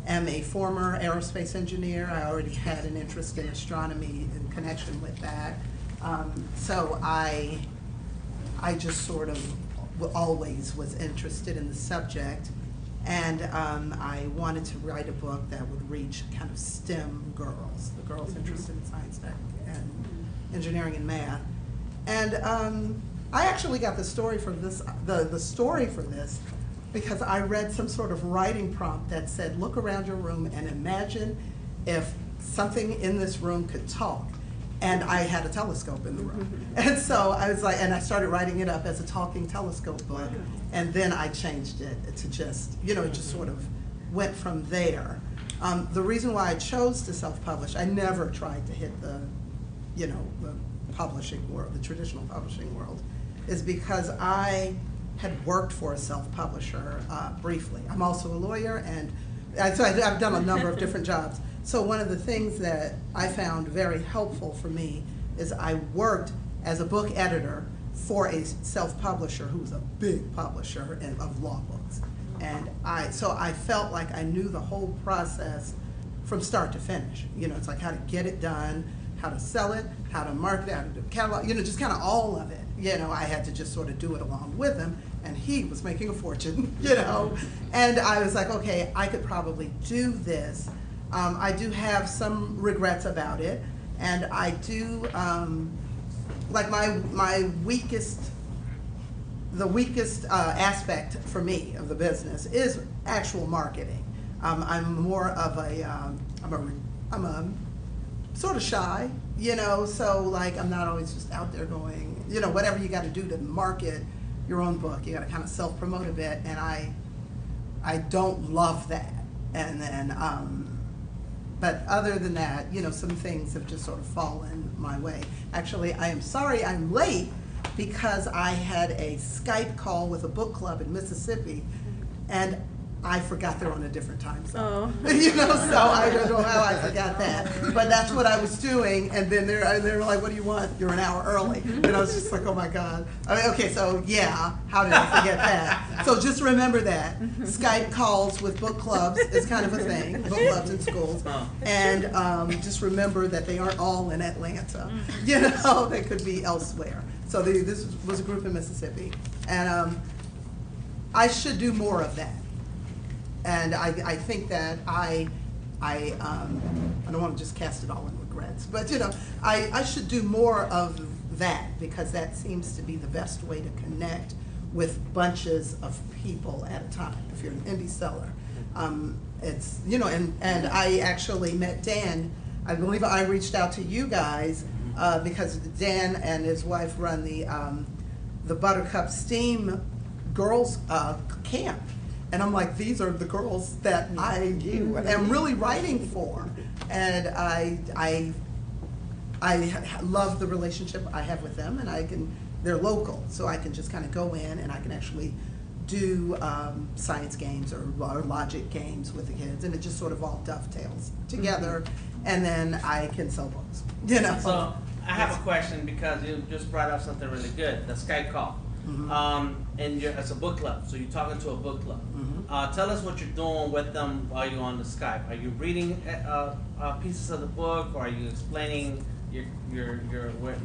am a former aerospace engineer. I already had an interest in astronomy in connection with that. So I just sort of always was interested in the subject, and I wanted to write a book that would reach kind of STEM girls, the girls interested in science, tech, and engineering and math. And I actually got the story for this, the story for this, because I read some sort of writing prompt that said, look around your room and imagine if something in this room could talk. And I had a telescope in the room. And so I was like, and I started writing it up as a talking telescope book. And then I changed it to just, it just sort of went from there. The reason why I chose to self-publish, I never tried to hit the publishing world, the traditional publishing world, is because I had worked for a self-publisher briefly. I'm also a lawyer, and so I've done a number of different jobs. So one of the things that I found very helpful for me is I worked as a book editor for a self-publisher who was a big publisher of law books. And so I felt like I knew the whole process from start to finish. It's like how to get it done, how to sell it, how to market it, how to do catalog, just kind of all of it. I had to just sort of do it along with him, and he was making a fortune, And I was like, okay, I could probably do this. I do have some regrets about it, and I do, like the weakest aspect for me of the business is actual marketing. I'm more of I'm a sort of shy, so like I'm not always just out there going, whatever you got to do to market your own book, you got to kind of self-promote a bit, and I don't love that. And then, but other than that, some things have just sort of fallen my way. Actually, I am sorry I'm late because I had a Skype call with a book club in Mississippi, and I forgot they're on a different time zone. So I don't know how I forgot that. But that's what I was doing, and then they were like, what do you want? You're an hour early. And I was just like, oh my God. Okay, so yeah, how did I forget that? So just remember that. Skype calls with book clubs is kind of a thing, book clubs in schools. And just remember that they aren't all in Atlanta. They could be elsewhere. So this was a group in Mississippi. And I should do more of that. And I think that I don't want to just cast it all in regrets, but I should do more of that, because that seems to be the best way to connect with bunches of people at a time. If you're an indie seller, it's and I actually met Dan. I believe I reached out to you guys because Dan and his wife run the Buttercup STEAM Girls Camp. And I'm like, these are the girls that I am really writing for. And I love the relationship I have with them, and they're local, so I can just kind of go in and I can actually do science games or logic games with the kids, and it just sort of all dovetails together, and then I can sell books, So I have a question, because you just brought up something really good, the Skype call. And it's a book club, so you're talking to a book club. Tell us what you're doing with them while you're on the Skype. Are you reading pieces of the book, or are you explaining your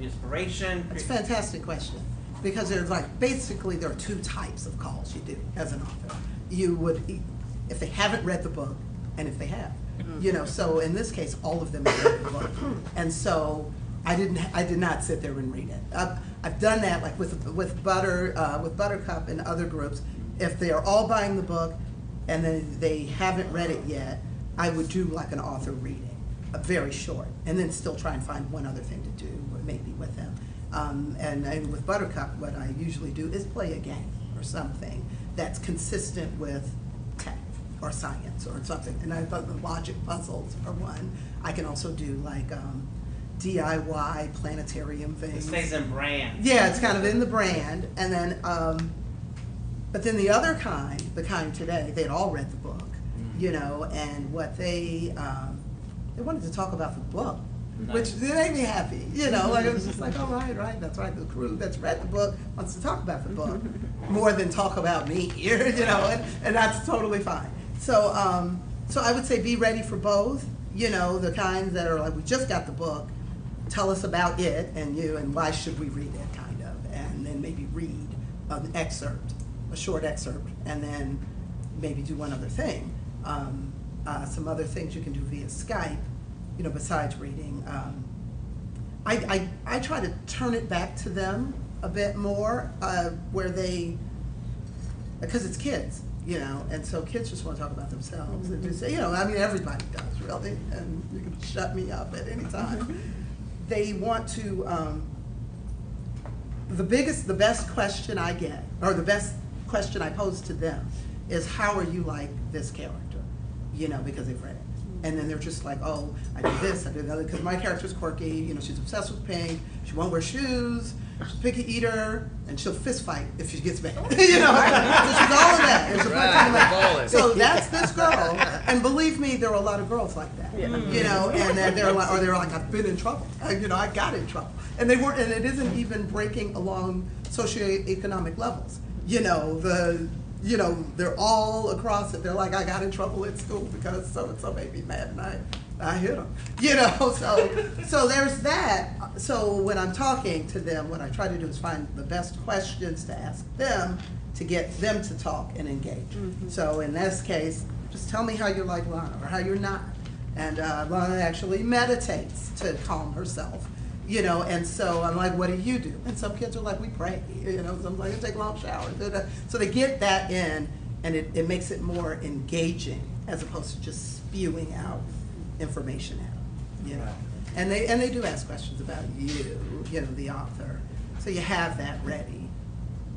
inspiration? It's a fantastic question, because there's basically there are two types of calls you do as an author. You would, if they haven't read the book, and if they have, so in this case, all of them have read the book, and so I did not sit there and read it. I've done that like with Buttercup and other groups. If they are all buying the book and then they haven't read it yet, I would do like an author reading, very short, and then still try and find one other thing to do maybe with them. And with Buttercup, what I usually do is play a game or something that's consistent with tech. or science or something. And I thought the logic puzzles are one. I can also do like DIY planetarium It things. stays in brand. Yeah, it's kind of in the brand. And then, but then the other kind, the kind today, they'd all read the book, you know, and what they wanted to talk about the book, which it made me happy, you know, like it was just like, oh, right, that's right, the crew that's read the book wants to talk about the book more than talk about me, you know, and that's totally fine. So, so I would say be ready for both, you know, the kinds that are like, we just got the book, tell us about it and you, and why should we read it, kind of, and then maybe read an excerpt, a short excerpt, and then maybe do one other thing. Some other things you can do via Skype, you know, besides reading. I try to turn it back to them a bit more, where they, because it's kids, you know, and so kids just want to talk about themselves and just, you know, I mean, everybody does really, and you can shut me up at any time. They want to, the best question I get, or the best question I pose to them is, how are you like this character? You know, because they've read it. And then they're just like, oh, I do this, I do the other, because my character's quirky, you know, she's obsessed with pink, she won't wear shoes, she's a picky eater, and she'll fist fight if she gets mad. You know, so she's all of that. There's a bunch of so that's this girl, and believe me, there are a lot of girls like that. You know, and then they're like, I've been in trouble. You know, I got in trouble. And they weren't, and it isn't even breaking along socioeconomic levels. You know, they're all across it. They're like, I got in trouble at school because so-and-so made me mad and I hit them. You know, so there's that. So when I'm talking to them, what I try to do is find the best questions to ask them to get them to talk and engage. So in this case, just tell me how you're like Lana or how you're not. And Lana actually meditates to calm herself. You know, and so I'm like, what do you do? And some kids are like, we pray, you know, some like, take long showers. So they get that in, and it makes it more engaging as opposed to just spewing out information out, you know. And they do ask questions about you know, the author. So you have that ready.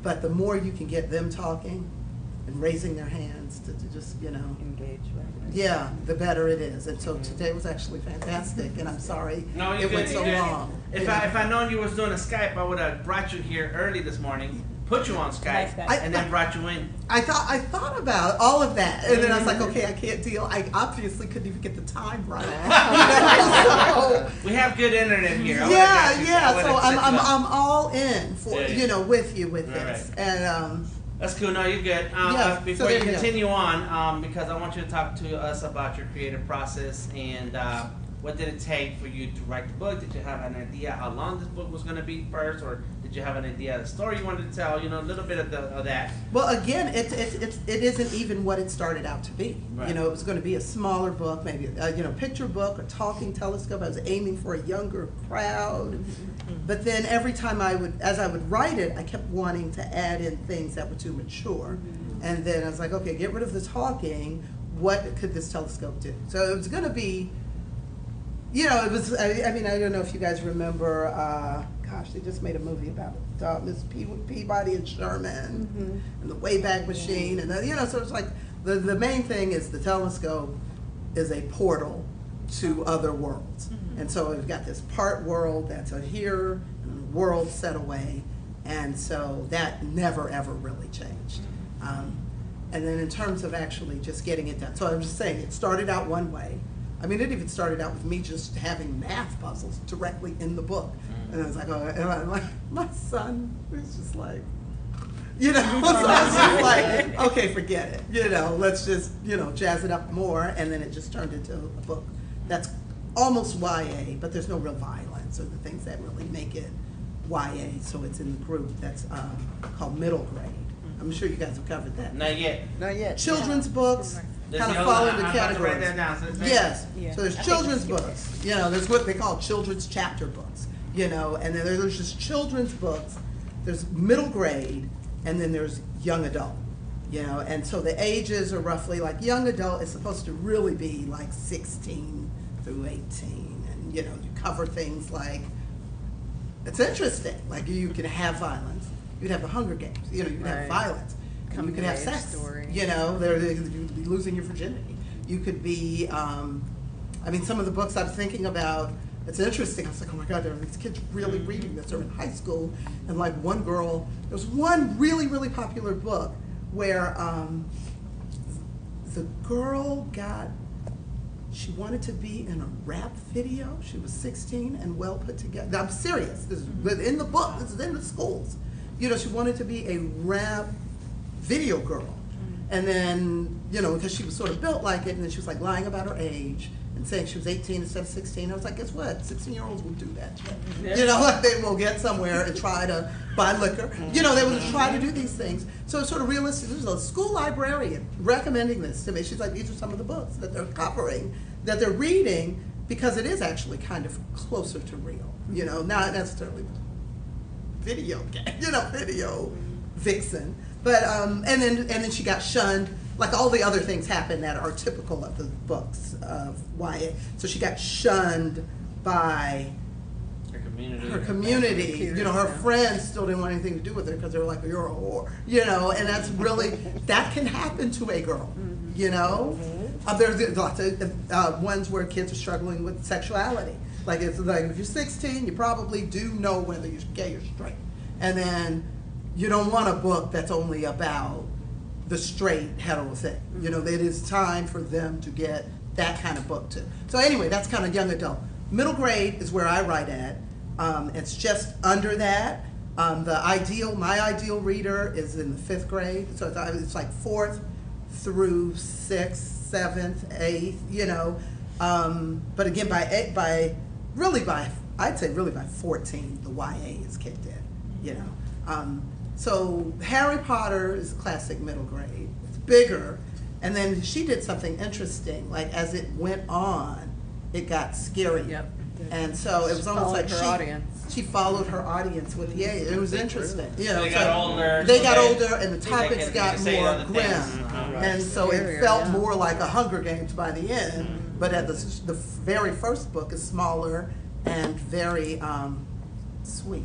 But the more you can get them talking and raising their hands to just, you know. Engage, right? Yeah, the better it is. And so today was actually fantastic, and I'm sorry it went so long. If I known you was doing a Skype, I would have brought you here early this morning, put you on Skype, and then brought you in. I thought about all of that, and then I was like, okay, I can't deal. I obviously couldn't even get the time right. So, we have good internet here. So I'm all in for you know, with you with this, and that's cool. No, you're good. Before you continue on, because I want you to talk to us about your creative process and what did it take for you to write the book? Did you have an idea how long this book was going to be first, or did you have an idea of the story you wanted to tell? You know, a little bit of that. Well, again, it isn't even what it started out to be. Right. You know, it was going to be a smaller book, maybe you know, picture book, a talking telescope. I was aiming for a younger crowd, but then every time as I would write it, I kept wanting to add in things that were too mature, and then I was like, okay, get rid of the talking. What could this telescope do? So it was going to be. You know, it was, I mean, I don't know if you guys remember, gosh, they just made a movie about it, Miss Peabody and Sherman, and the Wayback Machine, and you know, so it's like, the main thing is the telescope is a portal to other worlds. And so we've got this part world that's here, and a world set away, and so that never, ever really changed. And then in terms of actually just getting it done, so I'm just saying, it started out one way. I mean, it even started out with me just having math puzzles directly in the book. And I was like, oh, and I'm like, my son is just like, you know, so I was just like, okay, forget it. You know, let's just, you know, jazz it up more. And then it just turned into a book that's almost YA, but there's no real violence or the things that really make it YA. So it's in the group that's called middle grade. I'm sure you guys have covered that. Not yet. Children's books. Kind of fall into categories. Yes. So there's children's books. You know, there's what they call children's chapter books. You know, and then there's just children's books. There's middle grade, and then there's young adult. You know, and so the ages are roughly like young adult is supposed to really be like 16 through 18, and you know, you cover things like it's interesting. Like you can have violence. You'd have the Hunger Games. You know, you can have violence. You could have sex. Story. You know, you could be losing your virginity. You could be, I mean, some of the books I'm thinking about, it's interesting. I was like, oh my God, there are these kids really reading this. They're in high school. And like one girl, there was one really, really popular book where the girl she wanted to be in a rap video. She was 16 and well put together. I'm serious. This is in the book. This is in the schools. You know, she wanted to be a rap video girl. And then, you know, because she was sort of built like it, and then she was like lying about her age and saying she was 18 instead of 16. I was like, guess what? 16-year-olds will do that shit. Yeah. You know, like they will get somewhere and try to buy liquor. You know, they will try to do these things. So it's sort of realistic. There's a school librarian recommending this to me. She's like, these are some of the books that they're covering, that they're reading, because it is actually kind of closer to real. You know, not necessarily video game, you know, video vixen. But and then she got shunned, like all the other things happened that are typical of the books of YA. So she got shunned by her community. You know, her friends still didn't want anything to do with her because they were like, you're a whore. You know, and that's really, that can happen to a girl. You know, there's lots of ones where kids are struggling with sexuality. Like it's like if you're 16, you probably do know whether you're gay or straight, and then you don't want a book that's only about the straight hetero thing. You know, it is time for them to get that kind of book too. So anyway, that's kind of young adult. Middle grade is where I write at. It's just under that. My ideal reader is in the 5th grade. So it's like 4th through 6th, 7th, 8th, you know. But again, I'd say really by 14, the YA is kicked in, you know. So Harry Potter is classic middle grade. It's bigger. And then she did something interesting. Like as it went on, it got scary. Yep. And so it was almost like she followed her audience with it was interesting. You know, they got older. They got older, and the topics got more grim. Right. And so it felt more like a Hunger Games by the end. But at the very first book is smaller and very sweet.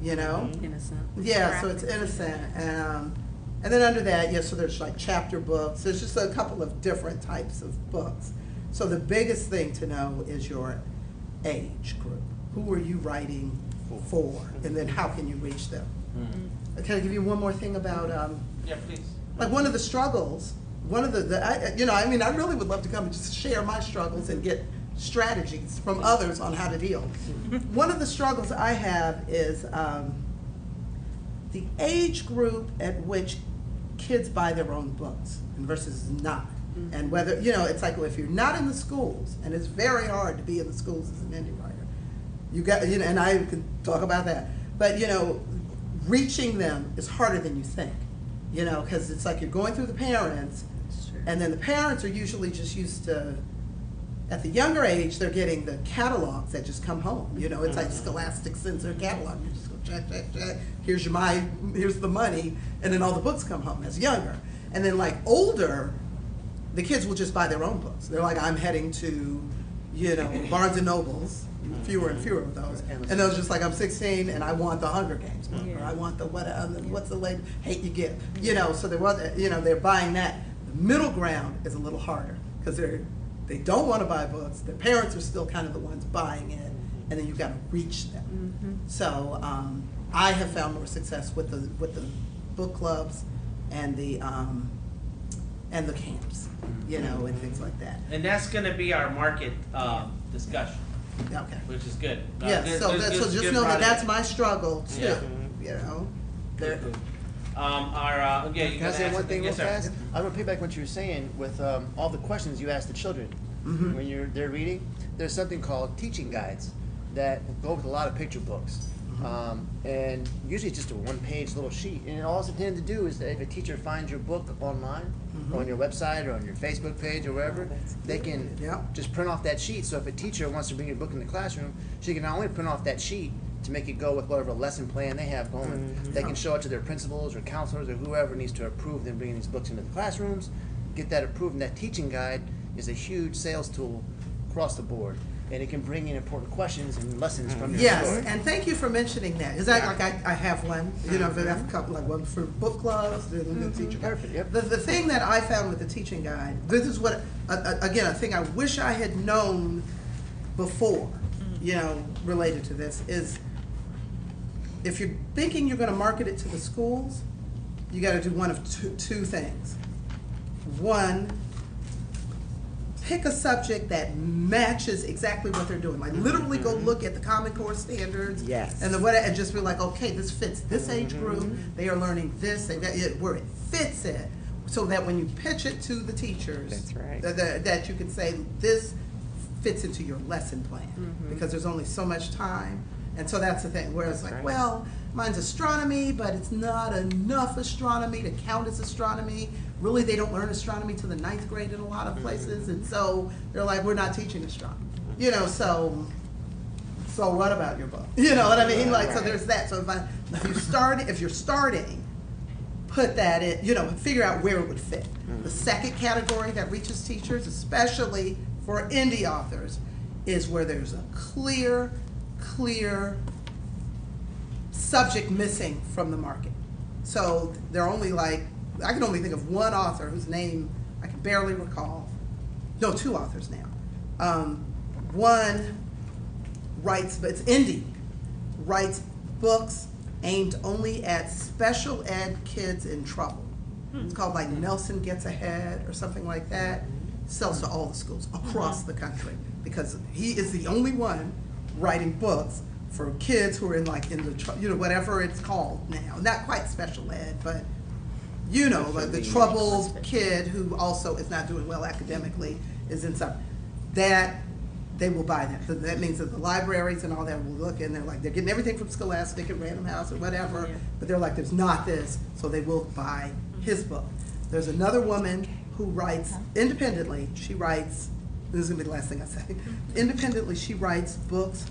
You know, Innocent. yeah. So it's innocent. And then under that, yeah. So there's like chapter books. There's just a couple of different types of books. So the biggest thing to know is your age group. Who are you writing for? And then how can you reach them? Can I give you one more thing about, yeah, please. Like one of the struggles, I really would love to come and just share my struggles and get strategies from others on how to deal. One of the struggles I have is the age group at which kids buy their own books versus not. And whether, you know, it's like, well, if you're not in the schools, and it's very hard to be in the schools as an indie writer, you got, you know, and I can talk about that, but, you know, reaching them is harder than you think, you know, because it's like you're going through the parents, and then the parents are usually just used to, at the younger age, they're getting the catalogs that just come home, you know, it's like Scholastic sends their catalog, you just go check, here's the money, and then all the books come home as younger. And then like older, the kids will just buy their own books. They're like, I'm heading to, you know, Barnes and Nobles, fewer and fewer of those. And they're just like, I'm 16 and I want the Hunger Games book, or I want the what's the late Hate You Give, you know. So they're buying that. The middle ground is a little harder because they don't want to buy books. Their parents are still kind of the ones buying it, and then you've got to reach them. So I have found more success with the book clubs and the camps, you know, and things like that. And that's going to be our market discussion. Okay. Which is good. Yeah. So just know that that's my struggle too. Yeah. You know. Good. Can I say one thing real fast? Sir. I want to piggyback what you were saying with all the questions you ask the children when they're reading. There's something called teaching guides that go with a lot of picture books. And usually it's just a one-page little sheet. And all it's intended to do is that if a teacher finds your book online, on your website or on your Facebook page or wherever, they can just print off that sheet. So if a teacher wants to bring your book in the classroom, she can not only print off that sheet to make it go with whatever lesson plan they have going, they can show it to their principals or counselors or whoever needs to approve them bringing these books into the classrooms, get that approved. And that teaching guide is a huge sales tool across the board. and it can bring in important questions and lessons from your Yes, story. and thank you for mentioning that. Is that like I have one, you know, I have a couple, like one for book clubs, the teacher guide. Perfect, yep. The thing that I found with the teaching guide, this is what, again, a thing I wish I had known before, you know, related to this, is if you're thinking you're gonna market it to the schools, you gotta do one of two things. One, pick a subject that matches exactly what they're doing. Like literally go look at the Common Core standards. Yes. And and just be like, okay, this fits this age group. They are learning this. They got it where it fits it, so that when you pitch it to the teachers, That's right. that you can say this fits into your lesson plan, because there's only so much time. And so that's the thing. Whereas like, right. well, mine's astronomy, but it's not enough astronomy to count as astronomy. Really, they don't learn astronomy till the 9th grade in a lot of places, and so they're like, we're not teaching astronomy. You know, so what about your book? You know what I mean? Like, so there's that. So if you're starting, put that in, you know, figure out where it would fit. The second category that reaches teachers, especially for indie authors, is where there's a clear subject missing from the market. So they're only like, I can only think of one author whose name I can barely recall. No, two authors now. One writes, but it's indie, writes books aimed only at special ed kids in trouble. It's called like Nelson Gets Ahead or something like that. Sells to all the schools across the country because he is the only one writing books for kids who are in the, you know, whatever it's called now. Not quite special ed, but you know, like the troubled kid who also is not doing well academically is in some, that they will buy that. So that means that the libraries and all that will look and they're like, they're getting everything from Scholastic and Random House or whatever, but they're like, there's not this, so they will buy his book. There's another woman who writes independently. She writes, this is gonna be the last thing I say. Independently, she writes books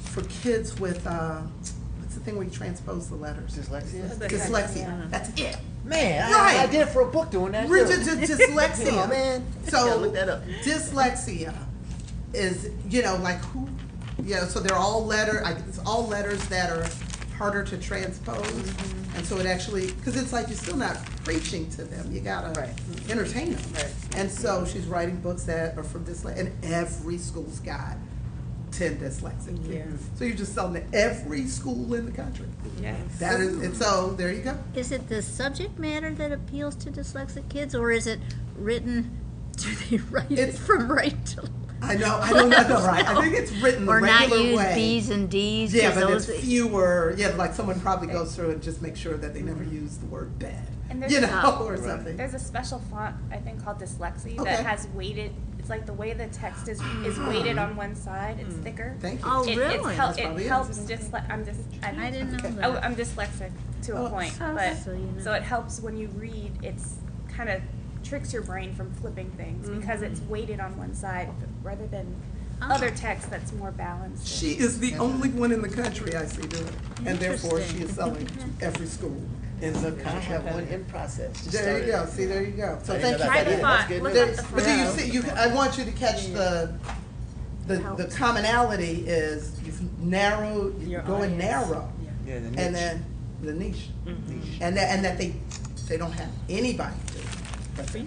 for kids with, what's the thing where you transpose the letters? Dyslexia? Dyslexia, that's it. Man, Right. I did it for a book doing that too. Dyslexia. Oh man. So Gotta look that up. dyslexia is, you know, like who, you know, so they're all it's all letters that are harder to transpose. And so it actually, because it's like you're still not preaching to them, you gotta entertain them. And so she's writing books that are for dyslexia, and every school's got 10 dyslexic kids. So you just sell them to every school in the country. Yes. That is, and so there you go. Is it the subject matter that appeals to dyslexic kids, or is it written, do they write it from right to left? I don't know, right? I think it's written the Or not regular use way. B's and D's? Yeah, 'cause but those- it's fewer. Yeah, like someone probably goes through and just make sure that they never use the word bad, And there's you a- know, or something. There's a special font, I think, called Dyslexia Okay. that has weighted. It's like the way the text is weighted on one side. It's thicker. Thank you. Oh, It, really? That's it probably it. helps I didn't know that. I'm dyslexic to a point, but so you know. so it helps when you read. It's kind of tricks your brain from flipping things because it's weighted on one side rather than other text that's more balanced. She is the only one in the country I see doing it, and therefore she is selling to every school in the I have country. one in process. Just There you started. go. See, there you go. So I thank didn't you know for Try the that. that. font. good. Look There- up the But do you font. see? I want you to catch the commonality is you've narrowed, you're going narrow, Yeah, the niche. and then the niche, and that they don't have anybody do it. That's it.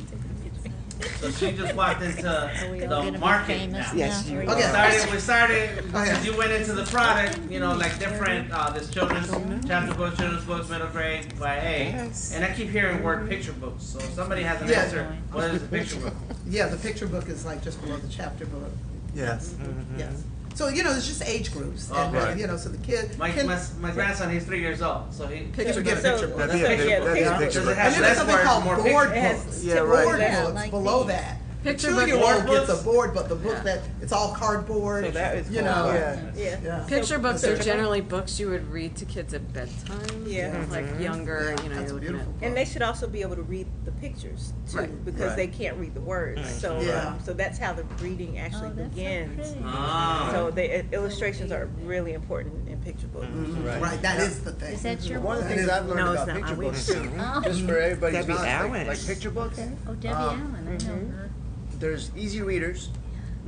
So she just walked into Are we all the gonna be market famous now. Yes, now? you Okay. We started, Okay. since you went into the product, you know, like different, this children's, chapter books, children's books, middle grade, YA. Yes. And I keep hearing word picture books, so if somebody has an Yeah. answer, what is a picture book? Yeah, the picture book is like just below the chapter book. Yes. Yes. So, you know, it's just age groups. And, Okay. you know, so the kid. My grandson, he's 3 years old, so he. Picture book. So, That's so, a picture yeah, book. the Yeah. picture Does it book. have And then there's less something words, called more board pictures? books. Yeah, Board right. books Like below these. that. Picture The book 2-year-old books? gets a board, but the book that, it's all cardboard. So that is you cool. know. Yeah. Yeah. Yeah. Picture books so- are generally books you would read to kids at bedtime. Yeah. Like younger, Yeah, you know, that's you're looking beautiful. at. And they should also be able to read the pictures too, Right. because Right. they can't read the words. So, Yeah. so that's how the reading actually Oh, that's so begins. pretty. Ah. So the illustrations are really important in picture books. Right. Right, that is the thing. Is that your One of the That things is- I've learned No, it's about not. picture I wish. books too, Oh. just for everybody's Debbie knowledge, Allen. like picture books, Oh, Debbie Allen, I know her. there's easy readers,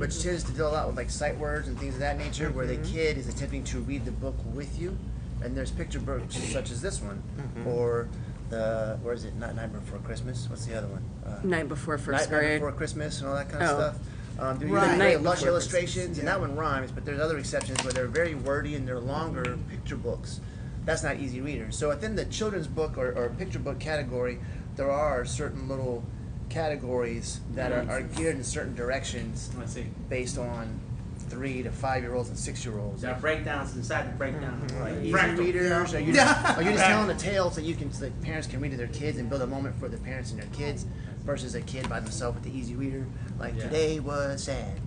which tends to deal a lot with like sight words and things of that nature, where the kid is attempting to read the book with you. And there's picture books such as this one, or where is it? Not Night Before Christmas. What's the other one? Night before first Night grade. Before Christmas and all that kind of Oh. stuff. They're Right. usually Night very lush Before illustrations, and that one rhymes. But there's other exceptions where they're very wordy and they're longer picture books. That's not easy readers. So within the children's book or picture book category, there are certain little categories that are geared in certain directions I see. based on 3 to 5 year olds and 6 year olds. There are breakdowns inside the breakdown. Like Like easy fractal. readers, are you Yeah. just telling a tale so the parents can read to their kids and build a moment for the parents and their kids versus a kid by themselves with the easy reader, like Yeah. today was sad,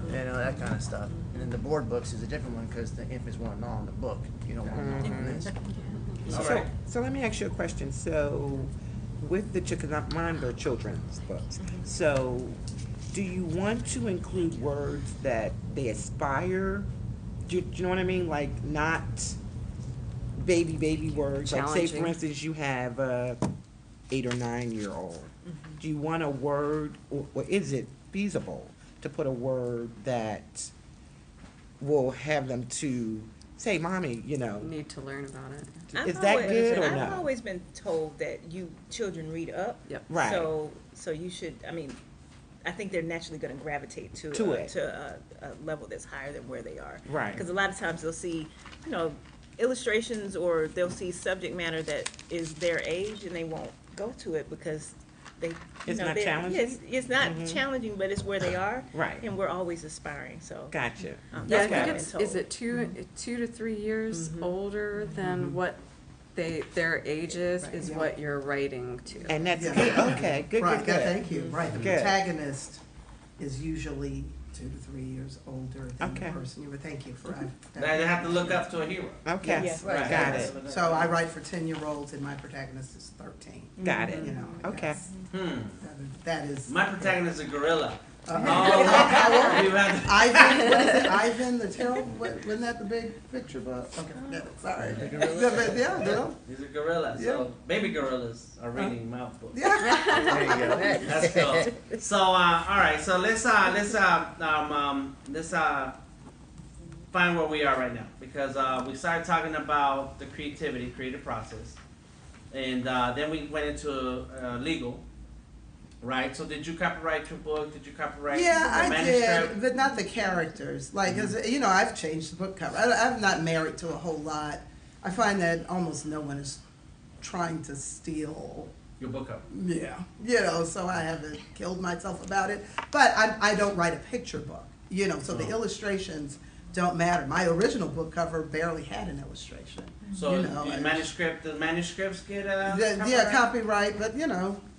that kind of stuff. And then the board books is a different one because the infants want to gnaw on the book. You don't want to gnaw on this. All So, right. so let me ask you a question. So, with the because mine are children's books. So, do you want to include words that they aspire? Do you know what I mean? Like not baby words. Like say, for Challenging. instance, you have a 8 or 9 year old. Do you want a word, or is it feasible to put a word that will have them to say, "Mommy," Need to learn about it. Is that good or no? I've always been told that children read up. Yep. Right. So you should. I mean, I think they're naturally going to gravitate to it. a level that's higher than where they are. Right. Because a lot of times they'll see, illustrations, or they'll see subject matter that is their age, and they won't go to it because they. It's not they're- challenging? Yes, it's not challenging, but it's where they are. Right. And we're always aspiring. So. Gotcha. Yeah, I That's what think I've it's, been is told. it 2 to 3 years older than what their age is Yeah. what you're writing to. And that's Yeah. good. Okay, good, Right, good, good. thank you. Right, the Good. protagonist is usually 2 to 3 years older than Okay. the person you were. Thank you for They have to look up to a hero. Okay, Yes. Right. got it. So I write for 10-year-olds, and my protagonist is 13. Got it. Okay. yes. Hmm. That is. My protagonist is a gorilla. Uh, Oh, you have to- Ivan, what is it? Ivan the Terrible? Wasn't that the big picture book? Okay, no, sorry. The gorilla? Yeah, no. He's a gorilla. So baby gorillas are reading my book. Yeah. There you go. That's cool. So all right. So let's find where we are right now, because we started talking about the creative process, and then we went into legal. Right. So did you copyright your book? Did you copyright Yeah, the I manuscript? did, but not the characters. Like, 'cause, I've changed the book cover. I'm not married to a whole lot. I find that almost no one is trying to steal. Your book cover. Yeah, so I haven't killed myself about it. But I don't write a picture book, so the illustrations don't matter. My original book cover barely had an illustration. So the manuscripts get yeah, copyright, but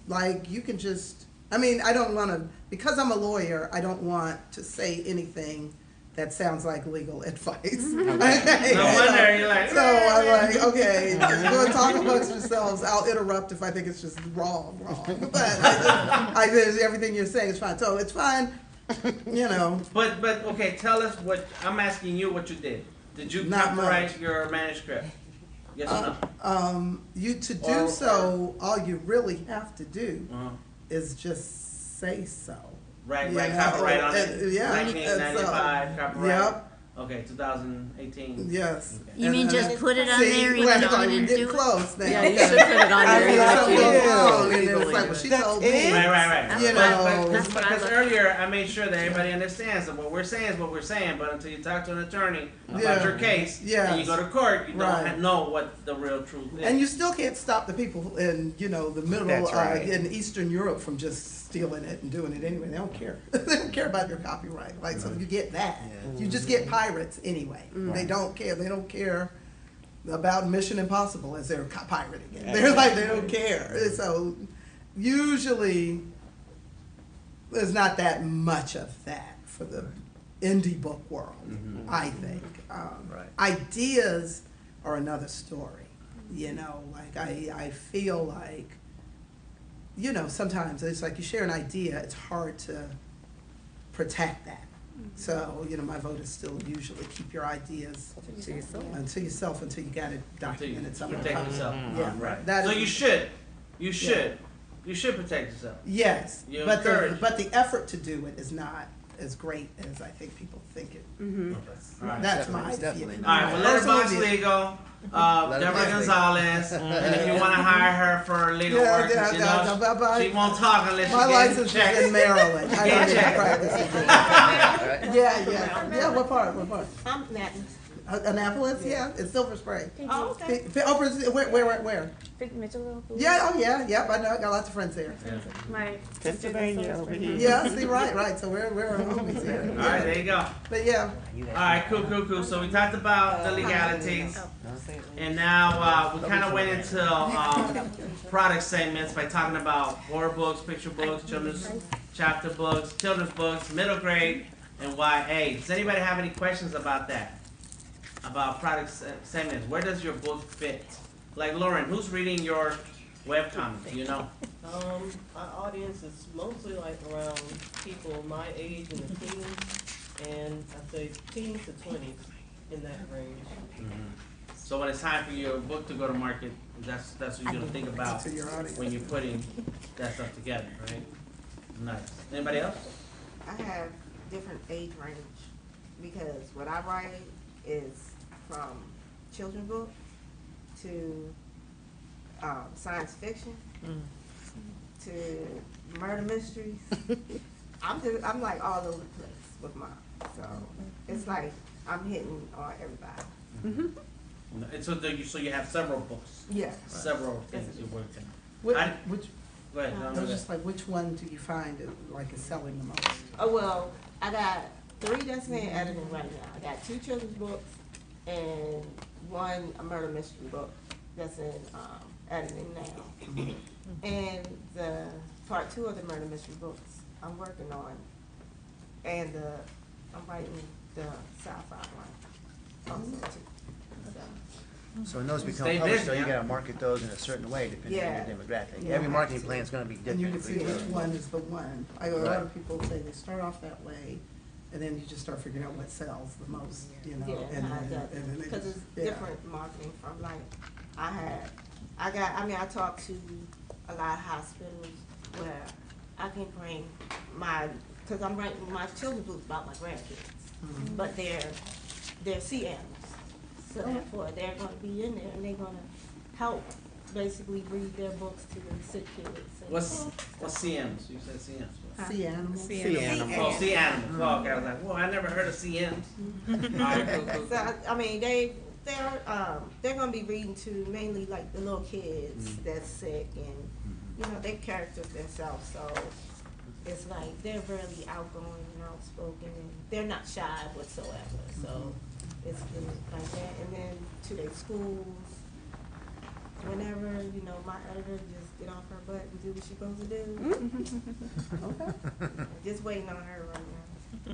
like you can just, I don't want to, because I'm a lawyer, I don't want to say anything that sounds like legal advice. Okay. No wonder you're like. So I'm like, okay, go and talk amongst yourselves. I'll interrupt if I think it's just wrong. But I did everything you're saying is fine. So it's fine, But okay, tell us what I'm asking you. What you did? Did you Not copyright much. your manuscript? Yes or no? You to do so, all you really have to do Uh-huh. is just say so. Right, You right. know, Copyright on it. and- yeah, 1995 and copyright. Yep. Okay, 2018. Yes. You mean just put it on See, there even well, though I'm you didn't getting do it? close now. Yeah, you should put it on I there feel even if so you didn't wrong, do it. and then it's like, well, she told me. Right. You But know. because earlier I made sure that everybody understands that what we're saying is what we're saying, but until you talk to an attorney about Yeah. your case and you Yes. go to court, you Right. don't know what the real truth is. And you still can't stop the people in, the middle, That's right. in Eastern Europe from just stealing it and doing it anyway. They don't care. They don't care about your copyright. Like, so you get that. Yeah. You just get pirates anyway. They don't care. They don't care about Mission Impossible as they're pirating it. They're like, they don't care. So usually there's not that much of that for the indie book world, I think. Right. Ideas are another story. Like I feel like, sometimes it's like you share an idea, it's hard to protect that. So, my vote is still usually keep your ideas To yourself. until yourself until you got it documented somewhere. protect yourself. Yeah, Right. that So is- you should protect yourself. Yes, You but encourage. the effort to do it is not as great as I think people think it Mm-hmm. is. Right. That's my Definitely. feeling. All right, well, Letterbox Legal, Deborah Letterbox Gonzalez, and if you want to hire her for legal work, you know, she won't talk unless my she license gets is in checks. Maryland. I don't need to Check. practice in Georgia. Yeah. What part? I'm Nathan. Annapolis? Yeah, it's Silver Spring. Oh, okay. Where? Mitchell. Yeah, yep, I know, I got lots of friends there. My Pennsylvania over here. Yeah, see, right, so we're homies here. All right, there you go. But yeah, All right, cool. So we talked about the legalities, and now we kind of went into product segments by talking about horror books, picture books, children's chapter books, children's books, middle grade, and YA. Does anybody have any questions about that? About product segments? Where does your book fit? Like Lauren, who's reading your webcomic? Do you know? My audience is mostly like around people my age and the teens, and I'd say teens to 20s in that range. So when it's time for your book to go to market, that's what you're gonna think about to your audience. when you're putting that stuff together, right? Nice. Anybody else? I have different age range because what I write is from children's book to science fiction to murder mysteries. I'm like all over the place with mine. So it's like I'm hitting on everybody. And so you have several books, Yeah. several things you're working Which, on. which, Go ahead. I was just like, which one do you find is selling the most? Oh, well, I got 3 that's in editing right now. I got 2 children's books and 1 a murder mystery book that's in editing now. And the part 2 of the murder mystery books I'm working on, and I'm writing the sci-fi one also too. So when those become Stay published, busy, though, you huh? gotta market those in a certain way depending on your demographic. Yeah. Every marketing plan is gonna be And you different. can see for each which other. one is the one. A lot of people say they start off that way, and then you just start figuring out what sells the most, you know. Yeah, and how then- it does. and then they Because just- it's yeah. different marketing from like, I talk to a lot of hospitals where I can bring because I'm writing my children's books about my grandkids, but they're sea animals. So therefore, they're gonna be in there and they're gonna help basically read their books to the sick kids. And What's CMs? You said CMs. Sea animals. Sea animals. Oh, sea animals. Oh, okay. I was like, whoa, I never heard of CMs. All right, cool. So I mean, they're gonna be reading to mainly like the little kids that's sick, and you know they characters themselves. So it's like they're really outgoing and outspoken, and they're not shy whatsoever. So it's like that, and then to their schools. Whenever my editor just get off her butt and do what she's supposed to do. Okay. Just waiting on her right now.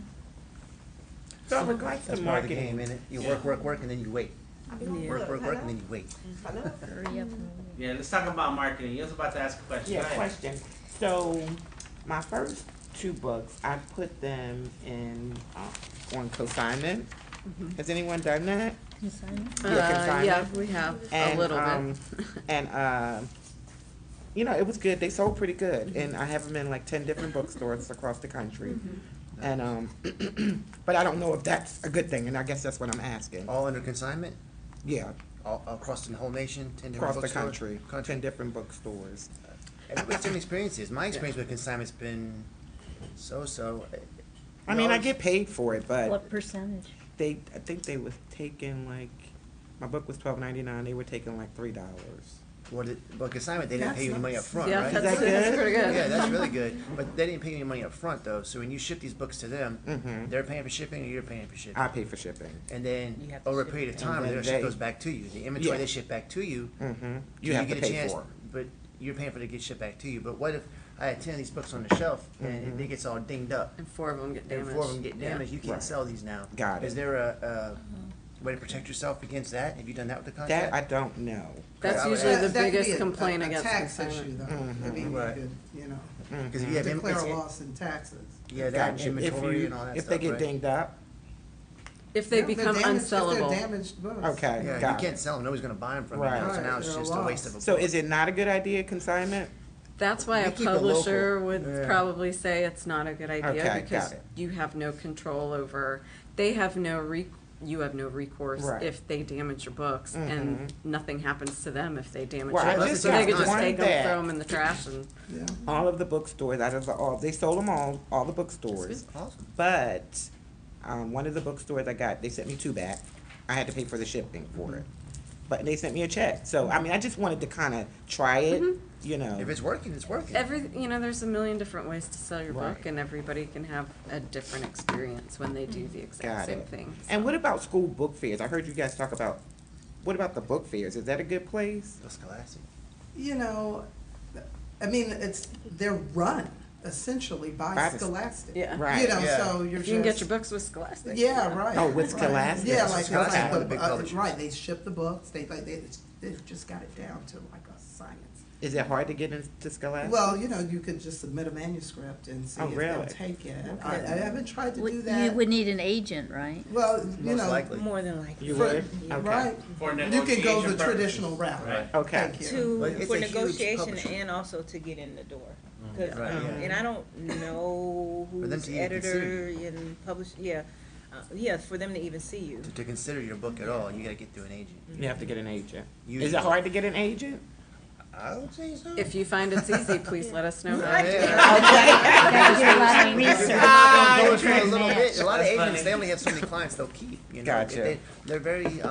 So in regards to That's part of the game, marketing, innit? You work, and then you wait. I be on Work, look, and then you wait. Hello? Hurry up and Yeah, let's talk about marketing. You was about to ask a question. yeah, Go ahead. question. So my first 2 books, I put them in on consignment. Has anyone done that? consignment. consignment. Yeah, we have a little bit. And it was good. They sold pretty good, and I have them in like 10 different bookstores across the country. And but I don't know if that's a good thing, and I guess that's what I'm asking. All under consignment? Yeah, All across the whole nation? 10 different across the bookstores? country, 10 different bookstores. Everybody's different experiences. My experience with consignment's been so-so. I mean, I get paid for it, but What percentage? I think they was taking like, my book was $12.99. They were taking like $3. But consignment, they didn't pay you any money up front, Yeah, right? Is that that's good? pretty good. Yeah, that's really good. But they didn't pay you any money up front, though. So when you ship these books to them, Mhm. they're paying for shipping, or you're paying for shipping. I pay for shipping. And then You have to over a ship period of it. time, And then their ship they- goes back to you. The inventory Yeah. they ship back to you, You have to get a pay chance. for it. But you're paying for it to get shipped back to you. But what if I had 10 of these books on the shelf and it gets all dinged up? And 4 of them get And damaged. 4 of them get damaged, you can't Right. sell these now. Got Is it. there a way to protect yourself against that? Have you done that with the contract? That I don't know. That's I would usually ask- the That could be biggest a complaint a against tax consignment. issue, though. Mhm. I mean, Right. you could, Because if you have declare a it's- loss in taxes. Yeah, that Gotcha. inventory and all that If stuff, they get right? dinged up, If they Yeah, if they're become damaged- If unsellable. they're damaged books. okay, Yeah, got you it. can't sell them. Nobody's going to buy them from Right. you now. So now Right, it's they're just a a waste loss. of a So book. is it not a good idea, consignment? That's why We a keep it publisher local. would Yeah. probably say it's not a good idea Okay, because got it. you have no control over. They have you have no recourse Right. if they damage your books, and nothing happens to them if they damage Well, I your books. just So they got could just one take them, that- throw them in the trash, and Yeah. All of the bookstores, out of all, they sold them all the bookstores. Awesome. But one of the bookstores I got, they sent me 2 back. I had to pay for the shipping for it. But they sent me a check. So, I mean, I just wanted to kind of try it, you know. If it's working, it's working. there's a million different ways to sell your book, Right. and everybody can have a different experience when they do the exact Got same it. thing. And what about school book fairs? I heard you guys talk about, what about the book fairs? Is that a good place? The Scholastic. You know, I mean, they're run essentially By by the- Scholastic. Yeah. Right. You know, Yeah. so you're If you can get just- your books with Scholastic. Yeah, right. Oh, with right. Scholastic. Yeah, like, Scholastic like one of the big publishers. right, they ship the books, they've just got it down to like a science. Is it hard to get into Scholastic? Well, you know, you could just submit a manuscript and see Oh, if they'll really? take it. Okay. I haven't tried to do You that. would need an agent, right? Well, you Most know, likely. More than likely. You for- would? Okay. right, For you can go negotiation the purposes. traditional route. Right. Okay. Thank you. But it's For a huge negotiation publisher. and also to get in the door. 'Cause, Right, yeah. and I don't know For them who's to even editor and publish, for them to even see you. To consider your book at all, you gotta get through an agent. You have to get an agent. Is Usually. it hard to get an agent? I would say so. If you find it's easy, please let us know. Yeah. Gotta do a lot of research. Don't go through a little bit. A lot of That's agents, funny. they only have so many clients they'll keep. You know? Gotcha. They're very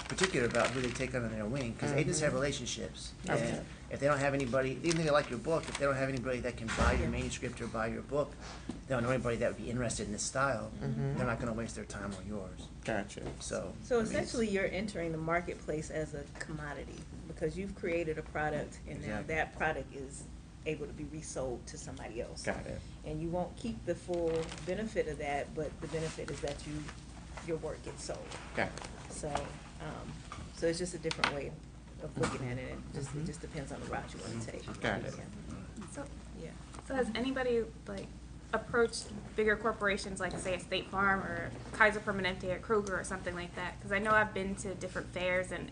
particular about who they take under their wing because agents have relationships. Okay. And if they don't have anybody, even if they like your book, if they don't have anybody that can buy your manuscript or buy your book, they don't know anybody that would be interested in this style. They're not going to waste their time or yours. Gotcha. So. So I mean, it's- essentially, you're entering the marketplace as a commodity because you've created a product and now Exactly. that product is able to be resold to somebody else. Got it. And you won't keep the full benefit of that, but the benefit is that your work gets sold. Got it. So, so it's just a different way of looking at it. It just depends on the route you want to take. Got it. So, Yeah. so has anybody like approached bigger corporations like say a State Farm or Kaiser Permanente or Kroger or something like that? Because I know I've been to different fairs and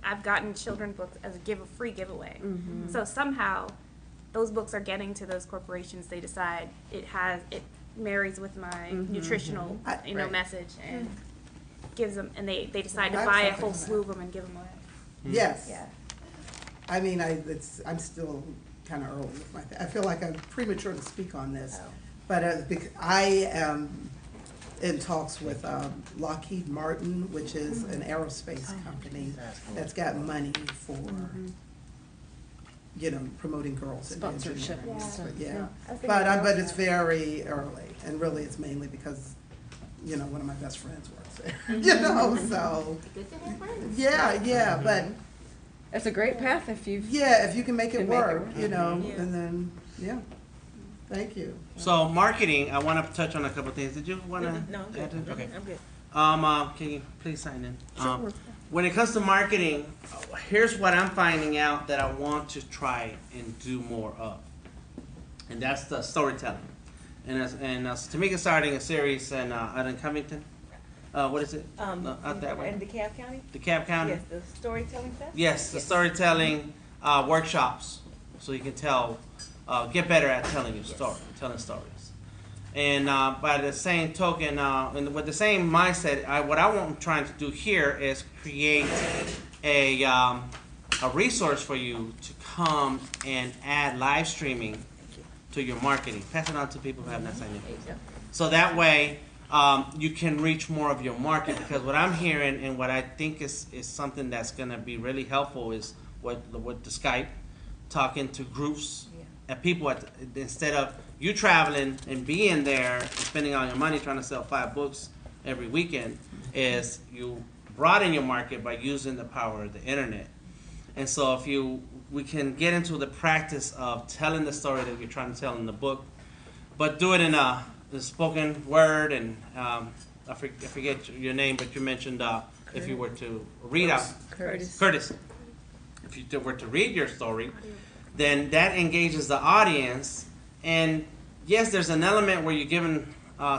I've gotten children books as a free giveaway. So somehow those books are getting to those corporations. They decide it marries with my nutritional Right. message and gives them, and they decide to I've buy a something whole like slew of them and give them away. Yes. Yeah. I mean, I'm still kind of early with my, I feel like I'm premature to speak on this. Oh. But I am in talks with Lockheed Martin, which is an aerospace company that's got money for, promoting girls in Sponsorship engineering. and stuff. Yeah, I was thinking but it's very early, and really it's mainly because, one of my best friends works there, so. Good to have friends. Yeah, but, It's a great path if you've. if you can make it Can make it work, work. Yeah. and then, thank you. So marketing, I want to touch on a couple things. Did you want to? No, I'm good. Okay. I'm good. Can you please sign in? When it comes to marketing, here's what I'm finding out that I want to try and do more of, and that's the storytelling. And TeMika starting a series out in Covington. What is it? Out that way. In DeKalb County? DeKalb County. Yes, the storytelling fest? Yes, the storytelling workshops, so you can get better at telling your story, telling stories. And by the same token, and with the same mindset, what I'm trying to do here is create a resource for you to come and add live streaming to your marketing. Pass it on to people who have not signed in. So that way, you can reach more of your market, because what I'm hearing and what I think is something that's going to be really helpful is with the Skype, talking to groups and people instead of you traveling and being there and spending all your money trying to sell 5 books every weekend, is you broaden your market by using the power of the internet. And so we can get into the practice of telling the story that you're trying to tell in the book, but do it in the spoken word. And I forget your name, but you mentioned if you were to read out Curtis. If you were to read your story, then that engages the audience. And yes, there's an element where you're giving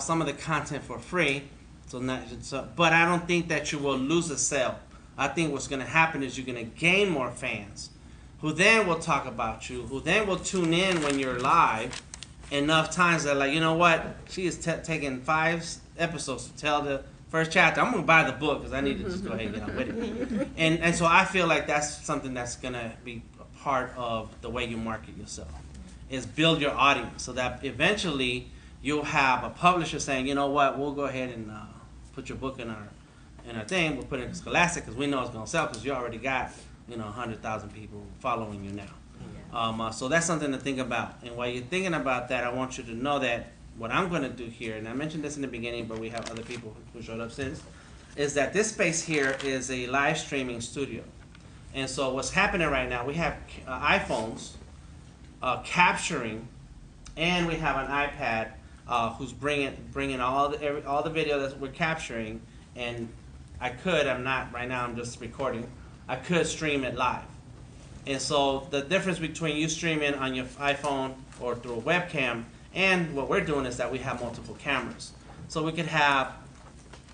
some of the content for free, but I don't think that you will lose a sale. I think what's going to happen is you're going to gain more fans who then will talk about you, who then will tune in when you're live enough times that, like, you know what, she is taking 5 episodes to tell the first chapter. I'm going to buy the book because I need to just go ahead and get on with it. And so I feel like that's something that's going to be a part of the way you market yourself, is build your audience so that eventually you'll have a publisher saying, you know what, we'll go ahead and put your book in our thing. We'll put it in Scholastic because we know it's going to sell because you already got, 100,000 people following you now. So that's something to think about. And while you're thinking about that, I want you to know that what I'm going to do here, and I mentioned this in the beginning, but we have other people who showed up since, is that this space here is a live streaming studio. And so what's happening right now, we have iPhones capturing, and we have an iPad who's bringing all the video that we're capturing. And I'm not right now, I'm just recording. I could stream it live. And so the difference between you streaming on your iPhone or through a webcam and what we're doing is that we have multiple cameras. So we could have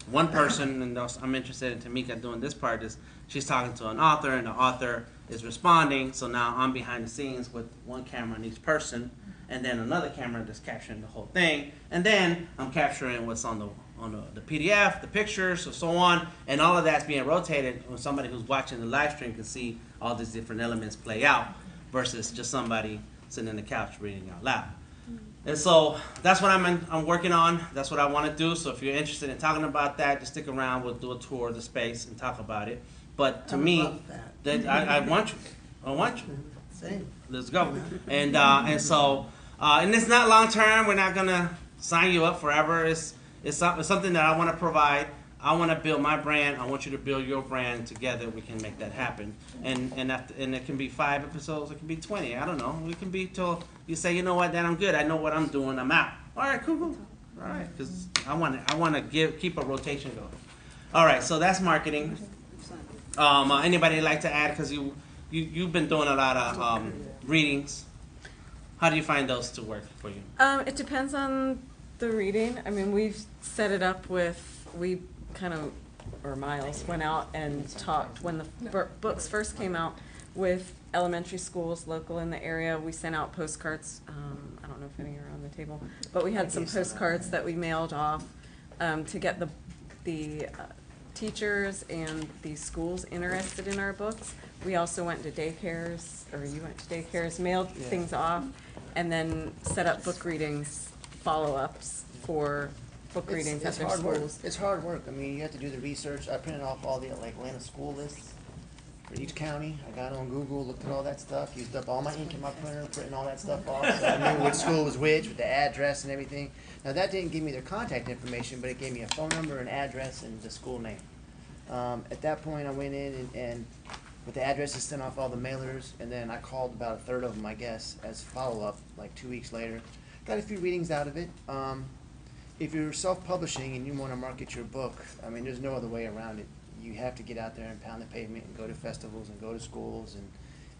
one person, and I'm interested in TeMika doing this part, is she's talking to an author and the author is responding. So now I'm behind the scenes with one camera on each person and then another camera that's capturing the whole thing. And then I'm capturing what's on the PDF, the pictures, and so on, and all of that's being rotated when somebody who's watching the live stream can see all these different elements play out versus just somebody sitting on the couch reading out loud. And so that's what I'm working on. That's what I want to do. So if you're interested in talking about that, just stick around. We'll do a tour of the space and talk about it. But to me, I want you. I want you. Same. Let's go. And so it's not long term. We're not gonna sign you up forever. It's something that I want to provide. I want to build my brand. I want you to build your brand. Together we can make that happen. And it can be 5 episodes. It can be 20. I don't know. It can be till you say, you know what, then I'm good. I know what I'm doing. I'm out. All right, cool. All right, because I want to keep a rotation going. All right, so that's marketing. Anybody like to add? Because you've been doing a lot of readings. How do you find those to work for you? It depends on the reading. I mean, we've set it up Miles went out and talked when the books first came out with elementary schools local in the area. We sent out postcards. I don't know if any are on the table, but we had some postcards that we mailed off to get the teachers and the schools interested in our books. We also went to daycares, or you went to daycares, mailed things off, and then set up book readings, follow-ups for book readings at their schools. It's hard work. I mean, you have to do the research. I printed off all the Atlanta school lists for each county. I got on Google, looked at all that stuff, used up all my ink in my printer, printing all that stuff off, so I knew which school was which, with the address and everything. Now, that didn't give me their contact information, but it gave me a phone number, an address, and the school name. At that point, I went in and with the addresses, sent off all the mailers, and then I called about a third of them, I guess, as follow-up, like 2 weeks later. Got a few readings out of it. If you're self-publishing and you want to market your book, I mean, there's no other way around it. You have to get out there and pound the pavement and go to festivals and go to schools.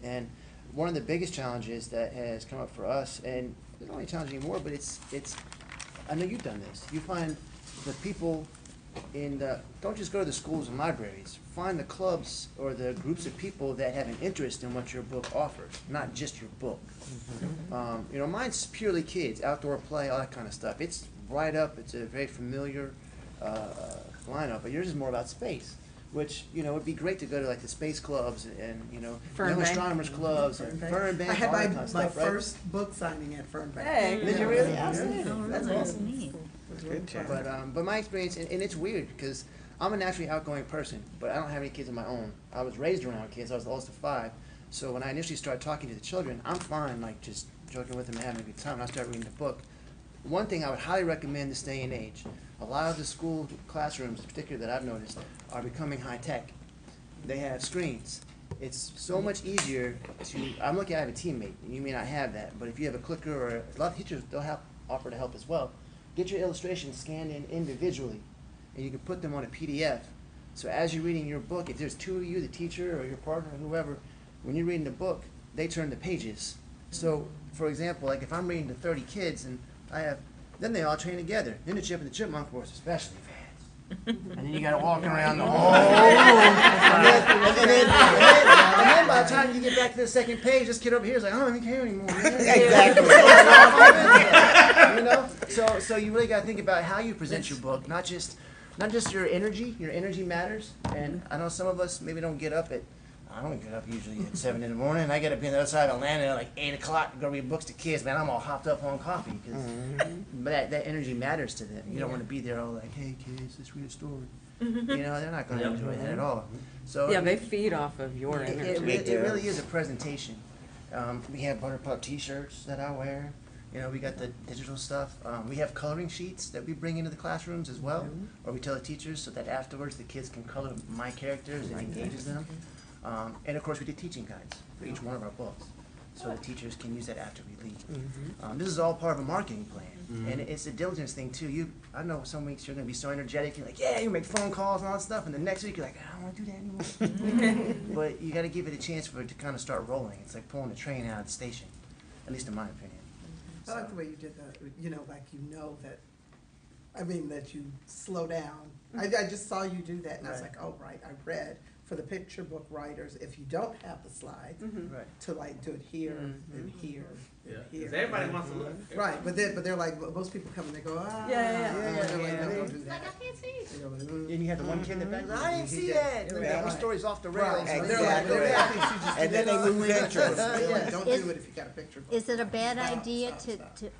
And one of the biggest challenges that has come up for us, and it's not only a challenge anymore, but it's I know you've done this. You find the people don't just go to the schools and libraries. Find the clubs or the groups of people that have an interest in what your book offers, not just your book. Mine's purely kids, outdoor play, all that kind of stuff. It's right up. It's a very familiar lineup, but yours is more about space, which it'd be great to go to like the space clubs and young astronomers clubs and Fern Bank. I had all that kind of my stuff, right? first book signing at Fern Bank. Hey, Did you really? Yeah. Outstanding. That's awesome. Neat. Good job. But my experience, and it's weird because I'm a naturally outgoing person, but I don't have any kids of my own. I was raised around kids. I was the oldest of 5. So when I initially started talking to the children, I'm fine, like just joking with them and having a good time. And I started reading the book. One thing I would highly recommend this day and age, a lot of the school classrooms, in particular that I've noticed, are becoming high tech. They have screens. It's so much easier I'm lucky I have a teammate, and you may not have that, but if you have a clicker or a lot of teachers, they'll offer to help as well. Get your illustrations scanned in individually, and you can put them on a PDF. So as you're reading your book, if there's 2 of you, the teacher or your partner or whoever, when you're reading the book, they turn the pages. So, for example, like if I'm reading to 30 kids and then they all train together. In the Chip and the Chipmunk Force, especially fans. And then you gotta walk around the whole room. And then by the time you get back to the second page, this kid over here is like, I don't even care anymore. Exactly. You know, so you really got to think about how you present your book, not just your energy. Your energy matters, and I know some of us maybe don't get up at. I don't get up usually at 7 in the morning. I get up on the other side of Atlanta at like 8 o'clock to go read books to kids. Man, I'm all hopped up on coffee. But that energy matters to them. You don't want to be there all like, hey kids, let's read a story. You know, they're not going to enjoy that at all. So Yeah, they feed off of your energy. it really is a presentation. We have Butterpup T-shirts that I wear. You know, we got the digital stuff. We have coloring sheets that we bring into the classrooms as well, or we tell the teachers so that afterwards the kids can color my characters and engages them. And of course, we did teaching guides for each one of our books, so the teachers can use that after we leave. This is all part of a marketing plan, and it's a diligence thing too. I know some weeks you're going to be so energetic, you're like, yeah, you make phone calls and all that stuff, and the next week you're like, I don't want to do that anymore. But you got to give it a chance for it to kind of start rolling. It's like pulling a train out of the station, at least in my opinion. I like the way you did that, you know, like that, I mean, that you slow down. I just saw you do that, and I was like, oh, right, I read for the picture book writers, if you don't have the slides, to like do it here and here and here. Because everybody wants to look. Right, but they're like, most people come and they go, ah. They're like, no, don't do that. I can't see it. And you have the one kid in the back, like, I didn't see that. That one story's off the rails. Right. They're like, And then they lose interest. They're like, don't do it if you got a picture book. Is it a bad Stop, idea stop, to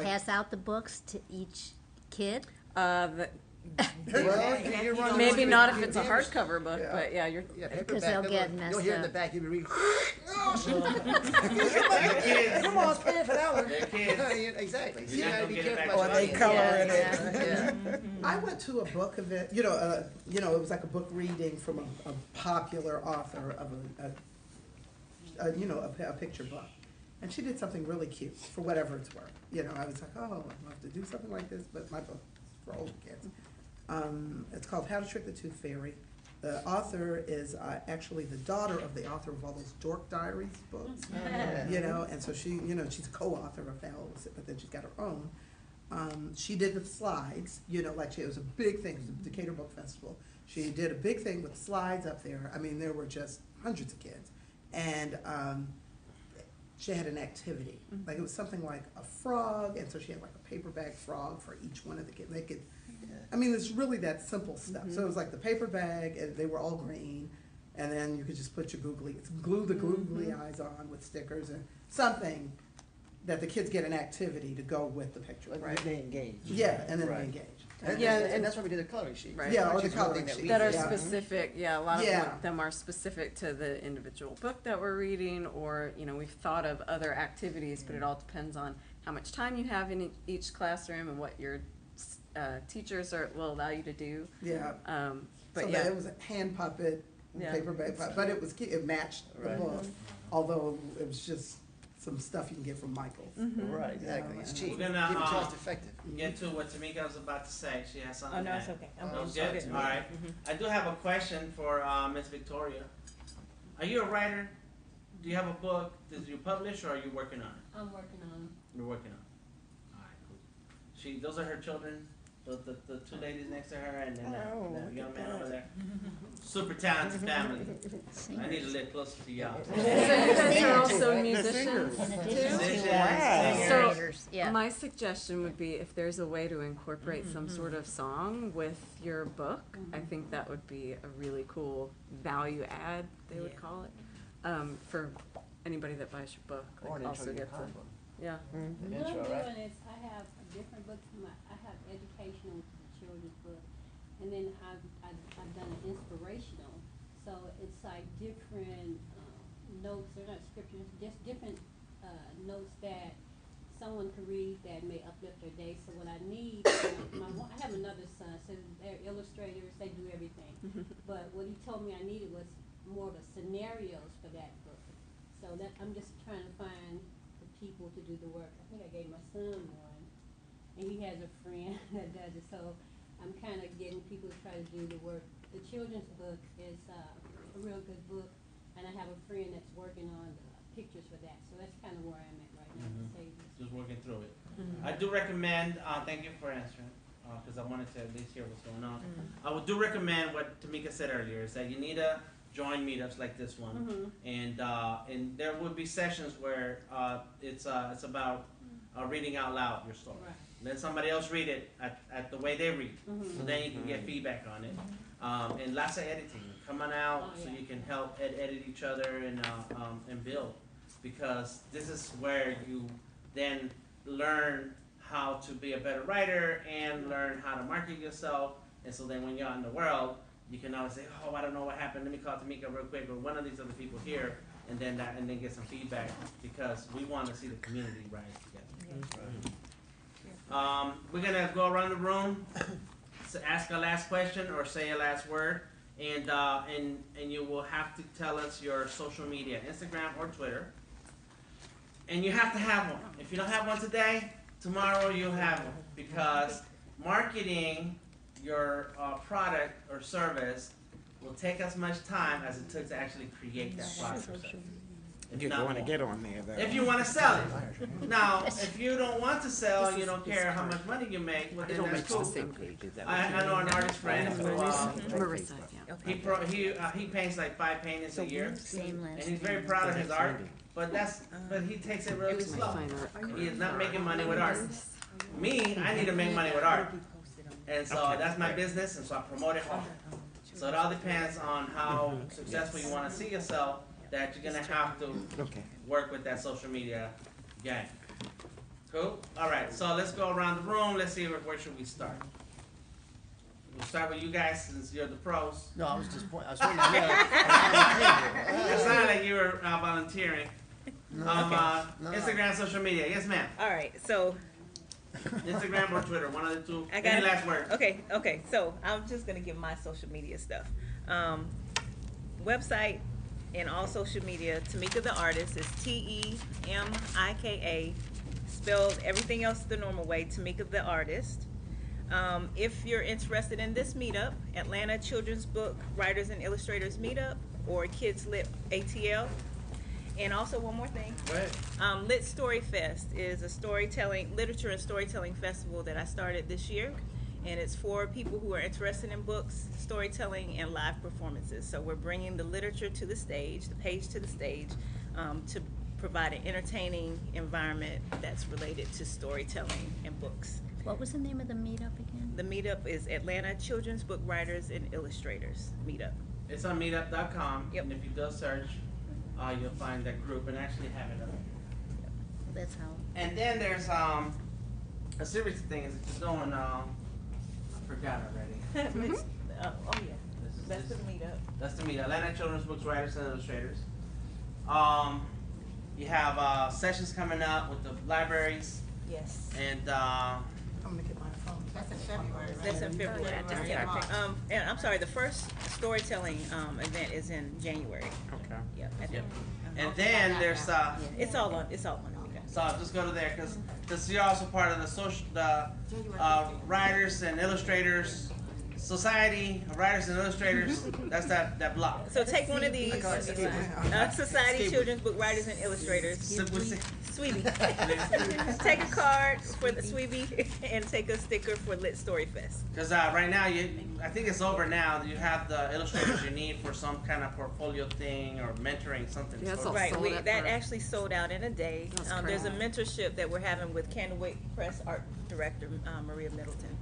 pass out the books to each kid? Maybe not if it's a hardcover book, but yeah, you're. Because they'll get messed You'll hear in the up. back, you'll be reading. Come on, it's paying for that one. Exactly. So you gotta be careful. Or they color in it. Yeah. I went to a book event, it was like a book reading from a popular author of a picture book. And she did something really cute, for whatever it's worth. I was like, oh, I'd love to do something like this, but my book is for older kids. It's called How to Trick the Tooth Fairy. The author is actually the daughter of the author of all those Dork Diaries books. And so she, she's a co-author of those, but then she's got her own. She did the slides, it was a big thing, it was the Decatur Book Festival. She did a big thing with slides up there. I mean, there were just hundreds of kids. And she had an activity. Like, it was something like a frog, and so she had like a paper bag frog for each one of the kids. It's really that simple stuff. So it was like the paper bag, and they were all green, and then you could just put your glue the googly eyes on with stickers and something that the kids get an activity to go with the picture, right? They engage. Yeah, and then they engage. And that's why we did a coloring sheet. Right. Yeah, or the coloring sheet. That are specific, a lot Yeah. of them are specific to the individual book that we're reading, or, we've thought of other activities, but it all depends on how much time you have in each classroom and what your teachers will allow you to do. Yeah. But so yeah. it was a hand puppet, paper bag puppet, but it matched the book, although it was just some stuff you can get from Michael's. Right, exactly. It's cheap. We're gonna keep it cost effective. get to what TeMika was about to say. She has something. Oh, no, to it's add. okay. No, good. All right. I do have a question for Miss Victoria. Are you a writer? Do you have a book? Did you publish, or are you working on it? I'm working on You're working on it. All right, cool. Those are her children. The two ladies next to her, and then the young man over there. Super talented family. I need to live closer to y'all. So you guys are also musicians In too? addition to Singers. writers, yeah. My suggestion would be if there's a way to incorporate some sort of song with your book, I think that would be a really cool value add, they would call it, for anybody that buys your book. Or an also intro to your gets comic it. book. Yeah. What Intro, I'm right? doing is I have different books. I have educational, which is a children's book, and then I've done an inspirational. So it's like different notes. They're not scriptures, just different notes that someone could read that may uplift their day. So what I need, I have another son, so they're illustrators. They do everything. But what he told me I needed was more of a scenarios for that book. So that I'm just trying to find people to do the work. I think I gave my son one, and he has a friend that does it. So I'm kind of getting people to try to do the work. The children's book is a real good book, and I have a friend that's working on the pictures for that. So that's kind of where I'm at right now. To say this. Just working through it. I do recommend. Thank you for answering, because I wanted to at least hear what's going on. I would do recommend what TeMika said earlier, is that you need a join meetups like this one, and there would be sessions where it's about reading out loud your story. Right. Let somebody else read it at the way they read, so then you can get feedback on it, and lots of editing. Come on out so you can help edit each other and build, because this is where you then learn how to be a better writer and learn how to market yourself. And so then when you're out in the world, you can always say, oh, I don't know what happened. Let me call TeMika real quick, or one of these other people here, and then get some feedback, because we want to see the community rise together. We're gonna go around the room, ask a last question or say a last word, and you will have to tell us your social media, Instagram or Twitter, and you have to have one. If you don't have one today, tomorrow you'll have one, because marketing your product or service will take as much time as it took to actually create that product or service. You want to get on there, though. If you want to sell it. Now, if you don't want to sell, you don't care how much money you make, well, then that's cool. I know an artist friend who, Marissa, yeah. he paints like 5 paintings a year, and he's very proud of his art, but he takes it really slow. He is not making money with art. Me, I need to make money with art, and so that's my business, and so I promote it hard. So it all depends on how successful you want to see yourself, that you're gonna have to work with that social media game. Cool? Alright, so let's go around the room. Let's see where should we start. We'll start with you guys since you're the pros. No, I was just pointing. I was It sounded like you were volunteering. Instagram, social media. Yes, ma'am. All right, so Instagram or Twitter, one of the two. I got Any last words? Okay. So I'm just gonna give my social media stuff. Website and all social media. TeMika the artist is TeMika, spelled everything else the normal way. TeMika the artist. If you're interested in this meetup, Atlanta Children's Book Writers and Illustrators Meetup, or Kids Lit ATL. And also one more thing. Lit Story Fest is a literature and storytelling festival that I started this year. And it's for people who are interested in books, storytelling, and live performances. So we're bringing the literature to the stage, the page to the stage, to provide an entertaining environment that's related to storytelling and books. What was the name of the meetup again? The meetup is Atlanta Children's Book Writers and Illustrators Meetup. It's on meetup.com. Yep. And if you go search, you'll find that group and actually have it up. That's how. And then there's a series of things that you're doing. I forgot already. That's the meetup. That's the meetup. Atlanta Children's Books Writers and Illustrators. You have sessions coming up with the libraries. Yes. And I'm gonna get my phone. That's in February, right? That's in February. And I'm sorry, the first storytelling event is in January. Okay. Yep. and then there's It's all on the meetup. so just go to there because you're also part of the Writers and Illustrators Society of Writers and Illustrators. That's that block. So take one of these. Society Children's Book Writers and Illustrators. Sweetie. Take a card for the Sweetie and take a sticker for Lit Story Fest. Because right now, I think it's over now. You have the illustrators you need for some kind of portfolio thing or mentoring something. Yeah, it's all Right, sold out that for- actually sold out in a day. That's There's a crazy. mentorship that we're having with Candlewick Press art director Maria Middleton.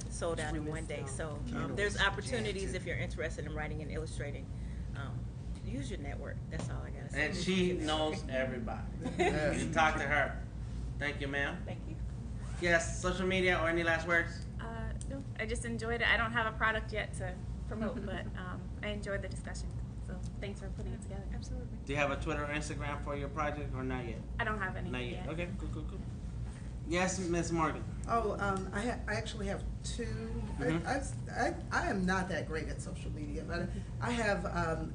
Sold out in one day. So there's opportunities if you're interested in writing and illustrating. Use your network. That's all I gotta say. And she knows everybody. You talk to her. Thank you, ma'am. Thank you. Yes, social media or any last words? No, I just enjoyed it. I don't have a product yet to promote, but I enjoyed the discussion. So thanks for putting it together. Absolutely. Do you have a Twitter or Instagram for your project or not yet? I don't have any Not yet. yet. Okay, cool. Yes, Ms. Morgan. Oh, I actually have two. I am not that great at social media, but I have a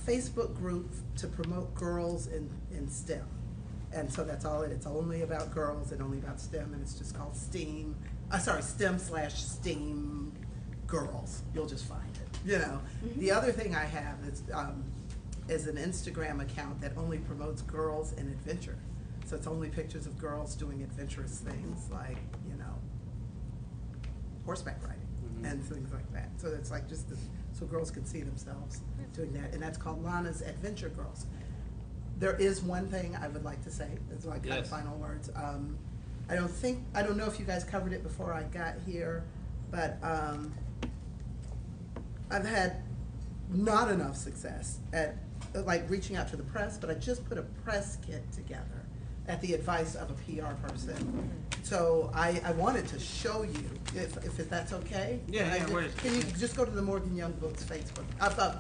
Facebook group to promote girls in STEM. And so that's all it's only about girls and only about STEM, and it's just called STEM/STEAM Girls. You'll just find it, you know. The other thing I have is an Instagram account that only promotes girls and adventure. So it's only pictures of girls doing adventurous things like, you know, horseback riding and things like that. So it's like just this so girls can see themselves doing that, and that's called Lana's Adventure Girls. There is one thing I would like to say, it's like kind of final words. I don't know if you guys covered it before I got here, but I've had not enough success at like reaching out to the press, but I just put a press kit together at the advice of a PR person. So I wanted to show you, if that's okay. Yeah, Can you just go to the Morgany Young Books Facebook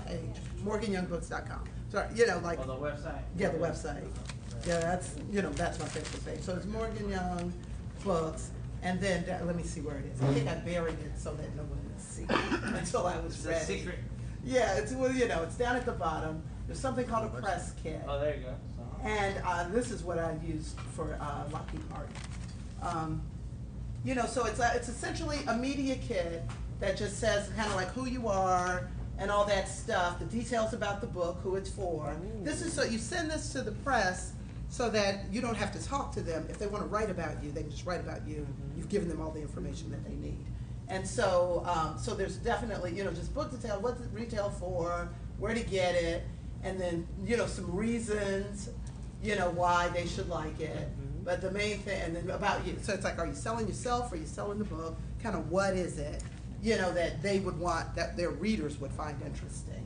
page, morganyyoungbooks.com. Sorry, you know, like. Oh, the website? Yeah, the website. Yeah, that's, you know, that's my Facebook page. So it's Morgany Young Books, and then, let me see where it is. I think I buried it so that no one would see it until I was ready. It's a secret. Yeah, it's, well, you know, it's down at the bottom. There's something called a press kit. Oh, there you go. And this is what I used for Lockheed Martin. You know, so it's essentially a media kit that just says kind of like who you are and all that stuff, the details about the book, who it's for. This is so you send this to the press so that you don't have to talk to them. If they want to write about you, they can just write about you. You've given them all the information that they need. And so, so there's definitely, you know, just book detail, what's it retail for, where to get it, and then, you know, some reasons, you know, why they should like it. But the main thing, and then about you. So it's like, are you selling yourself, or are you selling the book? Kind of what is it, you know, that they would want, that their readers would find interesting.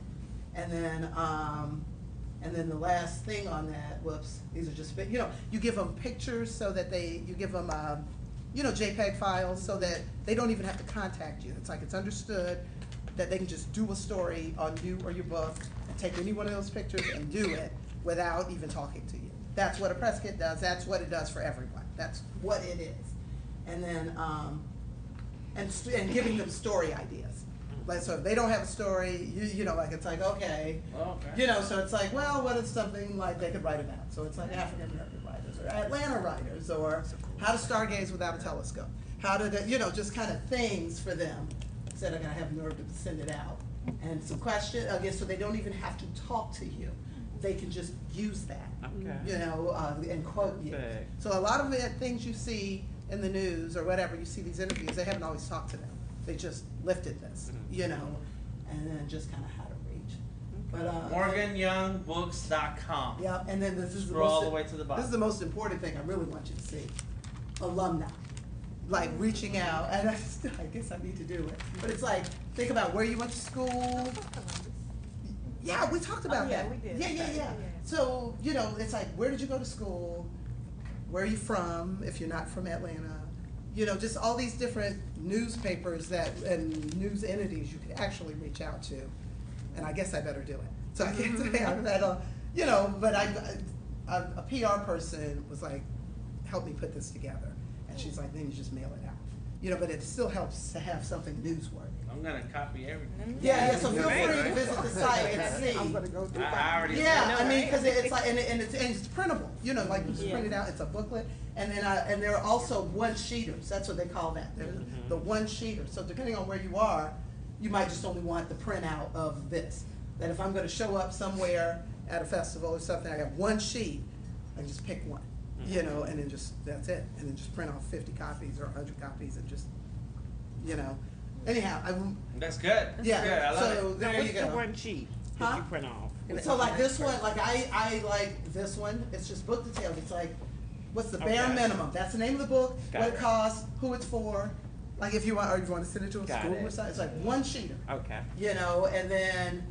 And then the last thing on that, whoops, these are just, you know, you give them pictures so that you give them, you know, JPEG files so that they don't even have to contact you. It's like it's understood that they can just do a story on you or your book, and take any one of those pictures and do it without even talking to you. That's what a press kit does. That's what it does for everyone. That's what it is. And then, and giving them story ideas. Like, so if they don't have a story, you know, like it's like, okay, you know, so it's like, well, what is something like they could write about? So it's like African American writers or Atlanta writers, or how to stargaze without a telescope. How to, you know, just kind of things for them. Instead of gonna have nerve to send it out. And some questions, I guess, so they don't even have to talk to you. They can just use that, you know, and quote you. So a lot of the things you see in the news or whatever, you see these interviews, they haven't always talked to them. They just lifted this, you know, and then just kind of how to reach. But MorganyYoungBooks.com. Yeah, and then this is Scroll all the way to the bottom. This is the most important thing I really want you to see. Alumni. Like reaching out, and I guess I need to do it. But it's like, think about where you went to school. Yeah, we talked about that. We did. Yeah. So, you know, it's like, where did you go to school? Where are you from, if you're not from Atlanta? You know, just all these different newspapers and news entities you could actually reach out to. And I guess I better do it. So I can't say I'm that, you know, but a PR person was like, help me put this together. And she's like, then you just mail it out. You know, but it still helps to have something newsworthy. I'm gonna copy everything. Yeah, so feel free to visit the site and see. I'm gonna go do I already Yeah, I mean, because it's like, and it's printable. You know, like you just print it out. It's a booklet, and then and there are also one-sheeters. That's what they call that. They're the one-sheeter. So depending on where you are, you might just only want the printout of this. That if I'm going to show up somewhere at a festival or something, I have one sheet. I can just pick one, you know, and then just that's it, and then just print off 50 copies or 100 copies and just, you know. Anyhow, That's good. Yeah. Good. I love So it. there you go. the one sheet that you print off? So like this one, like I like this one. It's just book details. It's like, what's the bare Okay. minimum? That's the name of the book. Got what it it. costs, who it's for. Like if you want, or you want to send it to a Got school it. or something. It's like one sheeter. Okay. You know, and then,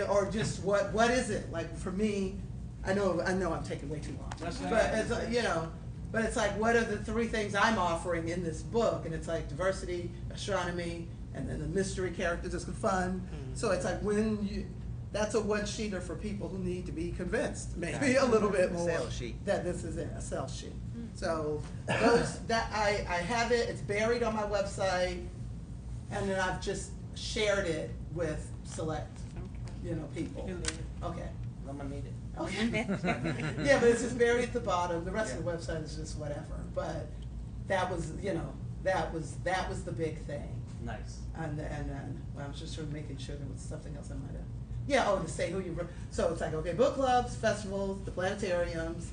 or just what is it? Like for me, I know I'm taking way too long. That's But right. it's you know, but it's like what are the 3 things I'm offering in this book? And it's like diversity, astronomy, and then the mystery characters. It's fun. So it's like that's a one-sheeter for people who need to be convinced, maybe a little bit more. Sales sheet. That this is a sales sheet. So those that I have it. It's buried on my website, and then I've just shared it with select, you know, people. Okay. I'm gonna need it. Okay. Yeah, but it's just buried at the bottom. The rest of the website is just whatever. But that was, you know, that was the big thing. Nice. And then well, I was just sort of making sure there was something else I might have. Yeah, to say who you were. So it's like, okay, book clubs, festivals, the planetariums.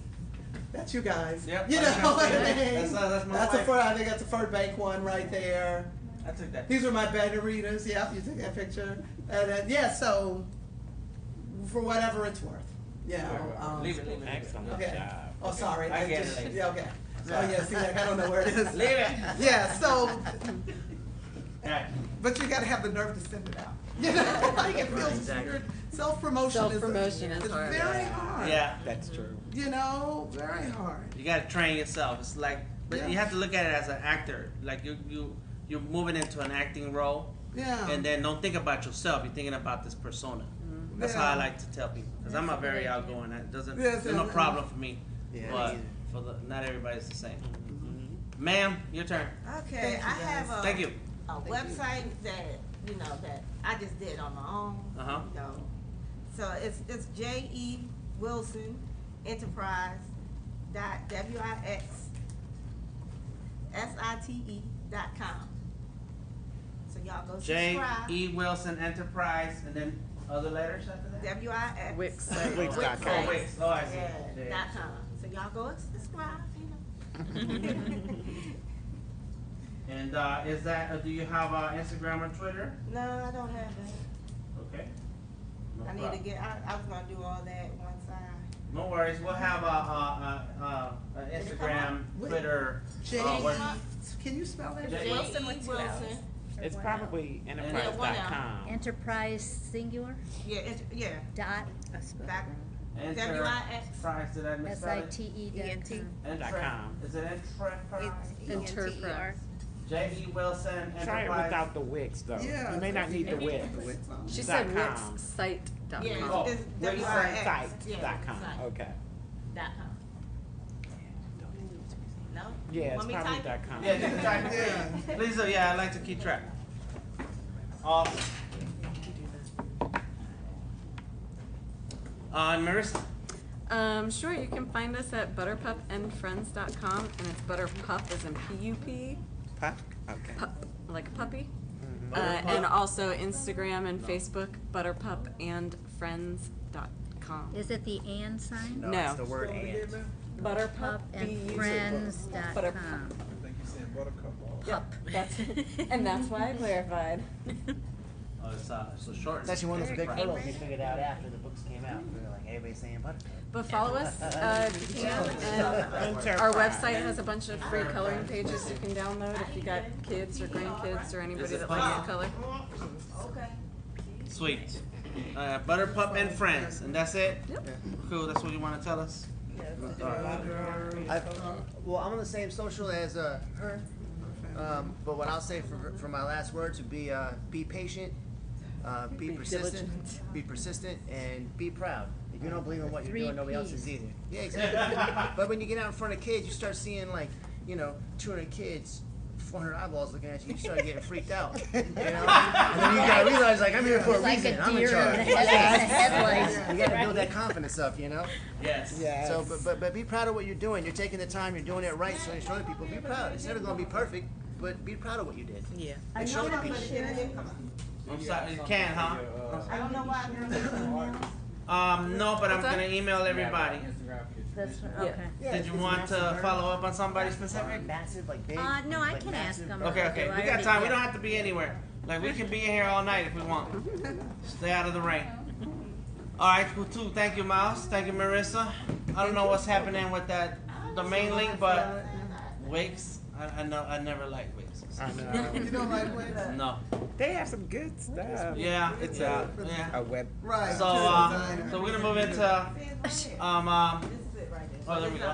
That's you guys. Yep. You know what I mean? That's my I wife. think that's a Ferd Bank one right there. I took that. These were my beta readers. Yeah, you took that picture. And yeah, so for whatever it's worth. You know. Leave it. Excellent Okay. job. Oh, sorry. I get just, it. Yeah, okay. Oh, yeah, see, like, I don't know where it is. Leave it. Yeah, so, Yeah. but you gotta have the nerve to send it out. You know, like it feels Exactly. weird. Self-promotion Self-promotion is is hard. very hard. Yeah. That's true. You know, very hard. You gotta train yourself. It's like, but Yeah. you have to look at it as an actor. Like you're moving into an acting role, Yeah. and then don't think about yourself. You're thinking about this persona. That's how I Yeah. like to tell people, because I'm a very outgoing. It doesn't. Yes, There's no yes, problem for me. Yeah, But me for not everybody's the same. Ma'am, your turn. Okay, I have a. Thank you. A website that, you know, that I just did on my own. Uh-huh. You know. So it's J.E. Wilson Enterprise .wixsite.com. So y'all go subscribe. J.E. Wilson Enterprise, and then other letters after that? WIX. Wix. Wix.com. Oh, Wix. Oh, I see. Yeah, .com. So y'all go subscribe, you know. And is that? Do you have Instagram or Twitter? No, I don't have that. Okay. No I need problem. to get, I was gonna do all that once I. No worries. We'll have a Instagram, Twitter. Can you spell that? J- Wilson with two L's. It's probably one enterprise.com. Enterprise singular Yeah, yeah. dot Back. Enterprise. Did I misspell it? SITE.com. .com. Is it Enterprise? Enterprise. J.E. Wilson Try it Enterprise. without the Wix though. Yeah. You may not need the Wix. She Dot said com. wixsite.com. Yeah, Oh, it's Wilson WIX. Site.com. Yeah, Okay. .com. No? Yeah, it's Want me to probably type it? .com. Yeah, you can try it. Please do. Yeah, I like to keep track. Awesome. Marissa. Sure, you can find us at butterpupandfriends.com, and it's butterpup as in P-U-P, Pup? Okay. pup, like a puppy. And also Instagram and Facebook, butterpupandfriends.com. Is it the and sign? No. It's the word and. Butterpup Pupandfriends.com. I think you're saying buttercup. Pup. That's and that's why I clarified. Oh, it's so short. It's actually one of those big hurdles we figured out after the books came out. We were like, everybody's saying buttercup. But follow us if you can, and our website has a bunch of free coloring pages you can download if you got kids or grandkids or anybody that likes to color. Okay. Sweet. Butterpup and Friends, and that's it? Yep. Cool, that's what you want to tell us? Well, I'm on the same social as her, but what I'll say for my last words would be patient, be persistent, and be proud. If you don't believe in what you're doing, nobody else is either. Yeah, exactly. But when you get out in front of kids, you start seeing 200 kids, 400 eyeballs looking at you. You start getting freaked out. You know? And then you gotta realize, I'm here for a Like reason. a I'm in deer charge. in the headlights. You gotta build that confidence up, you know. Yes. Yeah. So, but be proud of what you're doing. You're taking the time. You're doing it right. So you're showing people. Be proud. It's never gonna be perfect, but be proud of what you did. Yeah. And show the people. I'm sorry, you can, huh? I don't know why No, but I'm gonna email everybody. That's, okay. Did you want to follow up on somebody specific? Massive, like big. No, I can ask them. Okay, we got time. We don't have to be anywhere. We can be in here all night if we want. Stay out of the rain. All right, cool too. Thank you, Mouse. Thank you, Marissa. I don't know what's happening with that domain link, but Wix. I know. I never liked Wix. I know. You don't like Wix? No. They have some good stuff. Yeah. It's yeah. a web. Right. So we're gonna move into Oh, there we go.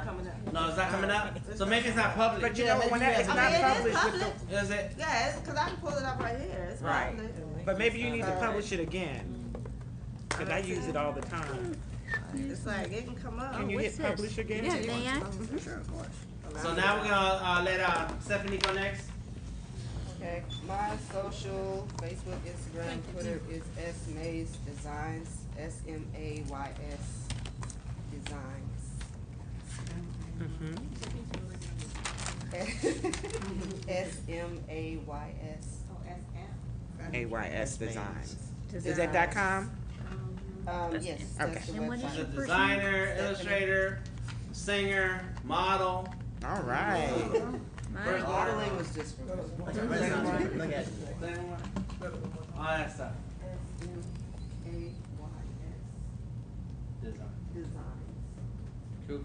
No, it's not coming up. So maybe it's not public. But you know, when it's not published with the, Is it? Yeah, because I can pull it up right here. It's right. public. But maybe you need to publish it again. Because I use it all the time. It's like it can come up. Can you hit publish again? Yeah, may I? Sure, of course. So now we're gonna let Stephanie go next. Okay, my social, Facebook, Instagram, Twitter is SMays Designs, SMAYS Designs. SMAYS. AYS Designs. Is that .com? Yes, Okay. that's the And what is website. She's a designer, illustrator, singer, model. All right. First Modeling was just for. Look at it. All that stuff. SMAYS Design. Designs. Cool.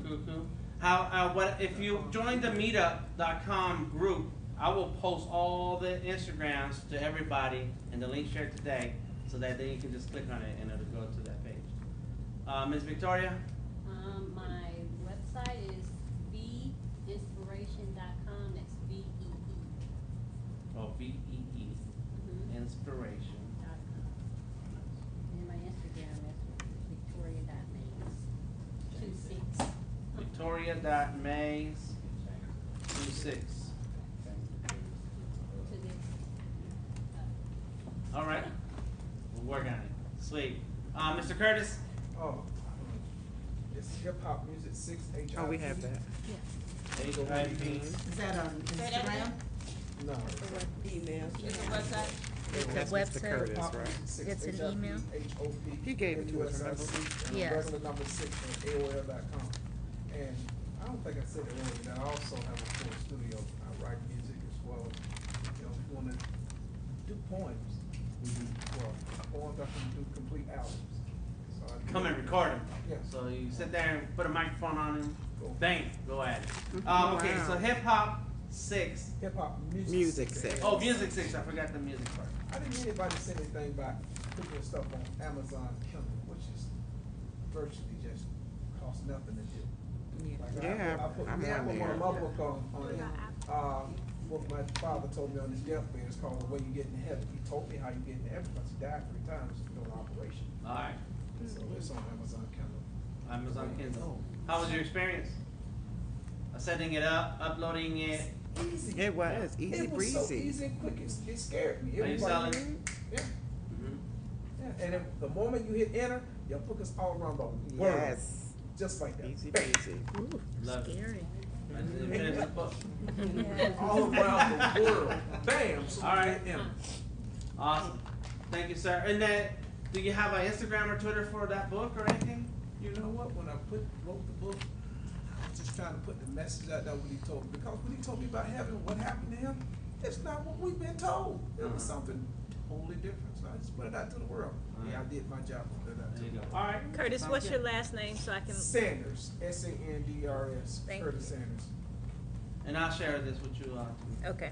What if you join the Meetup.com group? I will post all the Instagrams to everybody and the link shared today, so that then you can just click on it and it'll go to that page. Ms. Victoria. My website is veinspiration.com. That's VEE. Oh, VEE. Inspiration. And my Instagram is victoria.mays26. Victoria.mays26. All right. We'll work on it. Sweet. Mr. Curtis. Oh, it's hip hop music 6 HIP. Oh, we have that. HIP. Is that on Instagram? No. Email. It's a website. That's The Mr. website? Curtis, Hip-hop right? music 6 It's an HIP, email? HOP, He gave it to us, remember? USIC, Yes. and regular number 6 at AOL.com. And I don't think I said it earlier, that I also have a full studio. I write music as well. You know, if you wanna do poems, poems I can do complete albums. So I do- Come and record them. Yeah. So you sit there and put a microphone on him. Go. Bang. Go at it. Okay, Wow. so hip hop 6. Hip hop music. Music 6. Oh, music 6. I forgot the music part. I didn't hear anybody say anything about putting your stuff on Amazon Kindle, which is virtually just costs nothing to do. Like Yeah, I put I'm my on there. book on it. What my father told me on his deathbed is called The Way You Get in Heaven. He told me how you get in heaven because he died 3 times doing an operation. All right. So it's on Amazon Kindle. Amazon Kindle. How was your experience? Setting it up, uploading it. Easy. It was easy It was so breezy. easy and quick. It scared me. It Are you was like- selling it? Yeah. Mhm. Yeah. And then the moment you hit enter, your book is all around the world. Yes. Just like that. Easy Bam. breezy. Ooh, Love it. scary. I didn't finish the book. All around the world. Bam. So All you right. hit enter. Awesome. Thank you, sir. And then, do you have an Instagram or Twitter for that book or anything? You know what? When I wrote the book, I was just trying to put the message out there when he told me. Because when he told me about heaven, what happened to him, it's not what we've been told. It was something totally different. So I just put it out to the world. Yeah, I did my job. Put it out to There you the go. world. All right. Curtis, Sounds what's good. your last name so I can? Sanders, Sanders, Thank Curtis you. Sanders. And I'll share this with you. Okay.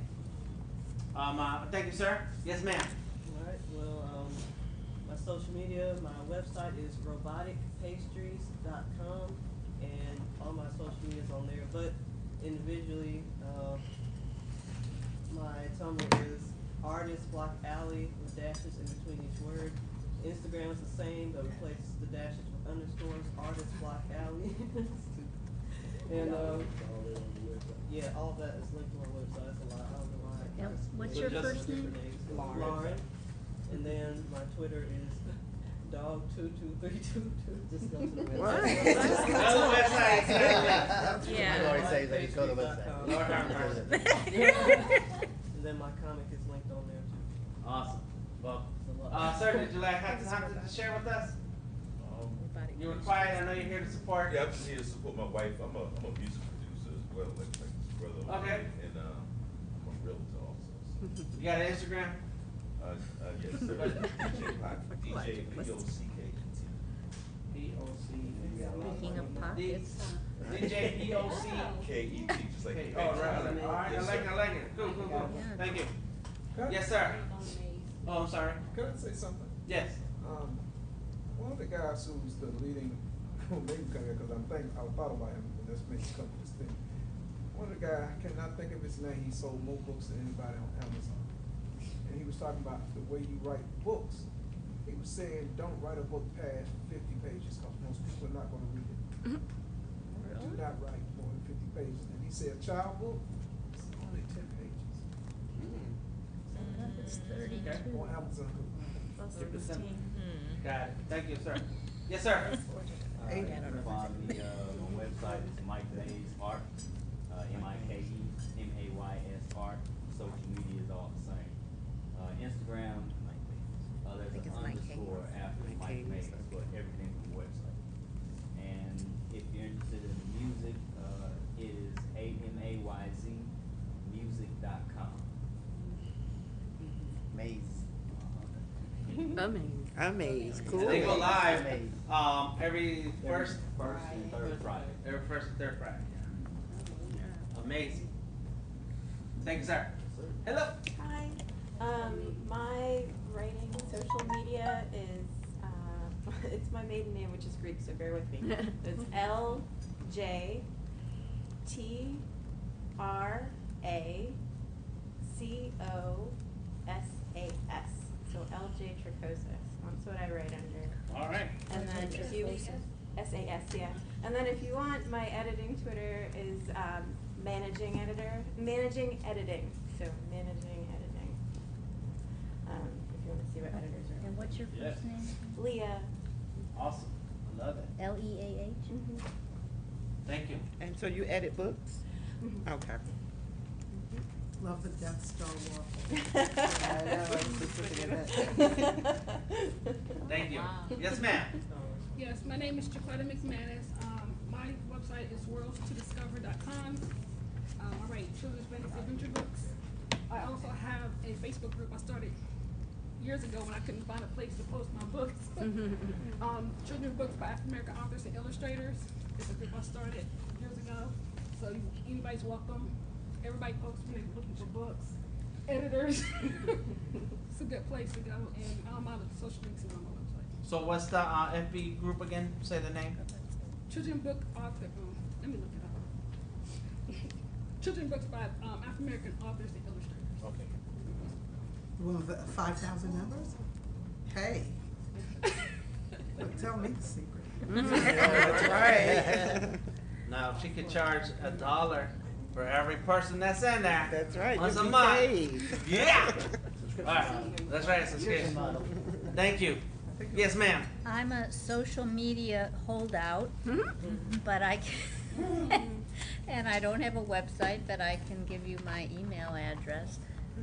Thank you, sir. Yes, ma'am. Alright, well, my social media, my website is roboticpastries.com, and all my social media is on there, but individually, my Tumblr is Artist Block Alley with dashes in between each word. Instagram is the same, but replaces the dashes with underscores, Artist Block Alley. And, yeah, all of that is linked to my website, that's a lot, I don't know why. Yep. What's So your just first name? Different names. Lauren. And then my Twitter is dog22322. Just go to the website. What? Go to the website. Yeah. I already say, like, just go to the website. Lord have mercy. And then my comic is linked on there too. Awesome. Well, It's a lot. sir, did you have something to share with us? You were quiet. I know you're here to support. Yeah, I'm just here to support my wife. I'm a music producer as well, like this brother. Okay. And I'm a realtor also. You got an Instagram? Yes, sir. DJ Pocket. DJ P-O-C-K-E-T. Speaking of pockets. DJ P-O-C. K-E-T, just like. Oh, right. All right. I like it. Cool. Thank you. Yes, sir. Oh, I'm sorry. Can I say something? Yes. One of the guys who's the leading, maybe come here because I thought about him, and that's made me come to this thing. One of the guys, I cannot think of his name, he sold more books than anybody on Amazon. And he was talking about the way you write books. He was saying, don't write a book past 50 pages because most people are not going to read it. Do not write more than 50 pages. And he said, a child book, it's only 10 pages. It's 32. On Amazon. Got it. Thank you, sir. Yes, sir. You can find me, my website is Mike Mays Art, MikeMays Art. Social media is all the same. Instagram, there's an underscore after Mike Mays for everything from the website. And if you're interested in the music, it is AMAYZ Amaze, cool. And they go live every First first and third Friday. every first and third Friday. Yeah. Amazing. Thank you, sir. Hello. Hi. My writing social media is it's my maiden name, which is Greek, so bear with me. It's LJTRACOSAS. So LJ Tricosis. That's what I write under. All right. And then if you SAS, yeah. And then if you want, my editing Twitter is managing editing. So managing editing. If you want to see what editors are. And what's your Yes. first name? Leah. Awesome. I love it. Leah? Thank you. And so you edit books? Okay. Love the Death Star Thank you. Yes, ma'am. Yes, my name is Chiquetta McManus. My website is worldstodiscover.com. I write children's fantasy adventure books. I also have a Facebook group I started years ago when I couldn't find a place to post my books. Children's books by African American authors and illustrators. It's a group I started years ago. So anybody's welcome. Everybody posts when they're looking for books. Editors. It's a good place to go. And all my social links are on my website. So what's the FB group again? Say the name. Children's book author. Let me look it up. Children's books by African American authors and illustrators. Okay. One of the 5,000 members? Hey. Tell me the secret. That's right. Now, if she could charge $1 for every person that's in there. That's right. Once a you'll be month. paid. Yeah. All right. That's right. Subscription model. Thank you. Yes, ma'am. I'm a social media holdout, but I can, and I don't have a website, but I can give you my email address.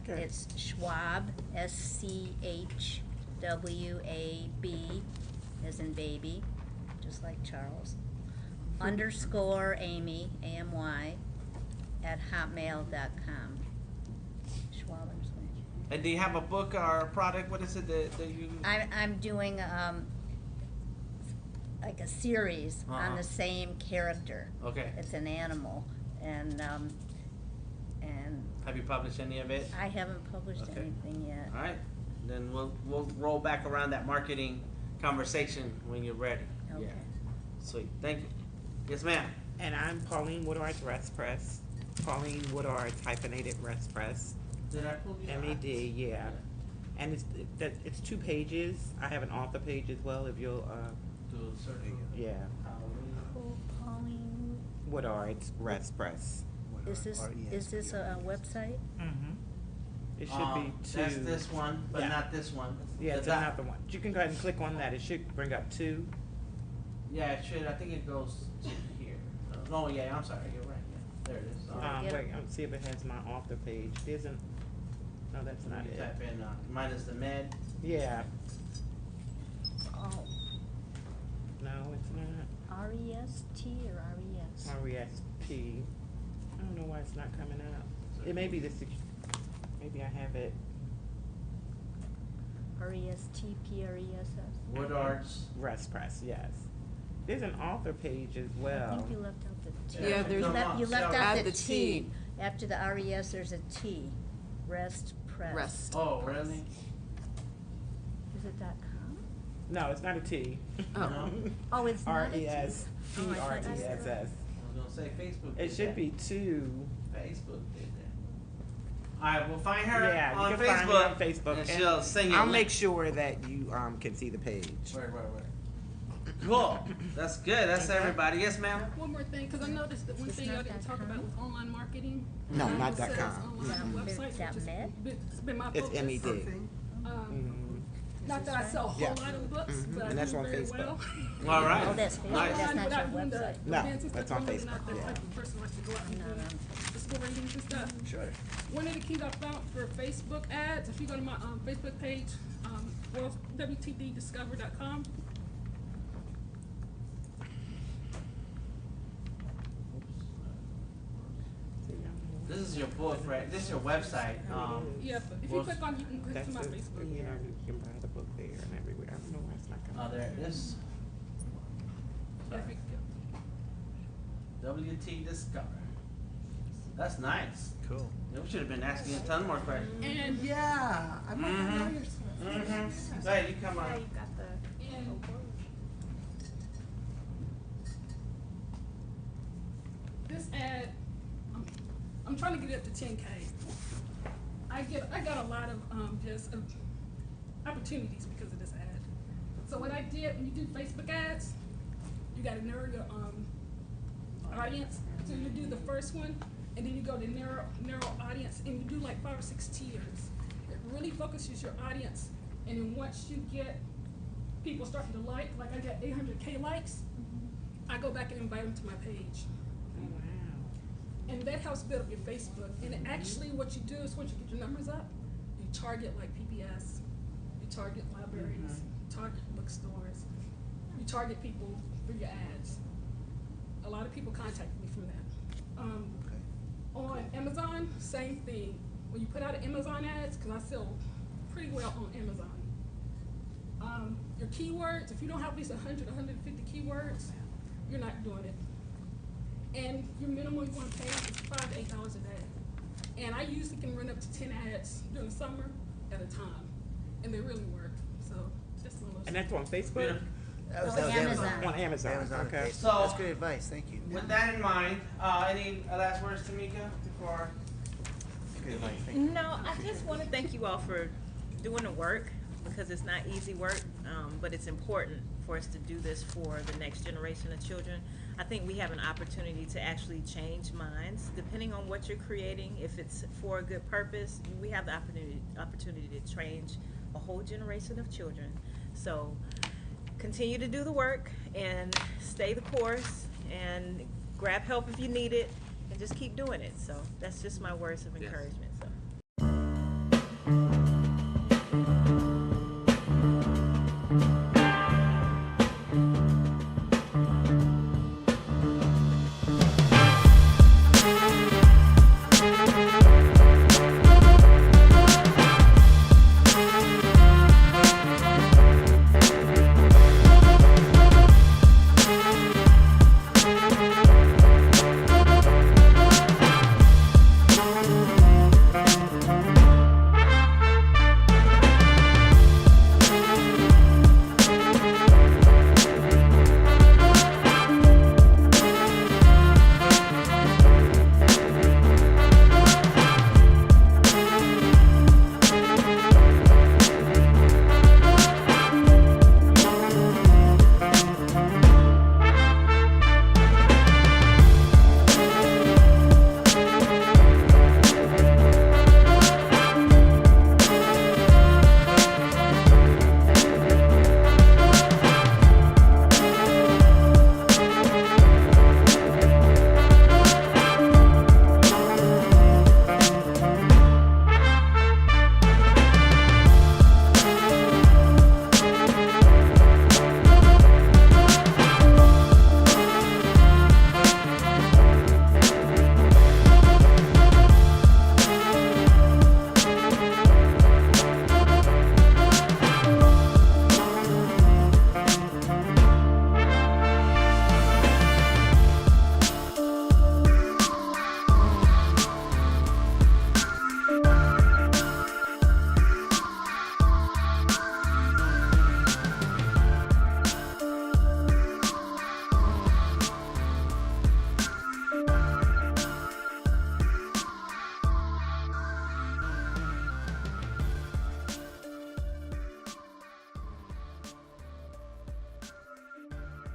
Okay. It's Schwab, SCHWAB, as in baby, just like Charles, _ Amy, AMY, @hotmail.com. Schwab _ And do you have a book or a product? What is it that you? I'm doing like a series on the same character. Okay. It's an animal, and Have you published any of it? I haven't published Okay. anything yet. All right. Then we'll roll back around that marketing conversation when you're ready. Okay. Yeah. Sweet. Thank you. Yes, ma'am. And I'm Pauline Woodard's Rest Press. Pauline Woodard's hyphenated Rest Press. Did I pull you? MED, yeah. And it's 2 pages. I have an author page as well if you'll, Do a search. yeah. Cool, Pauline. Woodard's Rest Press. Is this a website? Mm-hmm. It should be 2. That's this one, but Yeah. not this one. Yeah, it's The dot- another one. You can go ahead and click on that. It should bring up 2. Yeah, it should. I think it goes to here. Oh, yeah. I'm sorry. You're right. Yeah. There it is. Yeah. Wait, I'll see if it has my author page. It isn't. No, that's not You it. type in minus the med. Yeah. Oh, No, it's not. REST or RES? RESP. I don't know why it's not coming out. It may be the maybe I have it. RESTPRESS? Woodard's. Rest Press, yes. There's an author page as I well. think you left out the T. Yeah, there's- You left Add out the the T. T. After the RES, there's a T. Rest Press. Rest. Oh, really? Is it .com? No, it's not a T. Oh. Oh, it's not a T? RESPRESS. Oh, I thought you said- I was gonna say Facebook. It did should that. be 2. Facebook did that. All right, we'll find her Yeah, on you can Facebook. find me on Facebook. And she'll sing you. I'll make sure that you can see the page. Word. Cool. That's good. That's everybody. Yes, ma'am. One more thing, because I noticed that one It's thing y'all not didn't talk .com? about was online marketing. No, not It says .com. online websites, which is .net? it's been my It's focus. MED. Not that I sell a whole Yeah. lot of books, Mhm. but I And that's do on very Facebook. well. All right. Oh, that's Facebook. Nice. That's not Without your doing the website. No, events and that's stuff, on I'm really Facebook, not the yeah. type of person who likes to go out and No, do no. the school ratings and stuff. Sure. One of the keys I found for Facebook ads, if you go to my Facebook page, WTDDiscover.com. This is your book, right? This is your website. Yeah, but if you well, click on, you can click That's to my the, Facebook. you can buy the book there and everywhere. I don't know why it's not coming. Oh, there it is. There we go. WT Discover. That's nice. Cool. Yeah, we should have been asking a ton more questions. And Yeah, I might know your Mm-hmm. Hey, you come Yeah, on. you got the. and this ad, I'm trying to get it up to 10K. I got a lot of just opportunities because of this ad. So what I did, when you do Facebook ads, you got to narrow your audience. So you do the first one, and then you go to narrow audience, and you do like 5 or 6 tiers. It really focuses your audience, and then once you get people starting to like I got 800K likes, I go back and invite them to my page. Oh, wow. And that helps build up your Facebook. And actually what you do is once you get your numbers up, you target like PBS, you target libraries, target bookstores, you target people through your ads. A lot of people contact me from that. On Amazon, same thing. When you put out Amazon ads, because I sell pretty well on Amazon, your keywords, if you don't have at least 100, 150 keywords, you're not doing it. And your minimum you want to pay is $5 to $8 a day. And I usually can run up to 10 ads during the summer at a time, and they really work. So just one of those. And that's on Facebook? That was Amazon. On Amazon, Amazon, okay. Facebook. So- That's great advice. Thank you. With that in mind, any last words, TeMika, before? Good advice. Thank you. No, I just want to thank you all for doing the work, because it's not easy work, but it's important for us to do this for the next generation of children. I think we have an opportunity to actually change minds, depending on what you're creating. If it's for a good purpose, we have the opportunity to change a whole generation of children. So continue to do the work and stay the course and grab help if you need it and just keep doing it. So that's just my words of encouragement. So